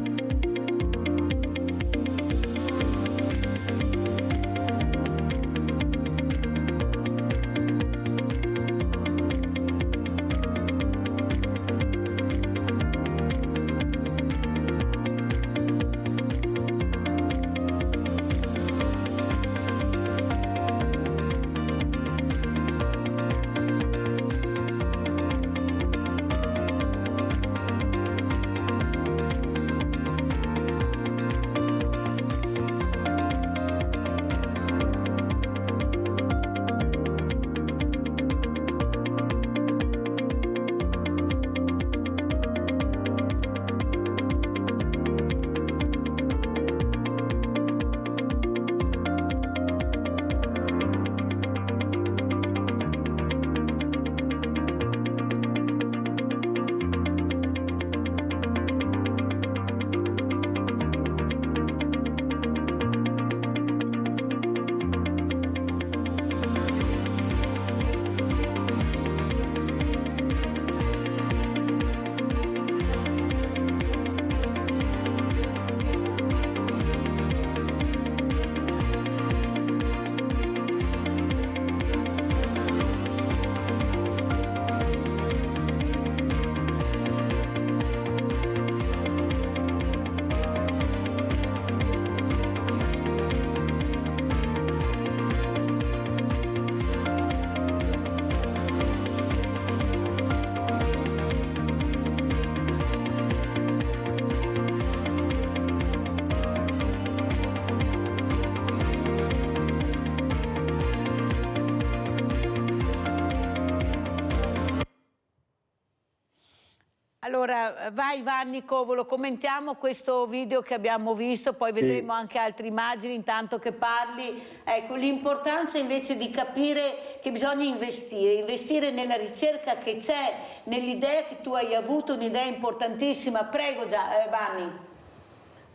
Allora, vai Vanni Covolo, commentiamo questo video che abbiamo visto, poi vedremo anche altre immagini intanto che parli. Ecco, l'importanza invece di capire che bisogna investire nella ricerca che c'è, nell'idea che tu hai avuto, un'idea importantissima. Prego Vanni.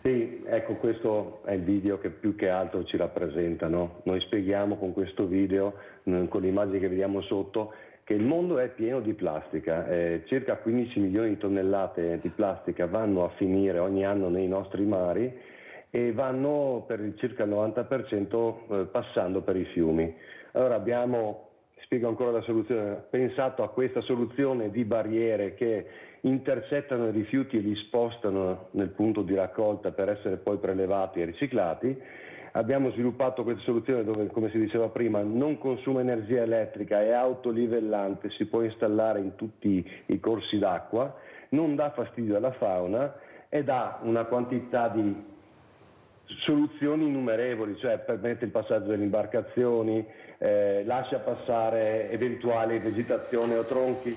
Sì, ecco, questo è il video che più che altro ci rappresenta, no? Noi spieghiamo con questo video, con le immagini che vediamo sotto, che il mondo è pieno di plastica, circa 15 milioni di tonnellate di plastica vanno a finire ogni anno nei nostri mari e vanno per circa il 90% passando per i fiumi. Allora abbiamo, spiego ancora la soluzione, pensato a questa soluzione di barriere che intercettano i rifiuti e li spostano nel punto di raccolta per essere poi prelevati e riciclati. abbiamo sviluppato questa soluzione dove, come si diceva prima, non consuma energia elettrica, è autolivellante, si può installare in tutti i corsi d'acqua, non dà fastidio alla fauna ed ha una quantità di soluzioni innumerevoli, cioè permette il passaggio delle imbarcazioni, lascia passare eventuali vegetazione o tronchi.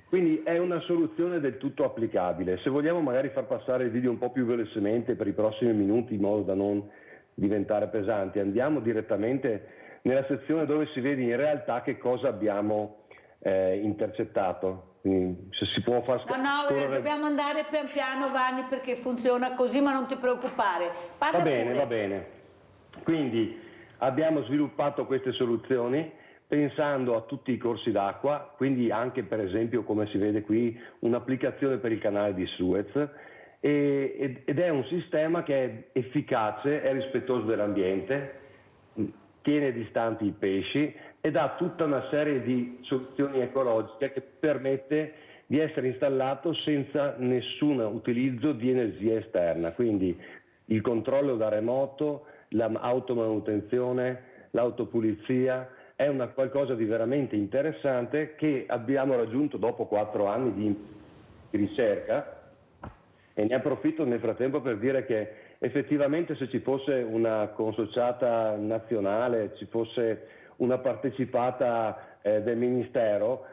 Quindi è una soluzione del tutto applicabile. Se vogliamo magari far passare il video un po' più velocemente per i prossimi minuti in modo da non diventare pesanti, andiamo direttamente nella sezione dove si vede in realtà che cosa abbiamo intercettato. Quindi, se si può far dobbiamo andare pian piano, Vanni, perché funziona così, ma non ti preoccupare. Parla pure. Va bene. Quindi abbiamo sviluppato queste soluzioni pensando a tutti i corsi d'acqua, quindi anche per esempio, come si vede qui, un'applicazione per il canale di Suez, ed è un sistema che è efficace, è rispettoso dell'ambiente, tiene distanti i pesci ed ha tutta una serie di soluzioni ecologiche che permette di essere installato senza nessun utilizzo di energia esterna, quindi il controllo da remoto, l'automanutenzione, l'autopulizia. È qualcosa di veramente interessante che abbiamo raggiunto dopo 4 anni di ricerca, e ne approfitto nel frattempo per dire che effettivamente se ci fosse una consociata nazionale, ci fosse una partecipata del Ministero,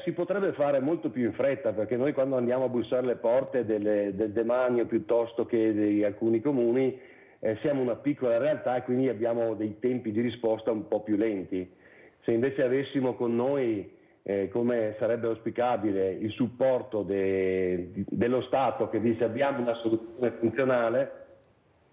si potrebbe fare molto più in fretta, perché noi quando andiamo a bussare le porte del demanio piuttosto che di alcuni comuni siamo una piccola realtà e quindi abbiamo dei tempi di risposta un po' più lenti. Se invece avessimo con noi, come sarebbe auspicabile, il supporto dello Stato che dice abbiamo una soluzione funzionale,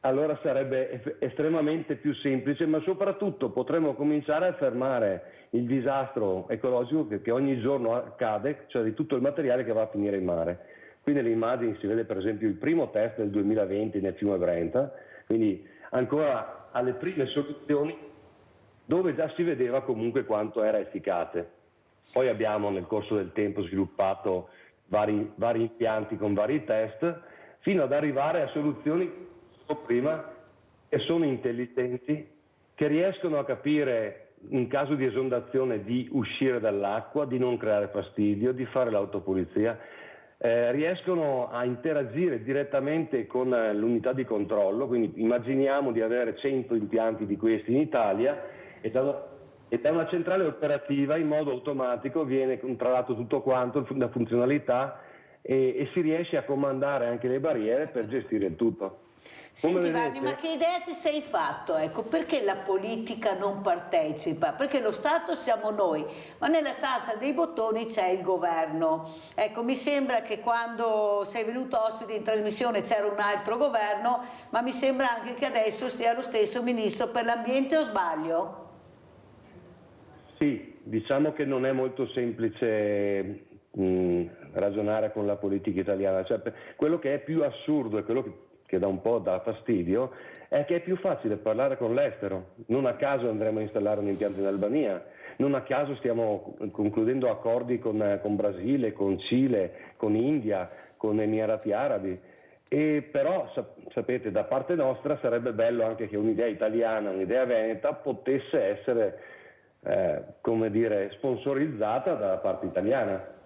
allora sarebbe estremamente più semplice, ma soprattutto potremmo cominciare a fermare il disastro ecologico che ogni giorno accade, cioè di tutto il materiale che va a finire in mare. Qui nelle immagini si vede per esempio il primo test del 2020 nel fiume Brenta, quindi ancora alle prime soluzioni dove già si vedeva comunque quanto era efficace. Poi abbiamo nel corso del tempo sviluppato vari impianti con vari test, fino ad arrivare a soluzioni prima che sono intelligenti, che riescono a capire in caso di esondazione di uscire dall'acqua, di non creare fastidio, di fare l'autopulizia, riescono a interagire direttamente con l'unità di controllo, quindi immaginiamo di avere 100 impianti di questi in Italia e da una centrale operativa in modo automatico viene controllato tutto quanto, la funzionalità, e si riesce a comandare anche le barriere per gestire il tutto. Senti Vanni, ma che idea ti sei fatto? Ecco, perché la politica non partecipa? Perché lo Stato siamo noi, ma nella stanza dei bottoni c'è il governo. Ecco, mi sembra che quando sei venuto ospite in trasmissione c'era un altro governo, ma mi sembra anche che adesso sia lo stesso ministro per l'ambiente, o sbaglio? Sì, diciamo che non è molto semplice ragionare con la politica italiana. Cioè, quello che è più assurdo e quello che dà un po' dà fastidio è che è più facile parlare con l'estero. Non a caso andremo a installare un impianto in Albania, non a caso stiamo concludendo accordi con Brasile, con Cile, con India, con Emirati Arabi. E però sapete, da parte nostra sarebbe bello anche che un'idea italiana, un'idea veneta potesse essere come dire, sponsorizzata dalla parte italiana.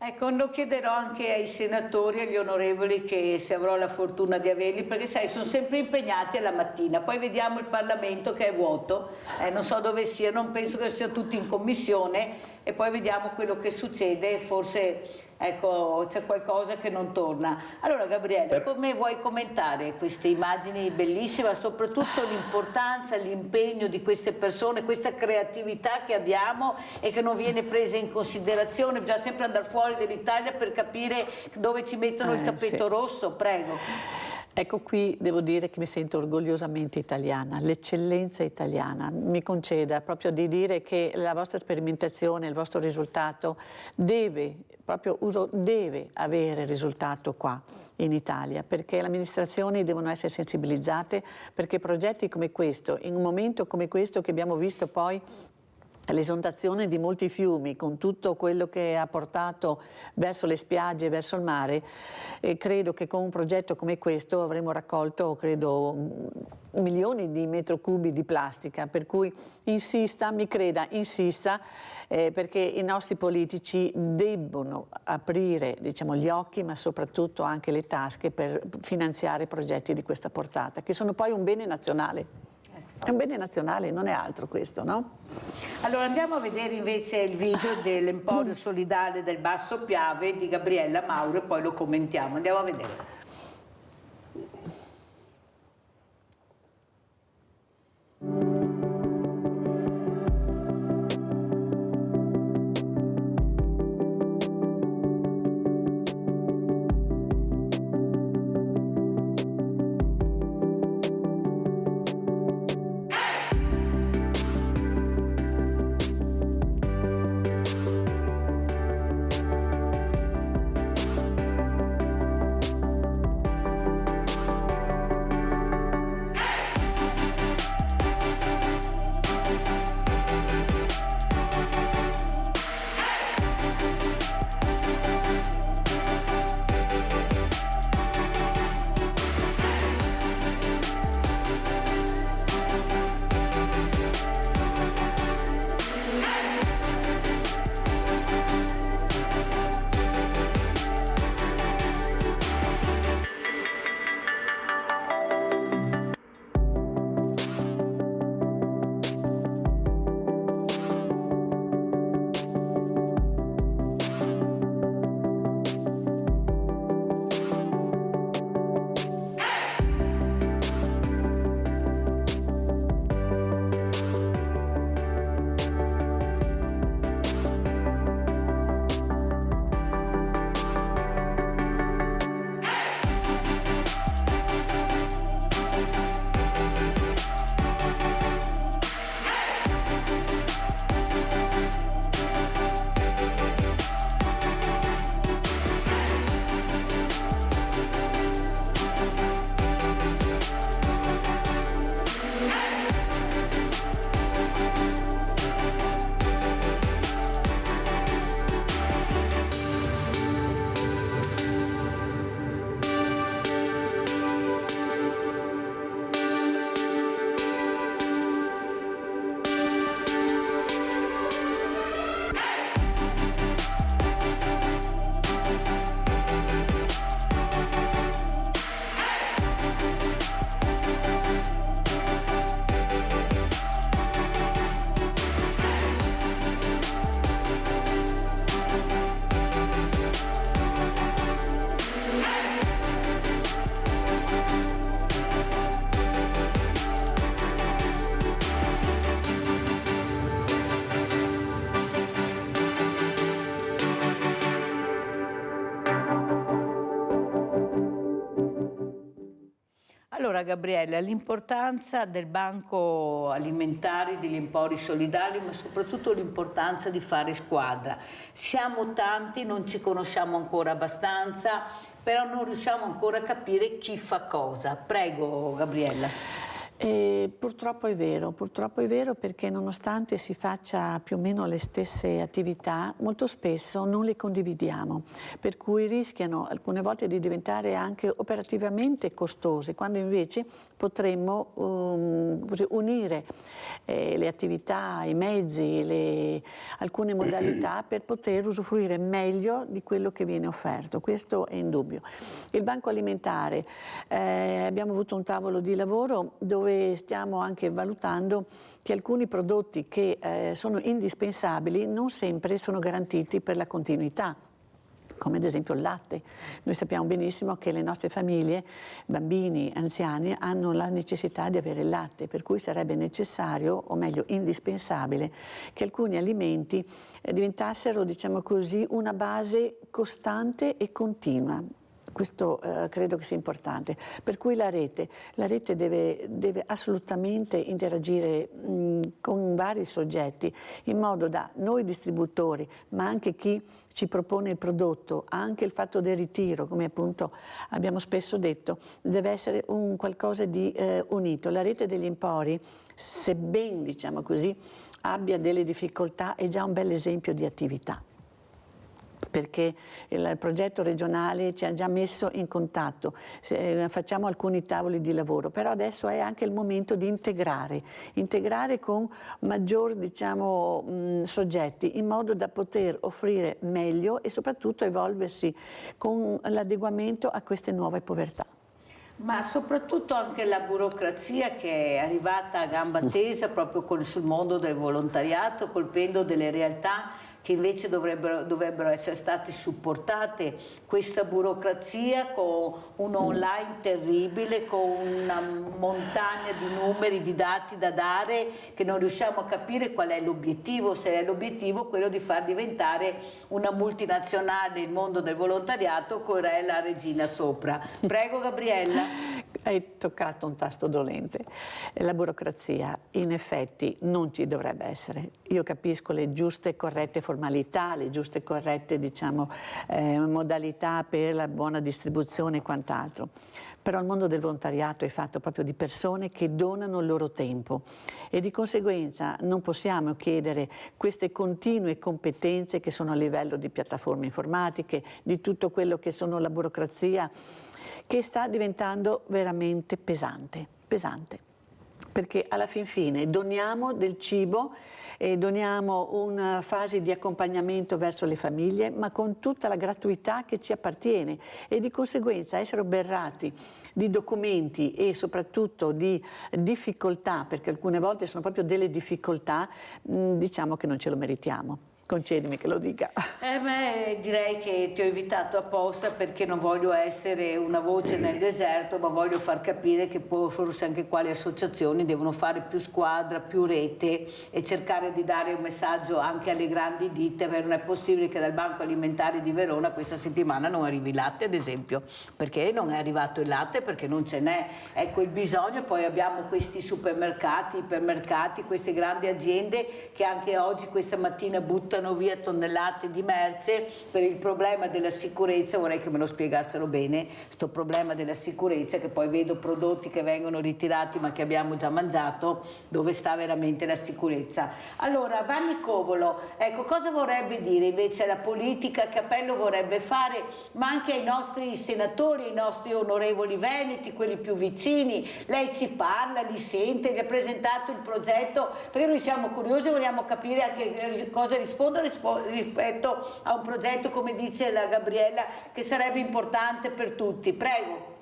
Ecco, lo chiederò anche ai senatori, agli onorevoli, che se avrò la fortuna di averli, perché sai, sono sempre impegnati alla mattina, poi vediamo il Parlamento che è vuoto, non so dove sia, non penso che siano tutti in commissione, e poi vediamo quello che succede, forse ecco, c'è qualcosa che non torna. Allora Gabriele, come vuoi commentare queste immagini bellissime, soprattutto l'importanza, l'impegno di queste persone, questa creatività che abbiamo e che non viene presa in considerazione? Bisogna sempre andare fuori dall'Italia per capire dove ci mettono il tappeto rosso. Prego. Ecco, qui devo dire che mi sento orgogliosamente italiana, l'eccellenza italiana mi conceda proprio di dire che la vostra sperimentazione, il vostro risultato deve avere risultato qua in Italia, perché le amministrazioni devono essere sensibilizzate, perché progetti come questo, in un momento come questo che abbiamo visto poi l'esondazione di molti fiumi, con tutto quello che ha portato verso le spiagge, verso il mare, e credo che con un progetto come questo avremo raccolto, credo, milioni di metri cubi di plastica, per cui insista, mi creda, insista, perché i nostri politici debbono aprire, diciamo, gli occhi, ma soprattutto anche le tasche per finanziare progetti di questa portata, che sono poi un bene nazionale. È un bene nazionale, non è altro questo, no? Allora andiamo a vedere invece il video dell'Emporio Solidale del Basso Piave di Gabriella Mauro e poi lo commentiamo. Andiamo a vedere. Allora Gabriella, l'importanza del banco alimentare, degli empori solidali, ma soprattutto l'importanza di fare squadra. Siamo tanti, non ci conosciamo ancora abbastanza, però non riusciamo ancora a capire chi fa cosa. Prego Gabriella. Purtroppo è vero perché nonostante si faccia più o meno le stesse attività, molto spesso non le condividiamo, per cui rischiano alcune volte di diventare anche operativamente costose, quando invece potremmo unire le attività, i mezzi, alcune modalità per poter usufruire meglio di quello che viene offerto. Questo è indubbio. Il banco alimentare, abbiamo avuto un tavolo di lavoro dove stiamo anche valutando che alcuni prodotti che sono indispensabili non sempre sono garantiti per la continuità, come ad esempio il latte. Noi sappiamo benissimo che le nostre famiglie, bambini, anziani, hanno la necessità di avere il latte, per cui sarebbe necessario, o meglio indispensabile, che alcuni alimenti diventassero, diciamo così, una base costante e continua. Questo credo che sia importante. Per cui la rete deve assolutamente interagire con vari soggetti, in modo da noi distributori, ma anche chi ci propone il prodotto, anche il fatto del ritiro, come appunto abbiamo spesso detto, deve essere un qualcosa di unito. La rete degli empori, sebbene, diciamo così, abbia delle difficoltà, è già un bel esempio di attività, perché il progetto regionale ci ha già messo in contatto, facciamo alcuni tavoli di lavoro, però adesso è anche il momento di integrare con maggior, diciamo, soggetti, in modo da poter offrire meglio e soprattutto evolversi con l'adeguamento a queste nuove povertà. Ma soprattutto anche la burocrazia che è arrivata a gamba tesa proprio sul mondo del volontariato, colpendo delle realtà che invece dovrebbero essere state supportate. Questa burocrazia con un online terribile, con una montagna di numeri, di dati da dare, che non riusciamo a capire qual è l'obiettivo, se è l'obiettivo quello di far diventare una multinazionale il mondo del volontariato con la regina sopra. Prego Gabriella. Hai toccato un tasto dolente. La burocrazia in effetti non ci dovrebbe essere. Io capisco le giuste e corrette formalità, le giuste e corrette, diciamo, modalità per la buona distribuzione e quant'altro. Però il mondo del volontariato è fatto proprio di persone che donano il loro tempo e di conseguenza non possiamo chiedere queste continue competenze che sono a livello di piattaforme informatiche, di tutto quello che sono la burocrazia, che sta diventando veramente pesante, perché alla fin fine doniamo del cibo e doniamo una fase di accompagnamento verso le famiglie, ma con tutta la gratuità che ci appartiene, e di conseguenza essere oberrati di documenti e soprattutto di difficoltà, perché alcune volte sono proprio delle difficoltà, diciamo che non ce lo meritiamo. Concedimi che lo dica. Direi che ti ho invitato apposta perché non voglio essere una voce nel deserto, ma voglio far capire che forse anche qua le associazioni devono fare più squadra, più rete e cercare di dare un messaggio anche alle grandi ditte. Non è possibile che dal Banco Alimentare di Verona questa settimana non arrivi il latte, ad esempio, perché non è arrivato il latte, perché non ce n'è. Ecco il bisogno. Poi abbiamo questi supermercati, ipermercati, queste grandi aziende che anche oggi, questa mattina, buttano via tonnellate di merce per il problema della sicurezza. Vorrei che me lo spiegassero bene, questo problema della sicurezza, che poi vedo prodotti che vengono ritirati ma che abbiamo già mangiato. Dove sta veramente la sicurezza? Allora, Vanni Covolo, ecco, cosa vorrebbe dire invece la politica, che appello vorrebbe fare, ma anche ai nostri senatori, ai nostri onorevoli veneti, quelli più vicini? Lei ci parla, li sente, gli ha presentato il progetto, perché noi siamo curiosi e vogliamo capire anche cosa risponde rispetto a un progetto, come dice la Gabriella, che sarebbe importante per tutti. Prego.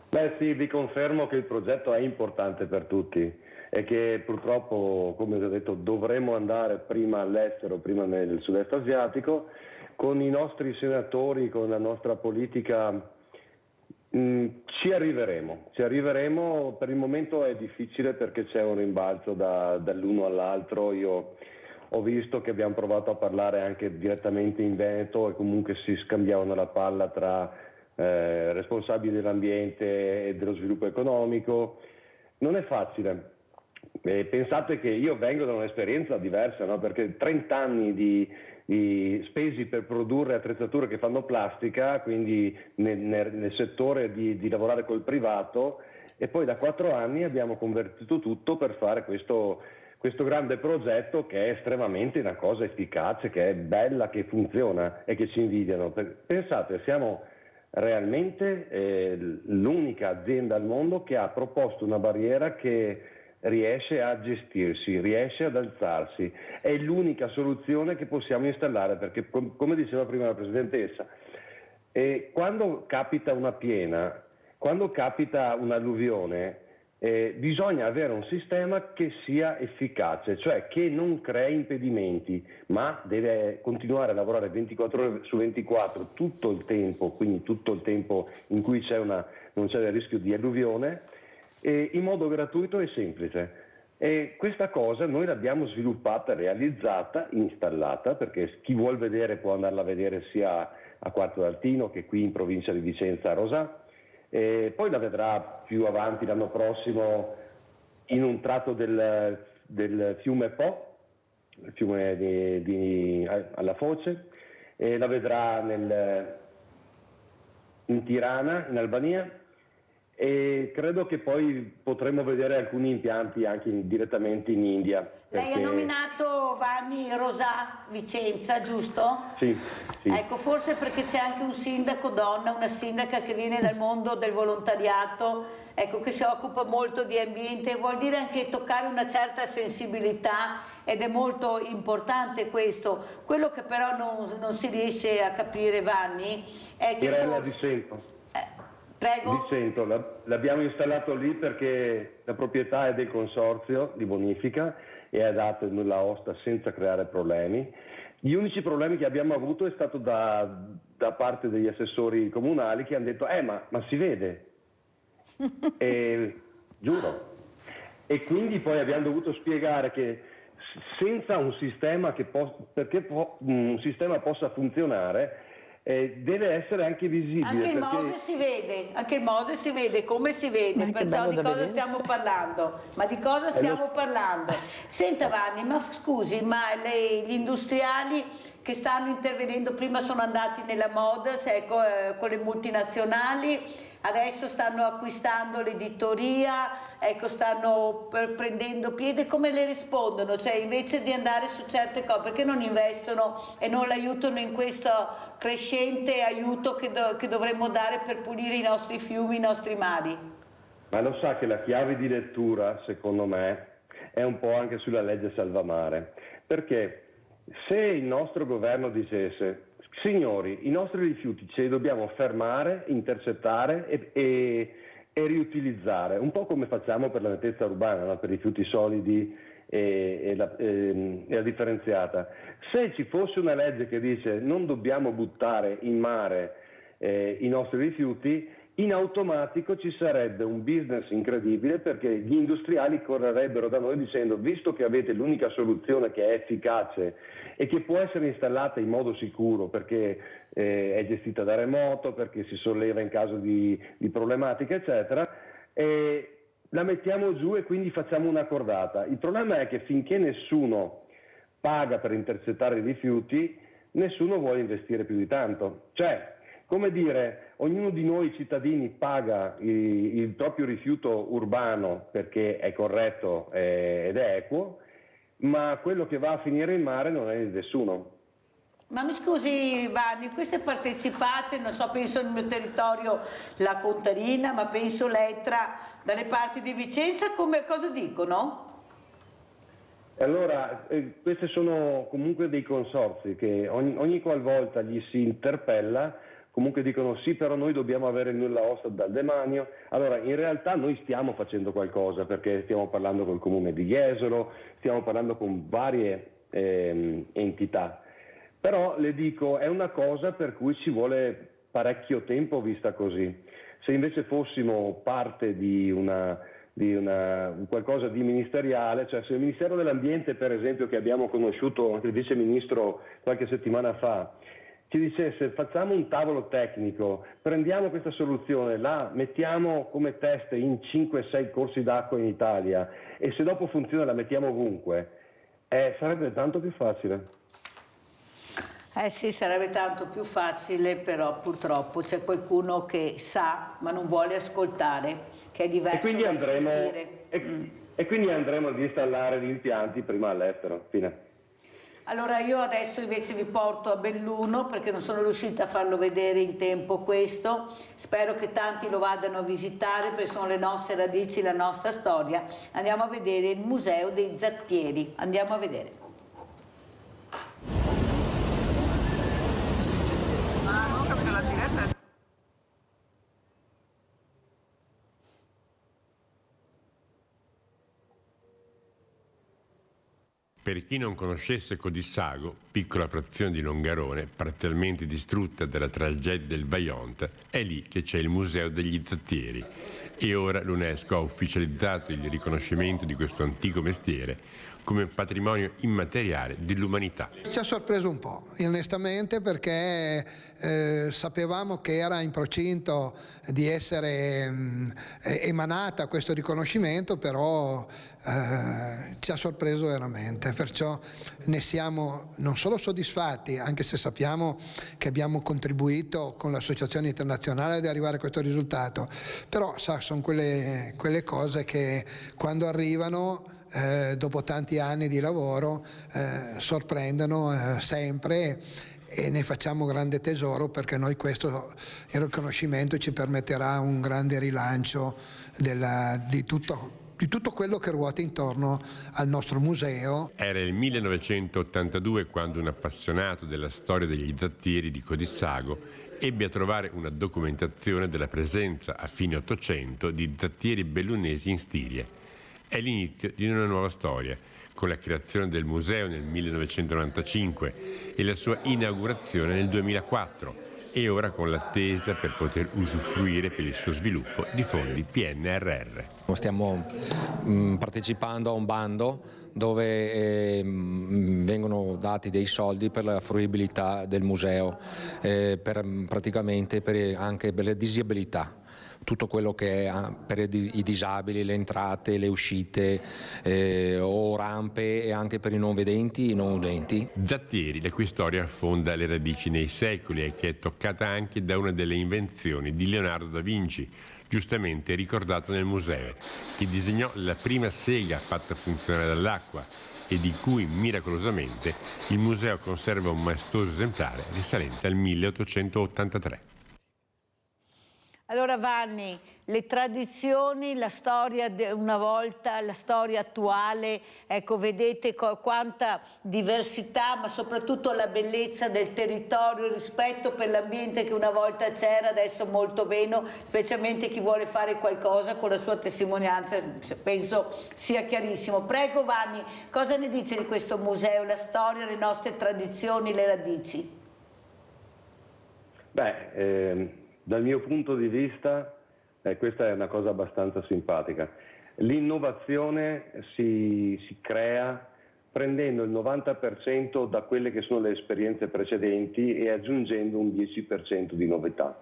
Beh sì, vi confermo che il progetto è importante per tutti e che purtroppo, come ho detto, dovremo andare prima all'estero, prima nel sud-est asiatico. Con i nostri senatori, con la nostra politica ci arriveremo. Per il momento è difficile perché c'è un rimbalzo dall'uno all'altro. Io ho visto che abbiamo provato a parlare anche direttamente in Veneto e comunque si scambiavano la palla tra responsabili dell'ambiente e dello sviluppo economico. Non è facile. Pensate che io vengo da un'esperienza diversa, no? Perché 30 anni di spesi per produrre attrezzature che fanno plastica, quindi nel settore di lavorare col privato, e poi da 4 anni abbiamo convertito tutto per fare questo grande progetto che è estremamente una cosa efficace, che è bella, che funziona e che ci invidiano. Pensate, siamo realmente l'unica azienda al mondo che ha proposto una barriera che riesce a gestirsi, riesce ad alzarsi. È l'unica soluzione che possiamo installare, perché come diceva prima la Presidentessa, quando capita una piena, quando capita un'alluvione, bisogna avere un sistema che sia efficace, cioè che non crei impedimenti, ma deve continuare a lavorare 24 ore su 24 tutto il tempo, quindi tutto il tempo in cui non c'è il rischio di alluvione, in modo gratuito e semplice. E questa cosa noi l'abbiamo sviluppata, realizzata, installata, perché chi vuol vedere può andarla a vedere sia a Quarto d'Altino, che è qui in provincia di Vicenza a Rosà, e poi la vedrà più avanti l'anno prossimo in un tratto del fiume Po, il fiume alla Foce, e la vedrà in Tirana, in Albania, e credo che poi potremo vedere alcuni impianti anche direttamente in India. Lei ha nominato Vanni Rosà Vicenza, giusto? Sì. Ecco, forse perché c'è anche un sindaco donna, una sindaca che viene dal mondo del volontariato, ecco, che si occupa molto di ambiente, vuol dire anche toccare una certa sensibilità, ed è molto importante questo. Quello che però non si riesce a capire, Vanni, è che Mirella, dissento. Prego? Dissento, l'abbiamo installato lì perché la proprietà è del consorzio di bonifica e è dato in nulla osta senza creare problemi. Gli unici problemi che abbiamo avuto è stato da parte degli assessori comunali che hanno detto ma si vede, giuro. E quindi poi abbiamo dovuto spiegare che senza un sistema perché un sistema possa funzionare deve essere anche visibile. Anche il Mose si vede, come si vede, perciò di cosa stiamo parlando? Ma di cosa stiamo parlando? Senta Vanni, ma scusi, ma gli industriali che stanno intervenendo, prima sono andati nella moda, con le multinazionali, adesso stanno acquistando l'editoria, ecco, stanno prendendo piede, come le rispondono? Cioè, invece di andare su certe cose, perché non investono e non l'aiutano in questo crescente aiuto che dovremmo dare per pulire i nostri fiumi, i nostri mari? Ma lo sa che la chiave di lettura, secondo me, è un po' anche sulla legge Salvamare, perché se il nostro governo dicesse: signori, i nostri rifiuti ce li dobbiamo fermare, intercettare e riutilizzare, un po' come facciamo per la nettezza urbana, no? Per i rifiuti solidi e la differenziata. Se ci fosse una legge che dice non dobbiamo buttare in mare i nostri rifiuti, in automatico ci sarebbe un business incredibile, perché gli industriali correrebbero da noi dicendo: visto che avete l'unica soluzione che è efficace e che può essere installata in modo sicuro perché è gestita da remoto, perché si solleva in caso di problematica eccetera, la mettiamo giù e quindi facciamo una cordata. Il problema è che finché nessuno paga per intercettare i rifiuti, nessuno vuole investire più di tanto. Cioè, come dire, ognuno di noi cittadini paga il proprio rifiuto urbano perché è corretto ed è equo, ma quello che va a finire in mare non è di nessuno. Ma mi scusi Vanni, queste partecipate, non so, penso nel mio territorio la Contarina, ma penso l'Ettra, dalle parti di Vicenza, cosa dicono? Allora, questi sono comunque dei consorzi che ogni qualvolta gli si interpella, comunque dicono sì, però noi dobbiamo avere il nulla osta dal demanio. Allora, in realtà noi stiamo facendo qualcosa, perché stiamo parlando col comune di Jesolo, stiamo parlando con varie entità, però le dico, è una cosa per cui ci vuole parecchio tempo vista così. Se invece fossimo parte di qualcosa di ministeriale, cioè se il Ministero dell'Ambiente, per esempio, che abbiamo conosciuto anche il Vice Ministro qualche settimana fa, ci dicesse: facciamo un tavolo tecnico, prendiamo questa soluzione, la mettiamo come test in 5-6 corsi d'acqua in Italia e se dopo funziona la mettiamo ovunque, sarebbe tanto più facile. Sì, sarebbe tanto più facile, però purtroppo c'è qualcuno che sa ma non vuole ascoltare, che è diverso dal sentire. E quindi andremo ad installare gli impianti prima all'estero. Fine. Allora io adesso invece vi porto a Belluno, perché non sono riuscita a farlo vedere in tempo questo, spero che tanti lo vadano a visitare perché sono le nostre radici, la nostra storia. Andiamo a vedere il Museo dei Zattieri, andiamo a vedere. Per chi non conoscesse Codissago, piccola frazione di Longarone, parzialmente distrutta dalla tragedia del Vajont, è lì che c'è il Museo degli Zattieri. e ora l'UNESCO ha ufficializzato il riconoscimento di questo antico mestiere come patrimonio immateriale dell'umanità. Ci ha sorpreso un po', onestamente, perché sapevamo che era in procinto di essere emanata questo riconoscimento, però ci ha sorpreso veramente, perciò ne siamo non solo soddisfatti, anche se sappiamo che abbiamo contribuito con l'associazione internazionale ad arrivare a questo risultato, però sono quelle cose che quando arrivano dopo tanti anni di lavoro sorprendono sempre, e ne facciamo grande tesoro, perché noi questo il riconoscimento ci permetterà un grande rilancio di tutto quello che ruota intorno al nostro museo. Era il 1982 quando un appassionato della storia degli zattieri di Codissago ebbe a trovare una documentazione della presenza a fine Ottocento di zattieri bellunesi in Stiria. È l'inizio di una nuova storia, con la creazione del museo nel 1995 e la sua inaugurazione nel 2004, e ora con l'attesa per poter usufruire per il suo sviluppo di fondi PNRR. Stiamo partecipando a un bando dove vengono dati dei soldi per la fruibilità del museo, praticamente anche per le disabilità. Tutto quello che è per i disabili, le entrate, le uscite o rampe, e anche per i non vedenti e i non udenti. Zattieri, la cui storia affonda le radici nei secoli e che è toccata anche da una delle invenzioni di Leonardo da Vinci, giustamente ricordato nel museo, che disegnò la prima sega fatta funzionare dall'acqua e di cui miracolosamente il museo conserva un maestoso esemplare risalente al 1883. Allora Vanni, le tradizioni, la storia di una volta, la storia attuale, ecco, vedete quanta diversità, ma soprattutto la bellezza del territorio, il rispetto per l'ambiente che una volta c'era, adesso molto meno, specialmente chi vuole fare qualcosa con la sua testimonianza, penso sia chiarissimo. Prego Vanni, cosa ne dice di questo museo, la storia, le nostre tradizioni, le radici? Dal mio punto di vista questa è una cosa abbastanza simpatica. L'innovazione si crea prendendo il 90% da quelle che sono le esperienze precedenti e aggiungendo un 10% di novità.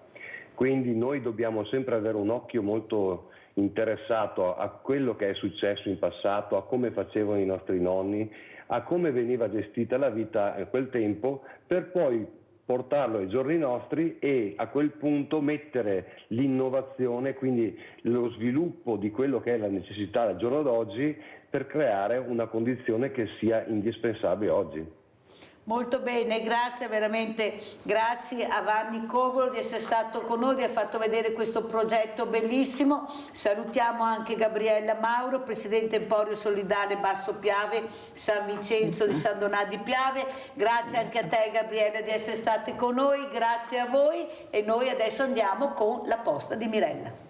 Quindi noi dobbiamo sempre avere un occhio molto interessato a quello che è successo in passato, a come facevano i nostri nonni, a come veniva gestita la vita a quel tempo, per poi portarlo ai giorni nostri e a quel punto mettere l'innovazione, quindi lo sviluppo di quello che è la necessità al giorno d'oggi, per creare una condizione che sia indispensabile oggi. Molto bene, grazie veramente, grazie a Vanni Covolo di essere stato con noi, di aver fatto vedere questo progetto bellissimo. Salutiamo anche Gabriella Mauro, Presidente Emporio Solidale Basso Piave, San Vincenzo di San Donà di Piave. Grazie anche a te Gabriella di essere state con noi, grazie a voi, e noi adesso andiamo con la posta di Mirella.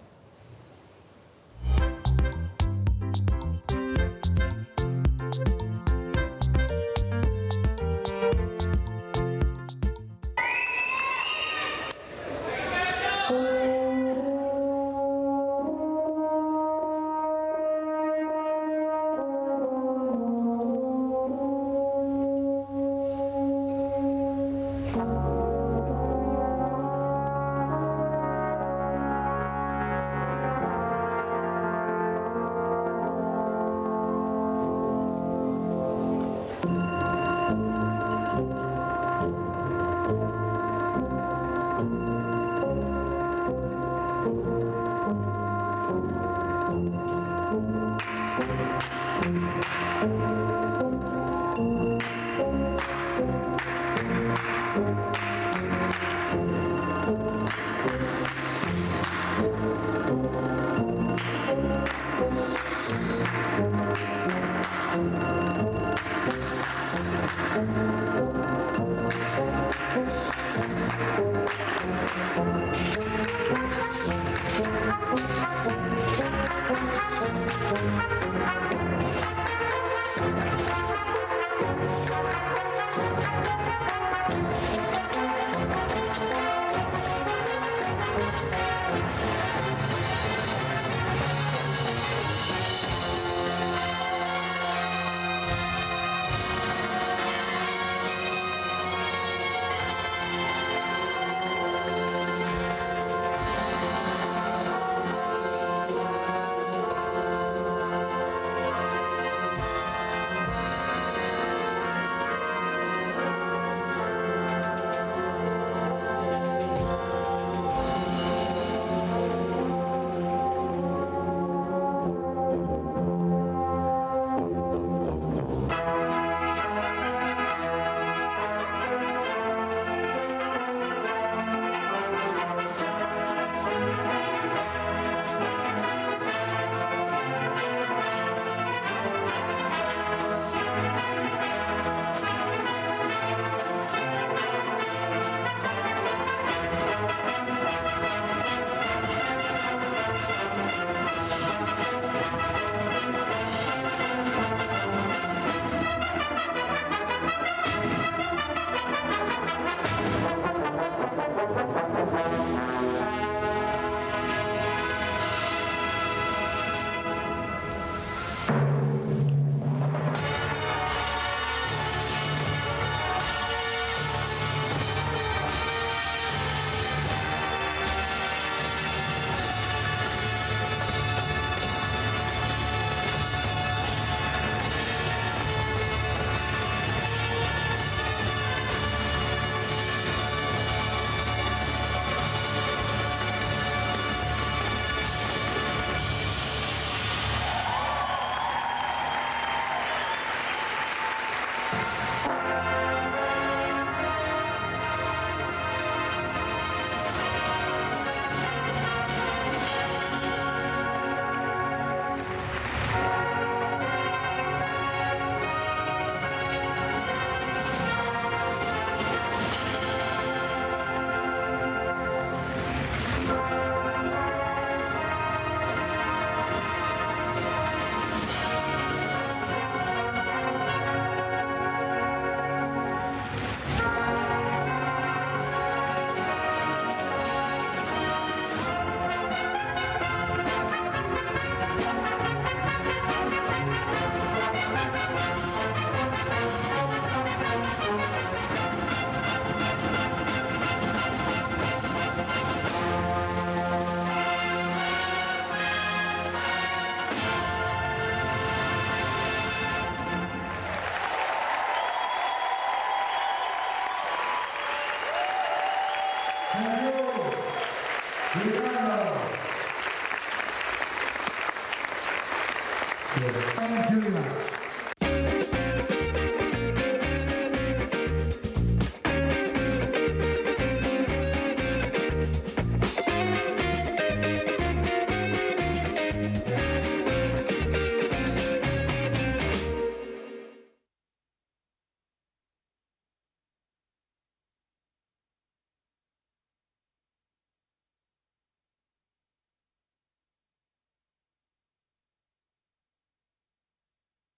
Angelina.